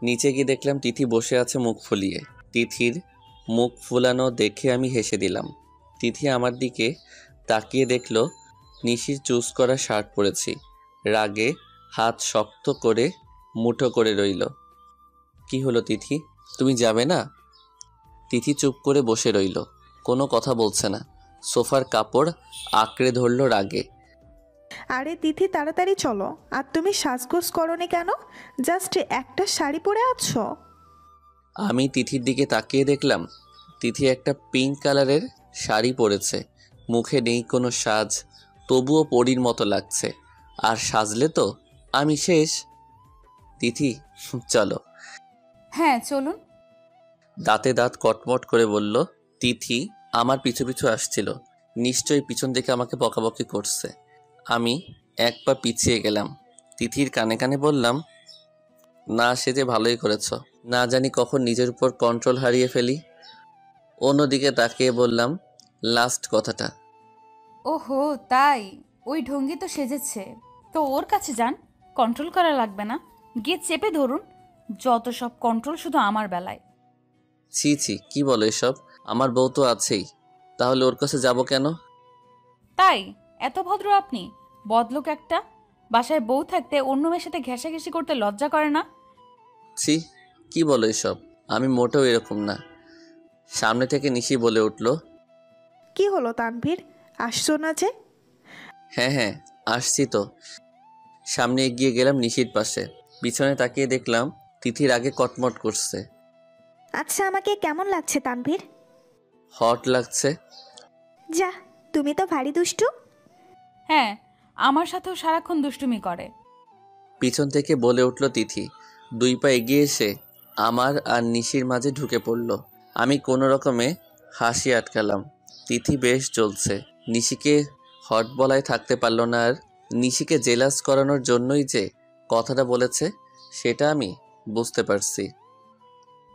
নিচে গিয়ে দেখলাম তিথি বসে আছে মুখ ফুলিয়ে। তিথির মুখ ফুলানো দেখে আমি হেসে দিলাম। তিথি আমার দিকে তাকিয়ে দেখলো নিশির চুজ করা শার্ট পরেছি। রাগে হাত শক্ত করে মুঠো করে রইল। কি হলো তিথি, তুমি যাবে না? তিথি চুপ করে বসে রইল, কোনো কথা বলছে না। সোফার কাপড় আঁকড়ে ধরল রাগে। আরে তিথি তাড়াতাড়ি চলো। আর তুমি সাজগোজ করনি কেন? জাস্ট একটা শাড়ি পরে আছো। আমি তিথির দিকে তাকিয়ে দেখলাম তিথি একটা পিঙ্ক কালারের শাড়ি পরেছে। মুখে নেই কোনো সাজ, তবুও পরীর মতো লাগছে। আর সাজলে তো আমি শেষ। তিথি চলো। হ্যাঁ চলুন। দাঁতে দাঁত কটমট করে বলল তিথি। আমার পিছু পিছু আসছিল, নিশ্চয়ই পিছন দিকে আমাকে বকাবকি করছে। আমি এক পা পিছিয়ে গেলাম। তিথির কানে কানে বললাম, না সেজে ভালোই করেছ, না জানি কখন নিজের উপর কন্ট্রোল হারিয়ে ফেলি। অন্যদিকে তাকিয়ে বললাম লাস্ট কথাটা। ওহো তাই, ওই ঢঙ্গি তো সেজেছে, তো ওর কাছে যান, কন্ট্রোল করা লাগবে না, গিয়ে চেপে ধরুন। যত সব কন্ট্রোল শুধু আমার বেলায়। ছি ছি, কি বলো এসব? আমার বউ তো আছেই, তাহলে ওর কাছে যাব কেন? তাই এত ভদ্র আপনি? বদলোক একটা। বাসায় বউ থাকতে অন্য মেয়ের সাথে ঘেঁষাঘেঁষি করতে লজ্জা করে না? ছি, কি বলো এসব? আমি মোটেও এরকম না। সামনে থেকে নিশি বলে উঠল, কি হলো তানভীর, আসছো না যে? হ্যাঁ আসছি তো। সামনে এগিয়ে গেলাম নিশির পাশে। পিছনে তাকিয়ে দেখলাম তিথির আগে কটমট করছে। আচ্ছা আমাকে কেমন লাগছে তানভীর? হট লাগছে। যা, তুমি তো ভারী দুষ্টু। হ্যাঁ, আমার সাথেও সারাক্ষণ দুষ্টুমি করে। পিছন থেকে বলে উঠল তিথি। 2 পা এগিয়ে এসে আমার আর নিশির মাঝে ঢুকে পড়ল। আমি কোনো রকমে হাসি আটকালাম। তিথি বেশ চলছে। নিশিকে হট বলায় থাকতে পারল না। আর নিশিকে জেলাস করানোর জন্যই যে কথাটা বলেছে সেটা আমি বুঝতে পারছি।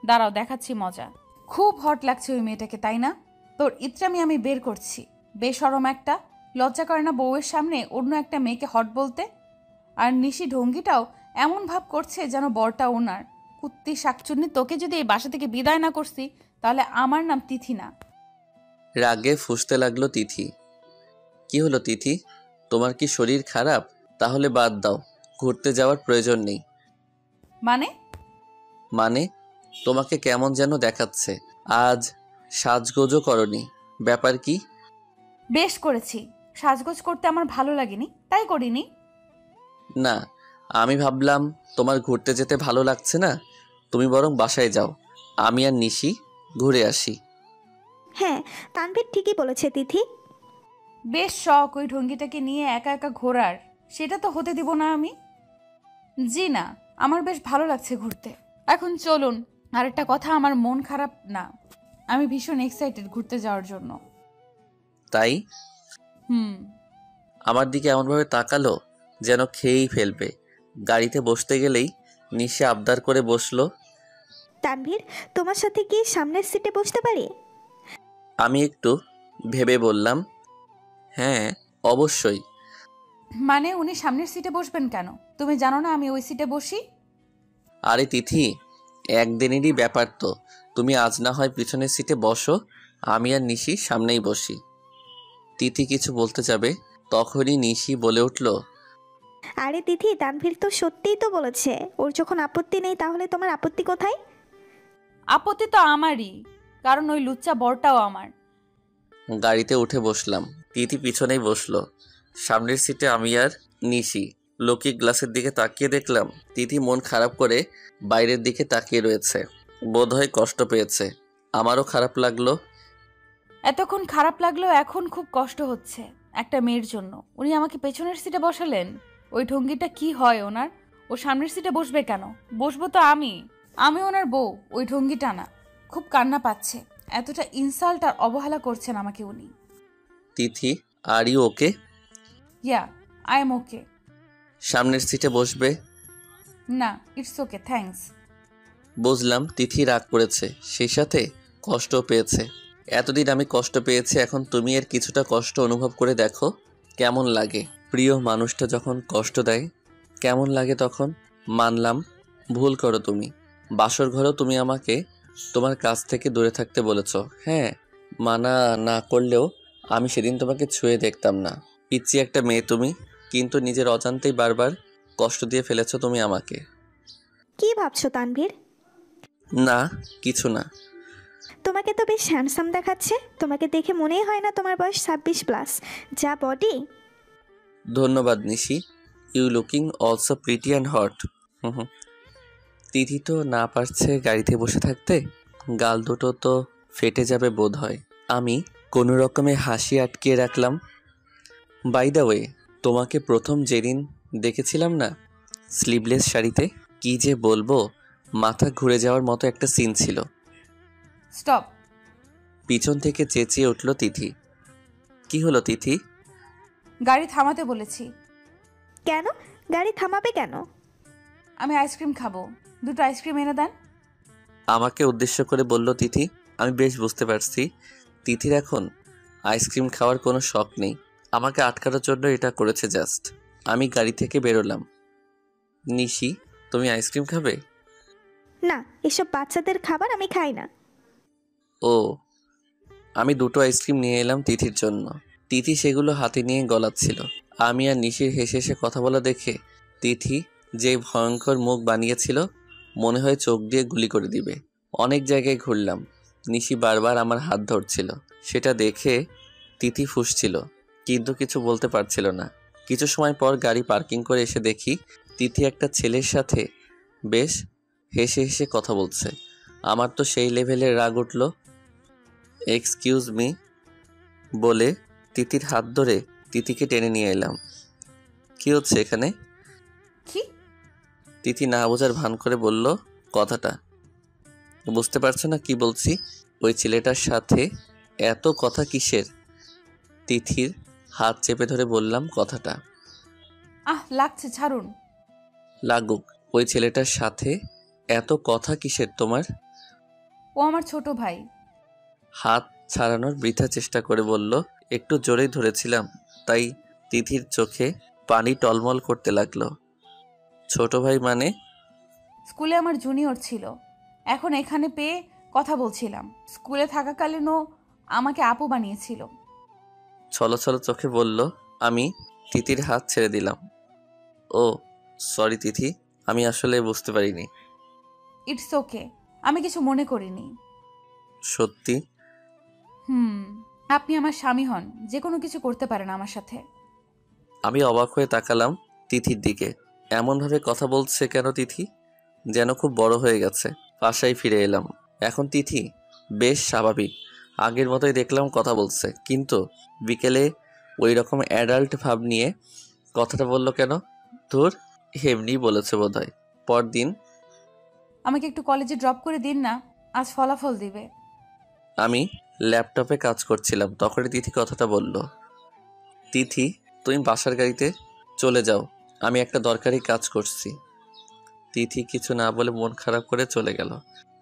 দাঁড়াও দেখাচ্ছি মজা। খুব হট লাগছে ওই মেয়েটাকে, তাই না? তোর ইচ্ছামি আমি বের করছি। বেশরম একটা, লজ্জা করে না বউয়ের সামনে অন্য একটা মেয়েকে হট বলতে? আর নিশি ঢঙ্গিটাও এমন ভাব করছে যেন বরটা ওনার। কুত্তি শাকচুন্নি, তোকে যদি এই বাসা থেকে বিদায় না করছি তাহলে আমার নাম তিথি না। রাগে ফুঁসতে লাগলো তিথি। কি হলো তিথি, তোমার কি শরীর খারাপ? তাহলে বাদ দাও, ঘুরতে যাওয়ার প্রয়োজন নেই। মানে তোমাকে কেমন যেন দেখাচ্ছে। আজ সাজগোজও করনি, ব্যাপার কি? বেশ করেছি, সাজগোজ করতে আমার ভালো লাগেনি তাই করিনি। না, আমি ভাবলাম তোমার ঘুরতে যেতে ভালো লাগছে না, তুমি বরং বাসায় যাও, আমি আর নিশি ঘুরে আসি। হ্যাঁ, তানভীর ঠিকই বলেছে তিথি। বেশ শখ ওই ঢঙ্গিটাকে নিয়ে একা একা ঘোরার, সেটা তো হতে দিব না আমি। জি না, আমার বেশ ভালো লাগছে ঘুরতে। এখন চলুন। আর একটা কথা, আমার মন খারাপ না, আমি ভীষণ এক্সাইটেড ঘুরতে যাওয়ার জন্য। তাই? আমার দিকে এমনভাবে তাকালো যেন খেয়েই ফেলবে। গাড়িতে বসতে গেলেই নিশি আবদার করে বসলো, তানভীর তোমার সাথে কি সামনের সিটে বসতে পারি? আমি একটু ভেবে বললাম, হ্যাঁ অবশ্যই। মানে উনি সামনের সিটে বসবেন কেন? তুমি জানো না আমি ওই সিটে বসি? আরে তিথি, একদিনেরই ব্যাপার তো। তুমি আজ না হয় পিছনের সিটে বসো, আমি আর নিশি সামনেই বসি। তিথি কিছু বলতে যাবে, তখনই নিশি বলে উঠল, আরে তিথি, তানভীর তো সত্যিই তো বলেছে ওর যখন আপত্তি নেই, তাহলে তোমার আপত্তি কোথায়? আপত্তি তো আমারই, কারণ ওই লুচ্চা বরটাও আমার। গাড়িতে উঠে বসলাম। তিথি পিছনেই বসলো। সামনের সিটে আমি আর নিশি। লকি গ্লাসের দিকে তাকিয়ে দেখলাম তিথি মন খারাপ করে বাইরের দিকে তাকিয়ে রয়েছে। বোধহয় কষ্ট পেয়েছে। আমারও খারাপ লাগলো। এতক্ষণ খারাপ লাগলেও এখন খুব কষ্ট হচ্ছে একটা মেয়ের জন্য। উনি আমাকে পেছনের সিটে বসালেন। ওই ঢঙ্গিটা কি হয় ওনার? ও সামনের সিটে বসবে কেন? বসবো তো আমি ওনার বউ, ওই ঢঙ্গিটা না। খুব কান্না পাচ্ছে, এতটা ইনসাল্ট আর অবহেলা করছেন আমাকে উনি। Tithi, are you okay? Yeah, I am okay. সামনের সিটে বসবে? না, ইটস ওকে, থ্যাঙ্কস। বুঝলাম তিথি রাগ করেছে, সেই সাথে কষ্টও পেয়েছে। এতদিন আমি কষ্ট পেয়েছি, এখন তুমি এর কিছুটা কষ্ট অনুভব করে দেখো কেমন লাগে। প্রিয় মানুষটা যখন কষ্ট দেয় কেমন লাগে তখন। মানলাম ভুল করো তুমি, বাসর ঘরেও তুমি আমাকে তোমার কাছ থেকে দূরে থাকতে বলেছো। হ্যাঁ, মানা না করলেও আমি সেদিন তোমাকে ছুঁয়ে দেখতাম না। পিচ্ছি একটা মেয়ে তুমি, কিন্তু নিজের অজান্তেই বারবার কষ্ট দিয়ে ফেলেছো তুমি আমাকে। কি ভাবছো তানভীর? না, কিছু না। তোমাকে তো বেশ হ্যান্ডসাম দেখাচ্ছে। তোমাকে দেখে মনেই হয় না তোমার বয়স 26+। যা বডি! ধন্যবাদ Nishi, you looking also pretty and hot. Hmm. Tithi তো না পারছে গাড়িতে বসে থাকতে, গাল দুটো তো ফেটে যাবে বোধ হয়। আমি কোনো রকমে হাসি আটকিয়ে রাখলাম। বাই দ্য ওয়ে, তোমাকে প্রথম যেদিন দেখেছিলাম না স্লিভলেস শাড়িতে, কি যে বলবো, মাথা ঘুরে যাওয়ার মতো একটা সিন ছিল। স্টপ। পিছন থেকে চেঁচিয়ে উঠল তিথি। কি হলো তিথি? গাড়ি থামাতে বলেছি। কেন? গাড়ি থামাবে কেন? আমি আইসক্রিম খাবো, 2টো আইসক্রিম এনে দেন। আমাকে উদ্দেশ্য করে বলল তিথি। আমি বেশ বুঝতে পারছি তিথির এখন আইসক্রিম খাওয়ার কোনো শখ নেই, আমাকে আটকানোর জন্য এটা করেছে জাস্ট। আমি গাড়ি থেকে বেরোলাম। নিশি, তুমি আইসক্রিম খাবে? না, এসব বাচ্চাদের খাবার আমি খাই না। ও, আমি 2টো আইসক্রিম নিয়ে এলাম তিথির জন্য। তিথি সেগুলো হাতে নিয়ে গলাচ্ছিল। আমি আর নিশির হেসে হেসে কথা বলা দেখে তিথি যে ভয়ঙ্কর মুখ বানিয়েছিল, মনে হয় চোখ দিয়ে গুলি করে দিবে। অনেক জায়গায় ঘুরলাম, নিশি বারবার আমার হাত ধরছিল। সেটা দেখে তিথি ফুঁসছিল, কিন্তু কিছু বলতে পারছিল না। কিছু সময় পর গাড়ি পার্কিং করে এসে দেখি তিথি একটা ছেলের সাথে বেশ হেসে হেসে কথা বলছে। আমার তো সেই লেভেলের রাগ উঠল। এক্সকিউজ মি বলে তিথির হাত ধরে তিথিকে টেনে নিয়ে এলাম। কি হচ্ছে এখানে? কি? তিথি না বোঝার ভান করে বলল কথাটা। বুঝতে পারছো না কি বলছি? ওই ছেলেটার সাথে এত কথা কিসের? তিথির হাত চেপে ধরে বললাম কথাটা। লাগছে, ছাড়ুন। লাগুক, ওই ছেলেটার সাথে এত কথা কিসের তোমার? ও আমার ছোট ভাই। হাত ছাড়ানোর বৃথা চেষ্টা করে বলল। একটু জোরেই ধরেছিলাম, তাই তিথির চোখে পানি টলমল করতে লাগলো। ছোট ভাই মানে? স্কুলে আমার জুনিয়র ছিল, এখন এখানে পেয়ে কথা বলছিলাম। স্কুলে থাকাকালীনও আমাকে আপু বানিয়েছিল। ছলো ছলো চোখে বলল। আমি তিথির হাত ছেড়ে দিলাম। ও সরি তিথি, আমি আসলে বুঝতে পারিনি। ইটস ওকে, আমি কিছু মনে করিনি। সত্যি? আপনি আমার স্বামী হন, যে কোনো কিছু করতে পারেন আমার সাথে। আমি অবাক হয়ে তাকালাম তিথির দিকে। এমনভাবে কথা বলছে কেন তিথি? যেন খুব বড় হয়ে গেছে। বাসায় ফিরে এলাম। এখন তিথি বেশ স্বাভাবিক, আগের মতোই দেখলাম কথা বলছে, কিন্তু বিকেলে ওই রকম অ্যাডাল্ট ভাব নিয়ে কথাটা বলল কেন? তোর এমনি বলেছে বোধহয়। পরদিন আমাকে একটু কলেজে ড্রপ করে দিন না, আজ ফলাফল দিবে। আমি ল্যাপটপে কাজ করছিলাম, তখনই তিথি কথাটা বলল। তিথি, তুমি বাসার গাড়িতে চলে যাও, আমি একটা দরকারি কাজ করছি। তিথি কিছু না বলে মন খারাপ করে চলে গেল।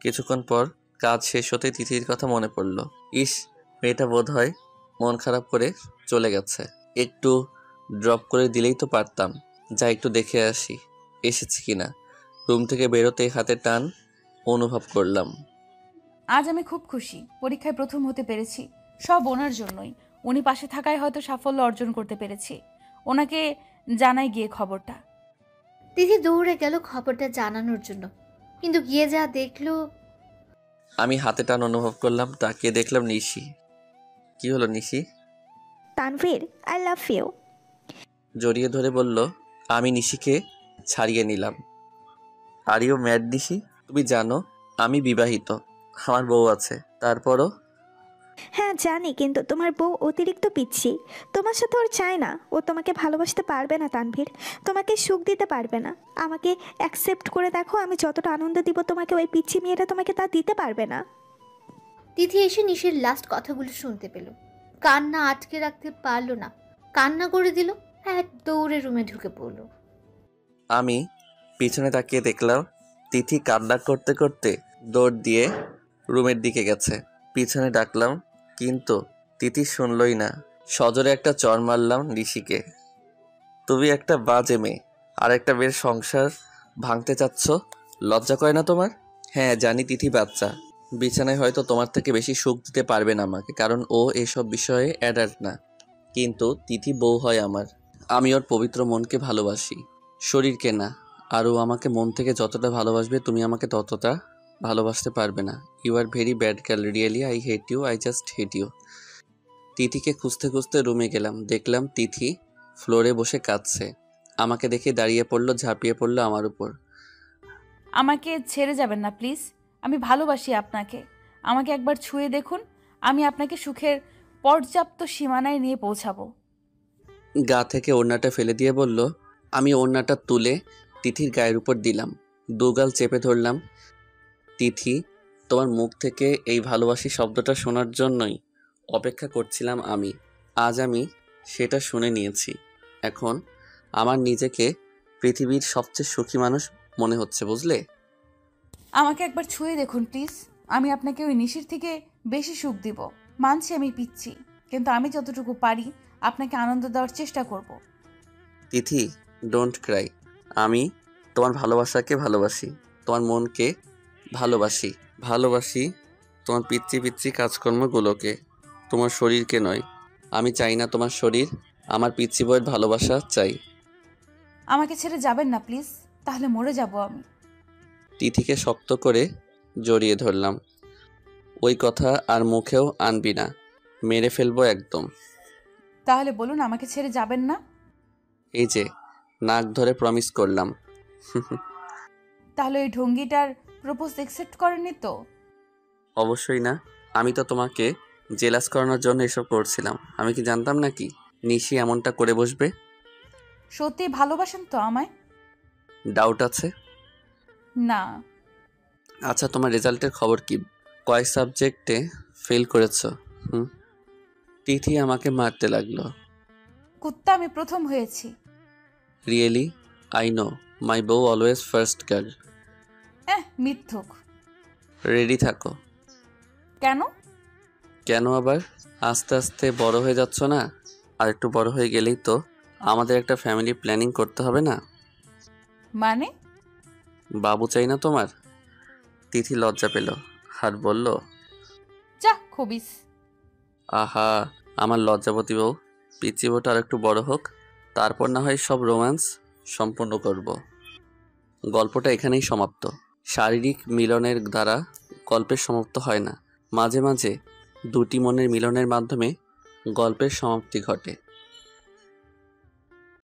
কিছুক্ষণ পর কাজ শেষ হতে তিথির কথা মনে পড়ল। ইস, মেয়েটা বোধ হয় মন খারাপ করে চলে গেছে। একটু ড্রপ করে দিলেই তো পারতাম। যা একটু দেখে আসি এসেছি কিনা। রুম থেকে বেরোতে হাতে টান অনুভব করলাম। আজ আমি খুব খুশি, পরীক্ষায় প্রথম হতে পেরেছি। সব ওনার জন্যই। উনি পাশে থাকায় হয়তো সাফল্য অর্জন করতে পেরেছি। ওনাকে জানাই গিয়ে খবরটা। তিথি দৌড়ে গেল খবরটা জানানোর জন্য, কিন্তু গিয়ে যা দেখলো। আমি হাতে টান অনুভব করলাম, তাকিয়ে দেখলাম নিশি। কি হলো Nishi? Tanvir, I love you. জড়িয়ে ধরে বলল। আমি নিশিকে ছাড়িয়ে নিলাম। Are you mad Nishi? তুমি জানো আমি বিবাহিত, আমার বউ আছে। তারপরও? হ্যাঁ জানি, কিন্তু তোমার বউ অতিরিক্ত পিচ্ছি। তোমার সাথে ওর চায় না। ও তোমাকে ভালোবাসতে পারবে না তানভীর, তোমাকে সুখ দিতে পারবে না। আমাকে অ্যাকসেপ্ট করে দেখো, আমি যতটা আনন্দ দিব তোমাকে, ওই পিচ্ছি মেয়েটা তোমাকে তা দিতে পারবে না। তিথি এসে নিশির লাস্ট কথাগুলো শুনতে পেল। কান্না আটকে রাখতে পারলো না, কান্না করে দিল। এক দৌড়ে রুমে ঢুকে পড়ল। আমি পিছনে তাকিয়ে দেখলাম তিথি কান্না করতে করতে দৌড় দিয়ে রুমের দিকে গেছে। পিছনে ডাকলাম, কিন্তু তিথি শুনলই না। সজোরে একটা চড় মারলাম নিশিকে। তুমি একটা বাজে মেয়ে, আর একটা মেয়ের সংসার ভাঙতে চাচ্ছ, লজ্জা করে না তোমার? হ্যাঁ জানি তিথি বাচ্চা, বিছানায় হয়তো তোমার থেকে বেশি সুখ দিতে পারবে না আমাকে, কারণ ও এসব বিষয়ে অ্যাডাল্ট না। কিন্তু তিথি বউ হয় আমার। আমি ওর পবিত্র মনকে ভালোবাসি, শরীরকে না। আর ও আমাকে মন থেকে যতটা ভালোবাসবে তুমি আমাকে ততটা ভালোবাসতে পারবে না। You are very bad girl, really I hate you, I just hate you. তিথিকে খুঁজতে খুঁজতে রুমে গেলাম, দেখলাম তিথি ফ্লোরে বসে কাঁদছে। আমাকে দেখে দাঁড়িয়ে পড়লো, ঝাঁপিয়ে পড়লো আমার উপর। আমাকে ছেড়ে যাবেন না প্লিজ, আমি ভালোবাসি আপনাকে। আমাকে একবার ছুঁয়ে দেখুন, আমি আপনাকে সুখের পর্যাপ্ত সীমানায় নিয়ে পৌঁছাবো। গা থেকে ওড়নাটা ফেলে দিয়ে বলল। আমি ওড়নাটা তুলে তিথির গায়ের উপর দিলাম, দুগাল চেপে ধরলাম। তিথি, তোমার মুখ থেকে এই ভালোবাসি শব্দটা শোনার জন্যই অপেক্ষা করছিলাম আমি। আজ আমি সেটা শুনে নিয়েছি। এখন আমার নিজেকে পৃথিবীর সবচেয়ে সুখী মানুষ মনে হচ্ছে, বুঝলে? আমাকে একবার ছুঁয়ে দেখুন প্লিজ, আমি আপনাকে ওই নিশির থেকে বেশি সুখ দিব। মানছি আমি পিচ্ছি, কিন্তু আমি যতটুকু পারি আপনাকে আনন্দ দেওয়ার চেষ্টা করব। তিথি, ডোন্ট ক্রাই। আমি তোমার ভালোবাসাকে ভালোবাসি, তোমার মনকে ভালোবাসি, ভালোবাসি তোমার পিচ্ছি পিচ্ছি কাজকর্মগুলোকে, তোমার শরীরকে নয়। আমি চাই না তোমার শরীর, আমার পিচ্ছি বইয়ের ভালোবাসা চাই। আমাকে ছেড়ে যাবেন না প্লিজ, তাহলে মরে যাব আমি। তিথিকে শক্ত করে জড়িয়ে ধরলাম। ওই কথা আর মুখেও আনবি না, মেরে ফেলবো একদম। তাহলে বলুন আমাকে ছেড়ে যাবেন না। এই যে নাক ধরে প্রমিস করলাম। তাহলে ওই ঢঙ্গিটার প্রপোজ অ্যাকসেপ্ট করেননি তো? অবশ্যই না, আমি তো তোমাকে জেলাস করানোর জন্য এসব করছিলাম। আমি কি জানতাম নাকি নিশি এমনটা করে বসবে? সত্যি ভালোবাসেন তো আমায়? ডাউট আছে? না। আচ্ছা, তোমার রেজাল্টের খবর কি? কয় সাবজেক্টে ফেল করেছো? তিথি আমাকে মারতে লাগলো। কুত্তা, আমি প্রথম হয়েছি। রিয়েলি? আই নো, মাই বউ অলওয়েজ ফার্স্ট গার্ল। মিথ্যুক। রেডি থাকো। কেন? কেন আবার? আস্তে আস্তে বড় হয়ে যাচ্ছ না? আর একটু বড় হয়ে গেলেই তো আমাদের একটা ফ্যামিলি প্ল্যানিং করতে হবে না? মানে? বাবু চাই না তোমার? তিথি লজ্জা পেল আর বলল, যা খবিস। আহা, আমার লজ্জাবতী বউ। পিচি বউটা আর একটু বড় হোক, তারপর না হয় সব রোম্যান্স সম্পূর্ণ করব। গল্পটা এখানেই সমাপ্ত। শারীরিক মিলনের দ্বারা গল্পের সমাপ্ত হয় না, মাঝে মাঝে দুটি মনের মিলনের মাধ্যমে গল্পের সমাপ্তি ঘটে।